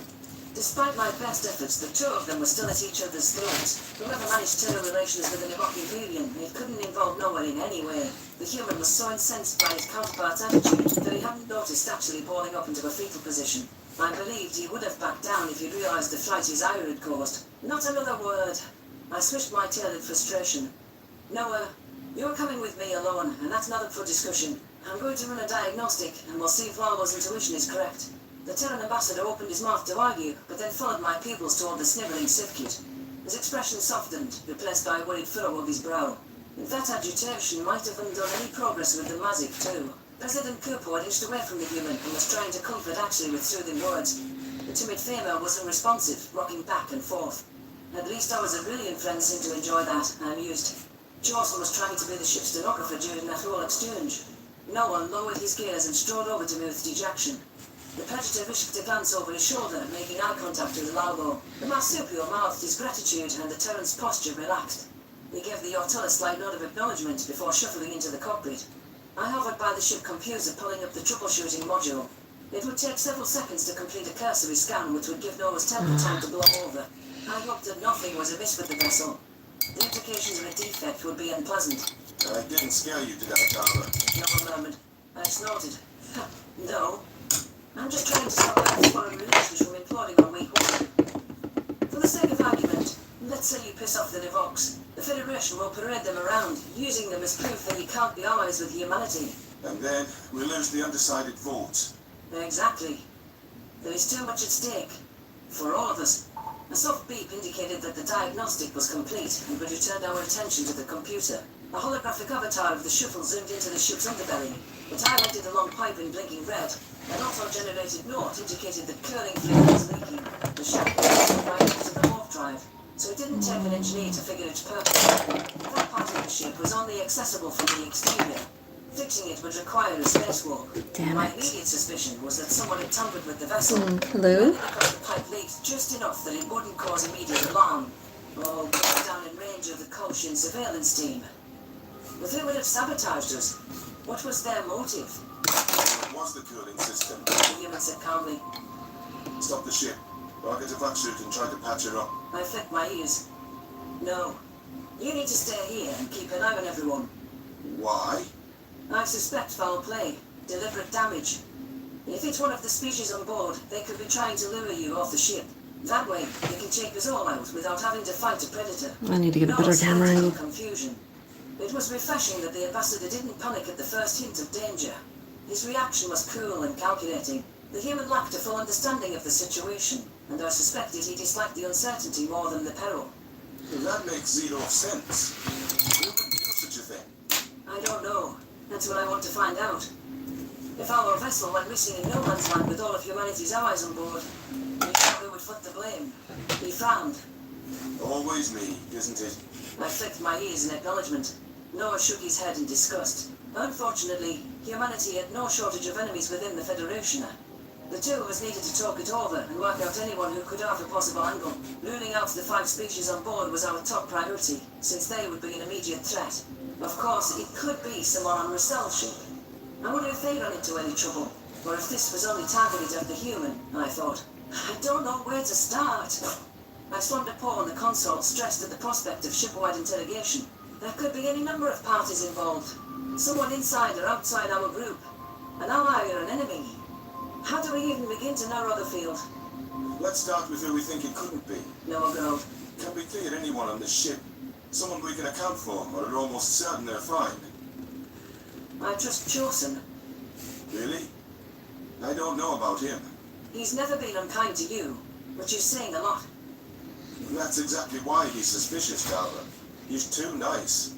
S6: Despite my best efforts, the two of them were still at each other's throats. Whoever managed to turn relations with an Evocatorian, it couldn't involve Noah in any way. The human was so incensed by his counterpart's attitude that he hadn't noticed actually balling up into a fetal position. I believed he would have backed down if he'd realised the fright his ire had caused. Not another word. I swished my tail in frustration. Noah, you're coming with me alone, and that's not up for discussion. I'm going to run a diagnostic, and we'll see if Larlo's intuition is correct. The Terran ambassador opened his mouth to argue, but then followed my pupils toward the snivelling Sifkit. His expression softened, replaced by a worried furrow of his brow. That agitation might have undone any progress with the Mazik, too. President Kupo had inched away from the human and was trying to comfort Ashley with soothing words. The timid female was unresponsive, rocking back and forth. At least I was a brilliant friend seemed to enjoy that, I mused. Jawson was trying to be the ship's stenographer during that whole exchange. Noah lowered his gaze and strode over to me with dejection. The predator wished to glance over his shoulder, making eye contact with Largo. The marsupial mouthed his gratitude, and the Terran's posture relaxed. He gave the Ortula a slight nod of acknowledgement before shuffling into the cockpit. I hovered by the ship computer, pulling up the troubleshooting module. It would take several seconds to complete a cursory scan, which would give Noah's temper time to blow over. I hoped that nothing was amiss with the vessel. The implications of a defect would be unpleasant.
S5: I didn't scare you to death, Carver.
S6: Noah murmured. I snorted. No. I'm just trying to stop that foreign relations from imploding on week one. For the sake of argument, let's say you piss off the Devox. The Federation will parade them around, using them as proof that you can't be allies with humanity.
S5: And then we lose the undecided votes.
S6: Exactly. There is too much at stake. For all of us. A soft beep indicated that the diagnostic was complete, and we returned our attention to the computer. A holographic avatar of the shuffle zoomed into the ship's underbelly. It highlighted a long pipe in blinking red. An auto-generated note indicated that cooling fluid was leaking. The ship was right into the warp drive, so it didn't take an engineer to figure its purpose. That part of the ship was only accessible from the exterior. Fixing it would require a spacewalk.
S1: Damn
S6: My
S1: it.
S6: immediate suspicion was that someone had tampered with the vessel.
S1: Hello?
S6: Because the pipe leaked just enough that it wouldn't cause immediate alarm. Or get down in range of the Kolshian surveillance team. But who would have sabotaged us? What was their motive?
S5: It was the cooling system.
S6: The human said calmly.
S5: Stop the ship. I'll get a vac suit and try to patch her up.
S6: I flicked my ears. No. You need to stay here and keep an eye on everyone.
S5: Why?
S6: I suspect foul play. Deliberate damage. If it's one of the species on board, they could be trying to lure you off the ship. That way, they can take us all out without having to fight a predator.
S1: I need to get a better camera angle.
S6: Confusion. It was refreshing that the ambassador didn't panic at the first hint of danger. His reaction was cool and calculating. The human lacked a full understanding of the situation, and I suspected he disliked the uncertainty more than the peril.
S5: That makes zero sense. Who would do such a thing?
S6: I don't know. That's what I want to find out. If our vessel went missing in no man's land with all of humanity's allies on board, we thought we would foot the blame. He frowned.
S5: Always me, isn't it?
S6: I flicked my ears in acknowledgement. Noah shook his head in disgust. Unfortunately, humanity had no shortage of enemies within the Federation. The two of us needed to talk it over and work out anyone who could have a possible angle. Ruling out the 5 species on board was our top priority, since they would be an immediate threat. Of course, it could be someone on Russel's ship. I wonder if they run into any trouble, or if this was only targeted at the human, I thought. I don't know where to start. I slammed a paw on the console, stressed at the prospect of ship-wide interrogation. There could be any number of parties involved. Someone inside or outside our group. An ally or an enemy. How do we even begin to narrow the field?
S5: Let's start with who we think it couldn't be.
S6: Noah growled.
S5: Can we clear anyone on this ship? Someone we can account for, or are almost certain they're fine.
S6: I trust Jawson.
S5: Really? I don't know about him.
S6: He's never been unkind to you, which is saying a lot.
S5: That's exactly why he's suspicious, Carver. He's too nice.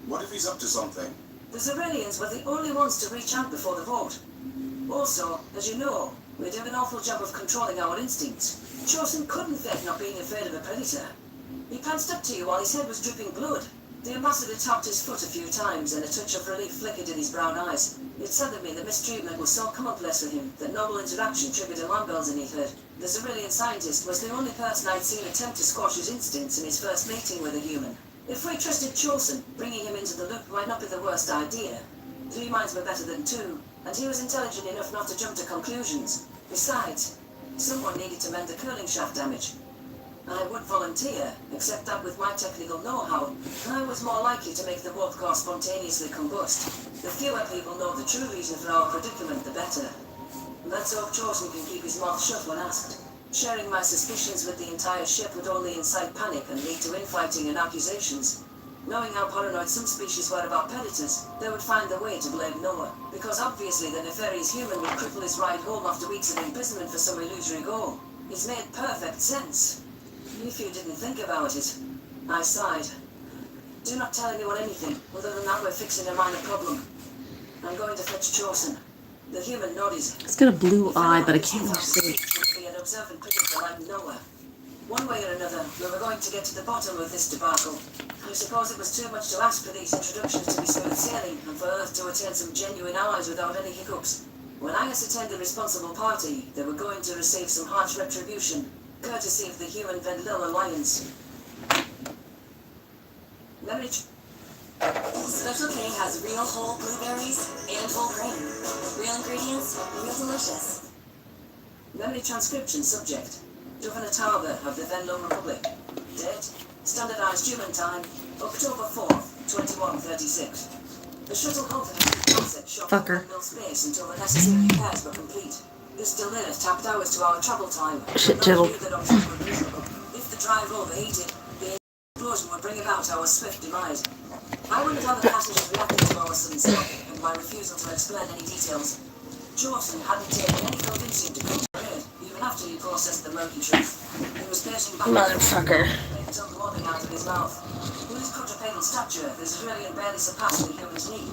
S5: What if he's up to something?
S6: The Zerelians were the only ones to reach out before the vote. Also, as you know, we do an awful job of controlling our instincts. Jawson couldn't fake not being afraid of a predator. He pounced up to you while his head was dripping blood. The ambassador tapped his foot a few times, and a touch of relief flickered in his brown eyes. It said me the mistreatment was so commonplace with him that noble interaction triggered alarm bells in his head. The Zerelian scientist was the only person I'd seen attempt to squash his instincts in his first meeting with a human. If we trusted Jawson, bringing him into the loop might not be the worst idea. 3 minds were better than 2, and he was intelligent enough not to jump to conclusions. Besides, Someone needed to mend the curling shaft damage. I would volunteer, except that with my technical know-how, I was more likely to make the warp core spontaneously combust. The fewer people know the true reason for our predicament, the better. Let's hope Chosen can keep his mouth shut when asked. Sharing my suspicions with the entire ship would only incite panic and lead to infighting and accusations. Knowing how paranoid some species were about predators, they would find a way to blame Noah, because obviously the nefarious human would cripple his ride home after weeks of imprisonment for some illusory goal. It made perfect sense. If you didn't think about it. I sighed. Do not tell anyone anything, other than that we're fixing a minor problem. I'm going to fetch Chosen. The human nodded.
S1: It's got a blue eye, but I can't really see it.
S6: Be an observant predator like Noah. One way or another, we were going to get to the bottom of this debacle. I suppose it was too much to ask for these introductions to be smooth sailing, and for Earth to attain some genuine allies without any hiccups. When I ascertained the responsible party, they were going to receive some harsh retribution, courtesy of the Human Vendel Alliance.
S9: Special K has real whole blueberries and whole grain. Real ingredients, real delicious.
S6: Memory transcription subject. Governor Tarver of the Venlo Republic. Date, standardized human time, October 4th, 2136. The shuttle halted at the concept shop in mill space until the necessary repairs were complete. This delay tapped hours to our travel time.
S1: Shit, Jill.
S6: If the drive overheated, the explosion would bring about our swift demise. I wouldn't have the passengers reacting to our sudden stop and my refusal to explain any details. Jordan hadn't taken any convincing to come to aid, even after he processed the murky truth. He was pacing back
S1: Motherfucker.
S6: and tongue lobbing out of his mouth. With his quadrupedal stature, this Aurelian barely surpassed the human's knee.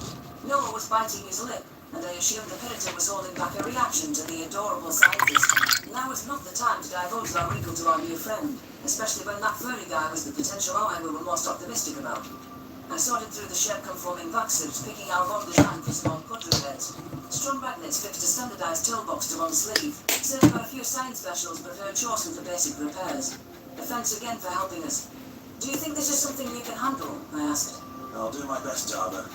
S6: Noah was biting his lip, and I assumed the predator was holding back a reaction to the adorable scientist. Now was not the time to divulge our wrinkle to our new friend, especially when that furry guy was the potential ally we were most optimistic about. I sorted through the shed-conforming vac suits, picking out one design for small quadrupeds. Strong magnets fixed a standardized toolbox to one sleeve. Said about a few science specials, but heard Chosen for basic repairs. Thanks again for helping us. Do you think this is something you can handle? I asked.
S5: I'll do my best, Tarver.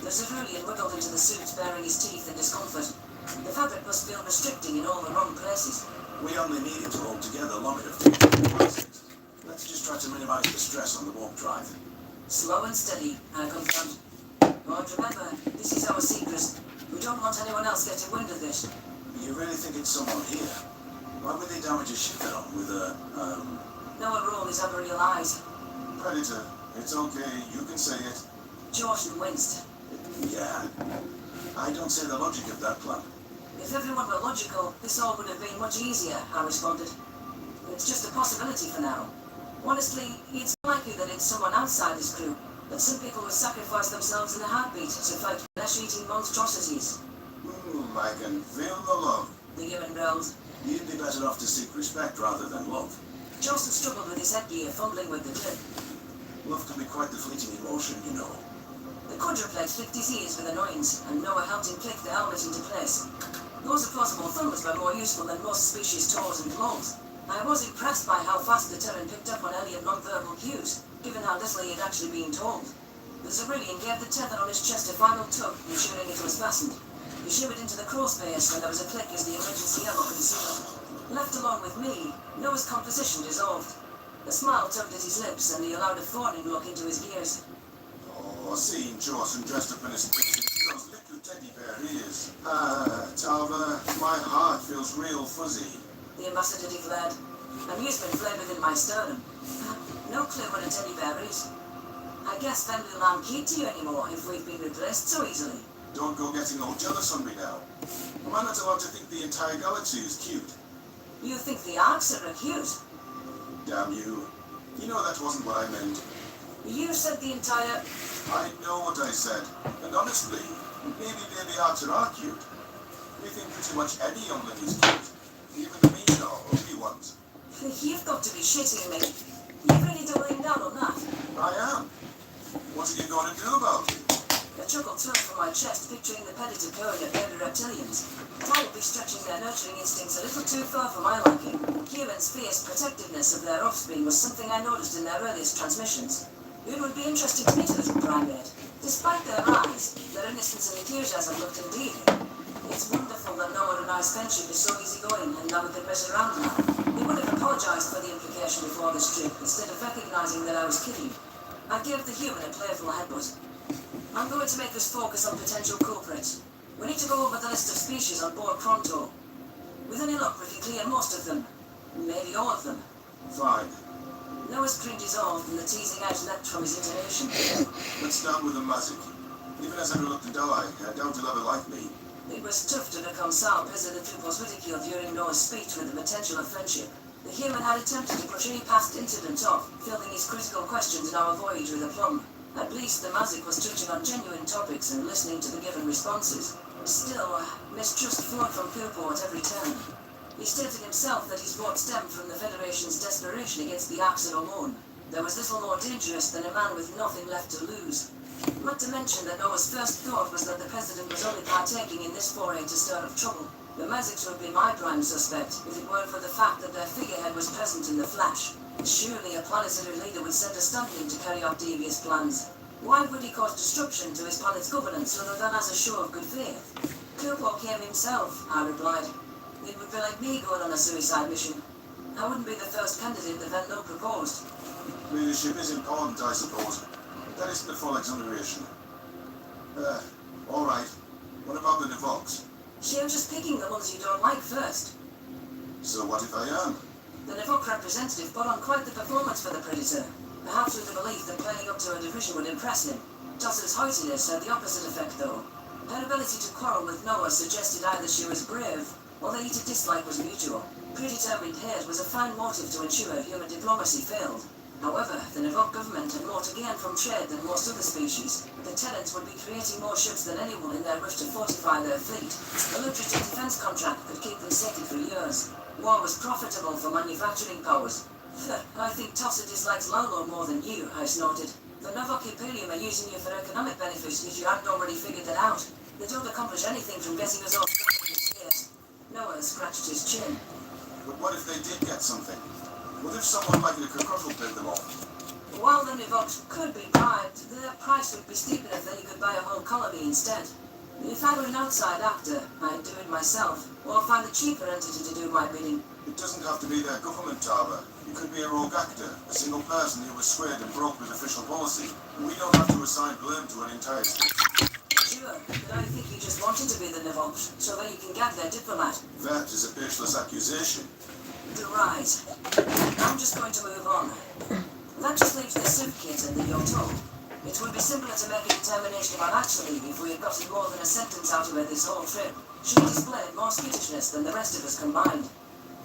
S6: The Cerulean wiggled into the suit, baring his teeth in discomfort. The fabric must feel restricting in all the wrong places.
S5: We only need it to hold together long enough to keep it plastics. Let's just try to minimize the stress on the warp drive.
S6: Slow and steady, I confirmed. But remember, this is our secret. We don't want anyone else getting wind of this.
S5: You really think it's someone here? Why would they damage a ship they're on with a,
S6: Noah rolled his unreal eyes.
S5: Predator? It's okay, you can say it.
S6: Jordan winced.
S5: Yeah. I don't see the logic of that plan.
S6: If everyone were logical, this all would have been much easier, I responded. It's just a possibility for now. Honestly, it's likely that it's someone outside this crew, but some people would sacrifice themselves in a heartbeat to fight flesh-eating monstrosities.
S5: I can feel the love.
S6: The human growled.
S5: You'd be better off to seek respect rather than love.
S6: Joseph struggled with his headgear, fumbling with the clip.
S5: Love can be quite the fleeting emotion, you know.
S6: The quadruped flicked his ears with annoyance, and Noah helped him click the helmet into place. Those opposable thumbs were more useful than most species' toes and claws. I was impressed by how fast the Terran picked up on alien non-verbal cues, given how little he had actually been told. The Cerulean gave the tether on his chest a final tug, ensuring it was fastened. He shivered into the crawl space when there was a click as the emergency yellow concealed. Left alone with me, Noah's composition dissolved. A smile tugged at his lips, and he allowed a fawning look into his gears.
S5: Oh, seeing Jordan dressed up in his those little teddy bear ears. Tarver, my heart feels real fuzzy.
S6: The ambassador declared. Amusement flamed within my sternum. No clue what a teddy bear is. I guess then we'll not keep to you anymore if we've been replaced so easily.
S5: Don't go getting all jealous on me now. Am I not allowed to think the entire galaxy is cute?
S6: You think the Arcs are cute?
S5: Damn you. You know that wasn't what I meant.
S6: You said the entire...
S5: I know what I said. And honestly, maybe baby Arcs are cute. We think pretty much any youngling is cute. Even the mean or ugly ones.
S6: You've got to be shitting me. You're really doubling down on that.
S5: I am. What are you going to do about it?
S6: A chuckle turned from my chest, picturing the predator going at baby reptilians. Probably stretching their nurturing instincts a little too far for my liking. Humans' fierce protectiveness of their offspring was something I noticed in their earliest transmissions. It would be interesting to meet a little primate. Despite their eyes, their innocence and enthusiasm looked endearing. It's wonderful
S10: that Noah and I's friendship is so easygoing and never could mess around now. He would have apologized for the implication before this trip, instead of recognizing that I was kidding. I gave the human a playful headbutt. I'm going to make us focus on potential culprits. We need to go over the list of species on board pronto. With any luck, we can clear most of them. Maybe all of them.
S5: Fine.
S10: Noah's grin dissolved and the teasing edge leapt from his intonation.
S5: Let's start with the Mazik. Even as a reluctant ally, I doubt he'll ever like me.
S10: It was tough to become sour because of the troop was ridiculed during Noah's speech with the potential of friendship. The human had attempted to brush any past incident off, filling his critical questions in our voyage with aplomb. At least the Mazik was touching on genuine topics and listening to the given responses. Still, mistrust flowed from Kupo at every turn. He stated himself that his vote stemmed from the Federation's desperation against the Axe of Omon. There was little more dangerous than a man with nothing left to lose. Not to mention that Noah's first thought was that the President was only partaking in this foray to stir up trouble. The Maziks would be my prime suspect, if it weren't for the fact that their figurehead was present in the flesh. Surely a planetary leader would send a stuntling to carry out devious plans. Why would he cause disruption to his planet's governance other than as a show of good faith? Kupo came himself, I replied. It would be like me going on a suicide mission. I wouldn't be the first candidate that Vendo proposed.
S5: Leadership is important, I suppose. That isn't a full exoneration. All right. What about the Nevox?
S10: See, I'm just picking the ones you don't like first.
S5: So what if I am?
S10: The Nevok representative put on quite the performance for the Predator. Perhaps with the belief that playing up to a division would impress him. Tossa's haughtiness had the opposite effect, though. Her ability to quarrel with Noah suggested either she was brave, or that each dislike was mutual. Predetermined hate was a fine motive to ensure human diplomacy failed. However, the Nevok government had more to gain from trade than most other species. The Tenants would be creating more ships than anyone in their rush to fortify their fleet. A lucrative defense contract could keep them sated for years. War was profitable for manufacturing powers. I think Tossa dislikes Lolo more than you, I snorted. The Nevok Imperium are using you for economic benefits if you hadn't already figured that out. They don't accomplish anything from getting us all in space. Noah scratched his chin.
S5: But what if they did get something? What if someone like the Kukrukl paid them off?
S10: While the Nevoks could be bribed, their price would be steep enough that you could buy a whole colony instead. If I were an outside actor, I'd do it myself, or find a cheaper entity to do my bidding.
S5: It doesn't have to be their government, Tava. You could be a rogue actor, a single person who was swayed and broke with official policy. We don't have to assign blame to an entire state.
S10: Sure, but I think you just wanted to be the Nevoks, so that you can gag their diplomat.
S5: That is a baseless accusation.
S10: Right. I'm just going to move on. That just leaves the Civ Kit and the Yoto. It would be simpler to make a determination about actually if we had gotten more than a sentence out of her this whole trip. She displayed more skittishness than the rest of us combined.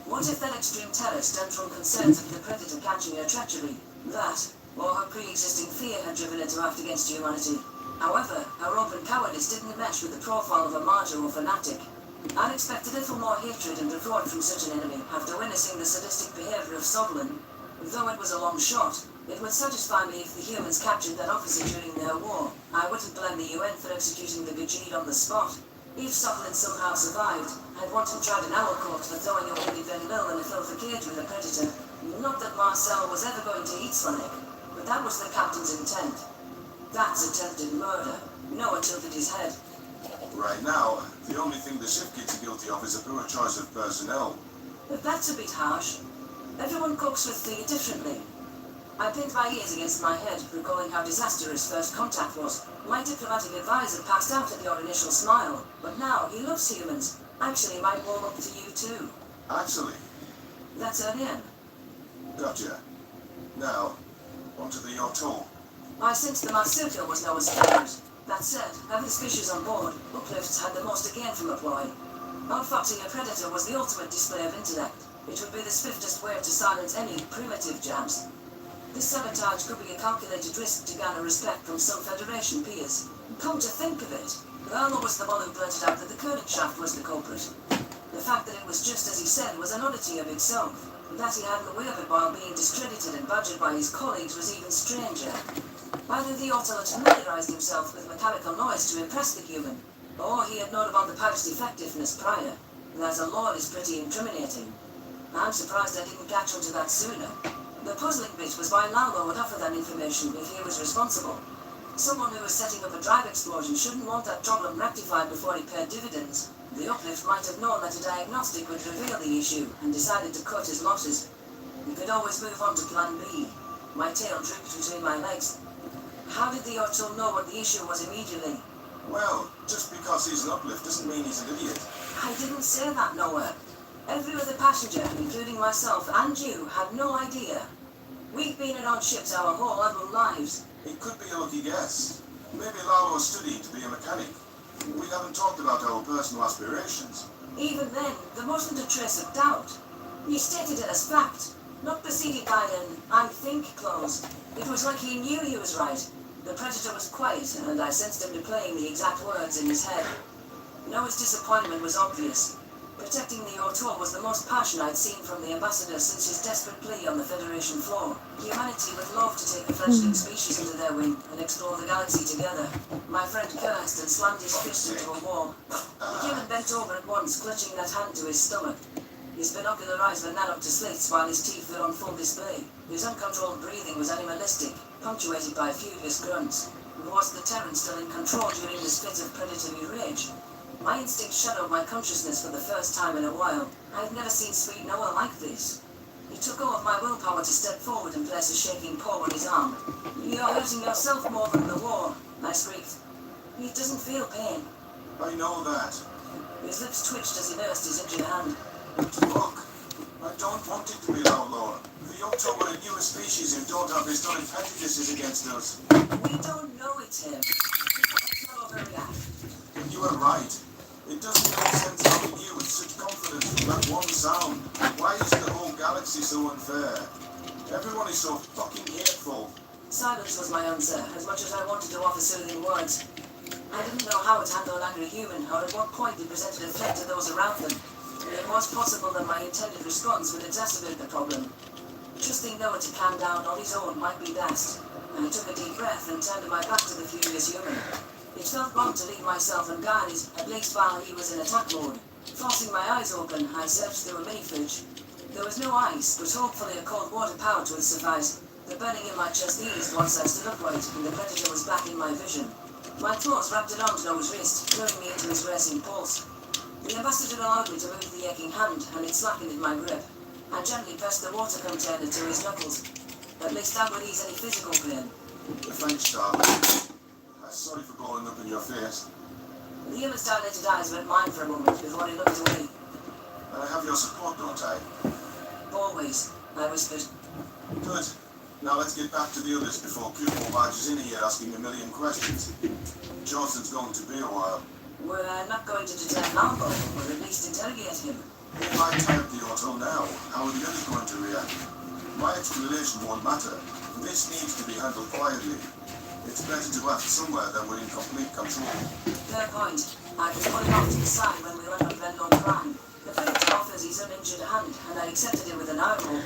S10: What if that extreme terror stemmed from concerns of the Predator catching her treachery? That, or her pre-existing fear had driven her to act against humanity. However, her open cowardice didn't match with the profile of a martyr or fanatic. I'd expect a little more hatred and regret from such an enemy after witnessing the sadistic behavior of Sovereign. Though it was a long shot, it would satisfy me if the humans captured that officer during their war. I wouldn't blame the UN for executing the Gajid on the spot. If Sovereign somehow survived, I'd want him tried an hour court for throwing away Ben Mill in a filthy cage with a Predator. Not that Marcel was ever going to eat Sonic, but that was the captain's intent. That's attempted murder. Noah tilted his head.
S5: Right now, the only thing the Civ Kits are guilty of is a poor choice of personnel.
S10: But that's a bit harsh. Everyone copes with Thea differently. I pinned my ears against my head, recalling how disastrous first contact was. My diplomatic advisor passed out at your initial smile, but now he loves humans. Actually might warm up to you too.
S5: Actually?
S10: That's her name.
S5: Gotcha. Now, onto the Yoto.
S10: I sensed the marsupial was Noah's favourite. That said, having species on board, Uplifts had the most to gain from a ploy. Outfoxing a predator was the ultimate display of intellect. It would be the swiftest way to silence any primitive jabs. This sabotage could be a calculated risk to garner respect from some Federation peers. Come to think of it, Erlo was the one who blurted out that the Königschaft was the culprit. The fact that it was just as he said was an oddity of itself. That he hadn't wavered while being discredited and badgered by his colleagues was even stranger. Either the Autolot familiarized himself with mechanical noise to impress the human, or he had known about the pipes' effectiveness prior. That alone is pretty incriminating. I'm surprised I didn't catch on to that sooner. The puzzling bit was why Lalo would offer that information if he was responsible. Someone who was setting up a drive explosion shouldn't want that problem rectified before he paid dividends. The Uplift might have known that a diagnostic would reveal the issue and decided to cut his losses. We could always move on to plan B. My tail drooped between my legs. How did the O'Toole know what the issue was immediately?
S5: Well, just because he's an Uplift doesn't mean he's an idiot.
S10: I didn't say that nowhere. Every other passenger, including myself and you, had no idea. We've been on ships our whole adult lives.
S5: It could be a lucky guess. Maybe Lalo studied to be a mechanic. We haven't talked about our personal aspirations.
S10: Even then, there wasn't a trace of doubt. He stated it as fact, not preceded by an "I think" clause. It was like he knew he was right. The Predator was quiet, and I sensed him replaying the exact words in his head. Noah's disappointment was obvious. Protecting the O'Toole was the most passion I'd seen from the Ambassador since his desperate plea on the Federation floor. Humanity would love to take a fledgling species under their wing and explore the galaxy together. My friend cursed and slammed his fist into a wall. The human bent over at once, clutching that hand to his stomach. His binocular eyes were narrowed to slits while his teeth were on full display. His uncontrolled breathing was animalistic, punctuated by furious grunts. Was the Terran still in control during this fit of predatory rage? My instinct shadowed my consciousness for the first time in a while. I had never seen sweet Noah like this. He took all of my willpower to step forward and place a shaking paw on his arm. "You're hurting yourself more than the war," I shrieked. "He doesn't feel pain."
S5: I know that.
S10: His lips twitched as he nursed his injured hand.
S5: Look, I don't want it to be outlaw. The O'Toole are a newer species who don't have historic prejudices against us.
S10: We don't know it's him. Let's not overreact.
S5: You are right. It doesn't make sense how we knew with such confidence from that one sound. Why is the whole galaxy so unfair? Everyone is so fucking hateful.
S10: Silence was my answer, as much as I wanted to offer soothing words. I didn't know how it handled an angry human, or at what point it presented a threat to those around them. It was possible that my intended response would exacerbate the problem. Trusting Noah to calm down on his own might be best. I took a deep breath and turned my back to the furious human. It felt wrong to leave myself unguarded, at least while he was in attack mode. Forcing my eyes open, I searched through a mini-fridge. There was no ice, but hopefully a cold water pouch would suffice. The burning in my chest eased once I stood upright, and the Predator was back in my vision. My claws wrapped around Noah's wrist, luring me into his racing pulse. The Ambassador allowed me to move the aching hand, and it slackened in my grip. I gently pressed the water container to his knuckles. At least that would ease any physical pain.
S5: Thanks, darling. Sorry for blowing up in your face.
S10: The human's dilated eyes went mine for a moment before he looked away.
S5: I have your support, don't I?
S10: Always, I whispered.
S5: Good. Now let's get back to the others before Kupo barges in here asking a million questions. Johnson's going to be a while.
S10: We're not going to detain Lambo, or at least interrogate him.
S5: If I type the O'Toole now, how are the others going to react? My explanation won't matter. This needs to be handled quietly. It's better to act somewhere than we're in complete control.
S10: Fair point. I was pulling off to the side when we went on Vendor Prime. The Predator offers his uninjured hand, and I accepted it with an eye roll.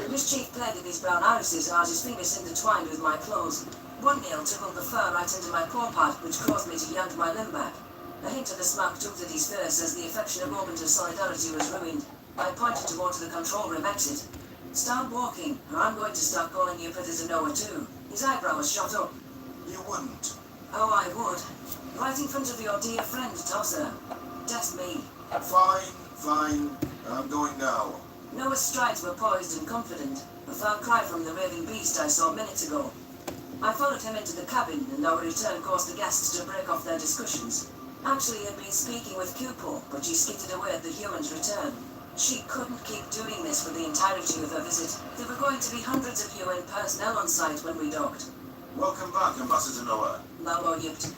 S10: Mischief played in his brown irises as his fingers intertwined with my clothes. One nail tickled the fur right into my claw pad, which caused me to yank my limb back. A hint of a smirk tugged at his face as the affectionate moment of solidarity was ruined. I pointed towards the control room exit. "Start walking, or I'm going to start calling you Predator Noah too." His eyebrows shot up.
S5: You wouldn't.
S10: Oh, I would. Right in front of your dear friend, Tosser. Just me.
S5: Fine. I'm going now.
S10: Noah's strides were poised and confident, a far cry from the raving beast I saw minutes ago. I followed him into the cabin, and our return caused the guests to break off their discussions. Actually, he had been speaking with Kupo, but she skidded away at the human's return. She couldn't keep doing this for the entirety of her visit. There were going to be hundreds of UN personnel on site when we docked.
S5: Welcome back, Ambassador Noah.
S10: Lalo yipped.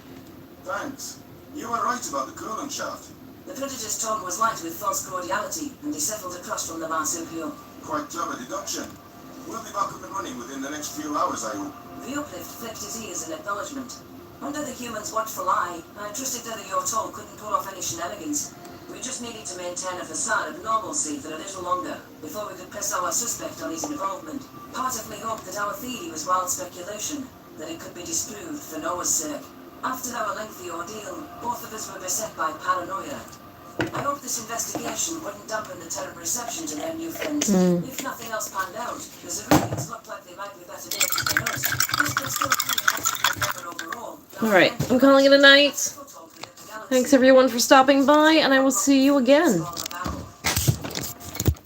S5: Thanks. You were right about the coolant shaft.
S10: The Predator's tone was light with false cordiality, and he settled across from the marsupial.
S5: Quite clever deduction. We'll be back up and running within the next few hours, I hope.
S10: The Uplift flicked his ears in acknowledgement. Under the human's watchful eye, I trusted that the O'Toole couldn't pull off any shenanigans. We just needed to maintain a facade of normalcy for a little longer, before we could press our suspect on his involvement. Part of me hoped that our theory was wild speculation, that it could be disproved for Noah's sake. After our lengthy ordeal, both of us were beset by paranoia. I hoped this investigation wouldn't dampen the terrible reception to their new friends. If nothing else panned out, the Zerunians looked like they might be better neighbors than us. This could still be a better overall.
S1: Alright, I'm calling it a night. Thanks everyone for stopping by, and I will see you again.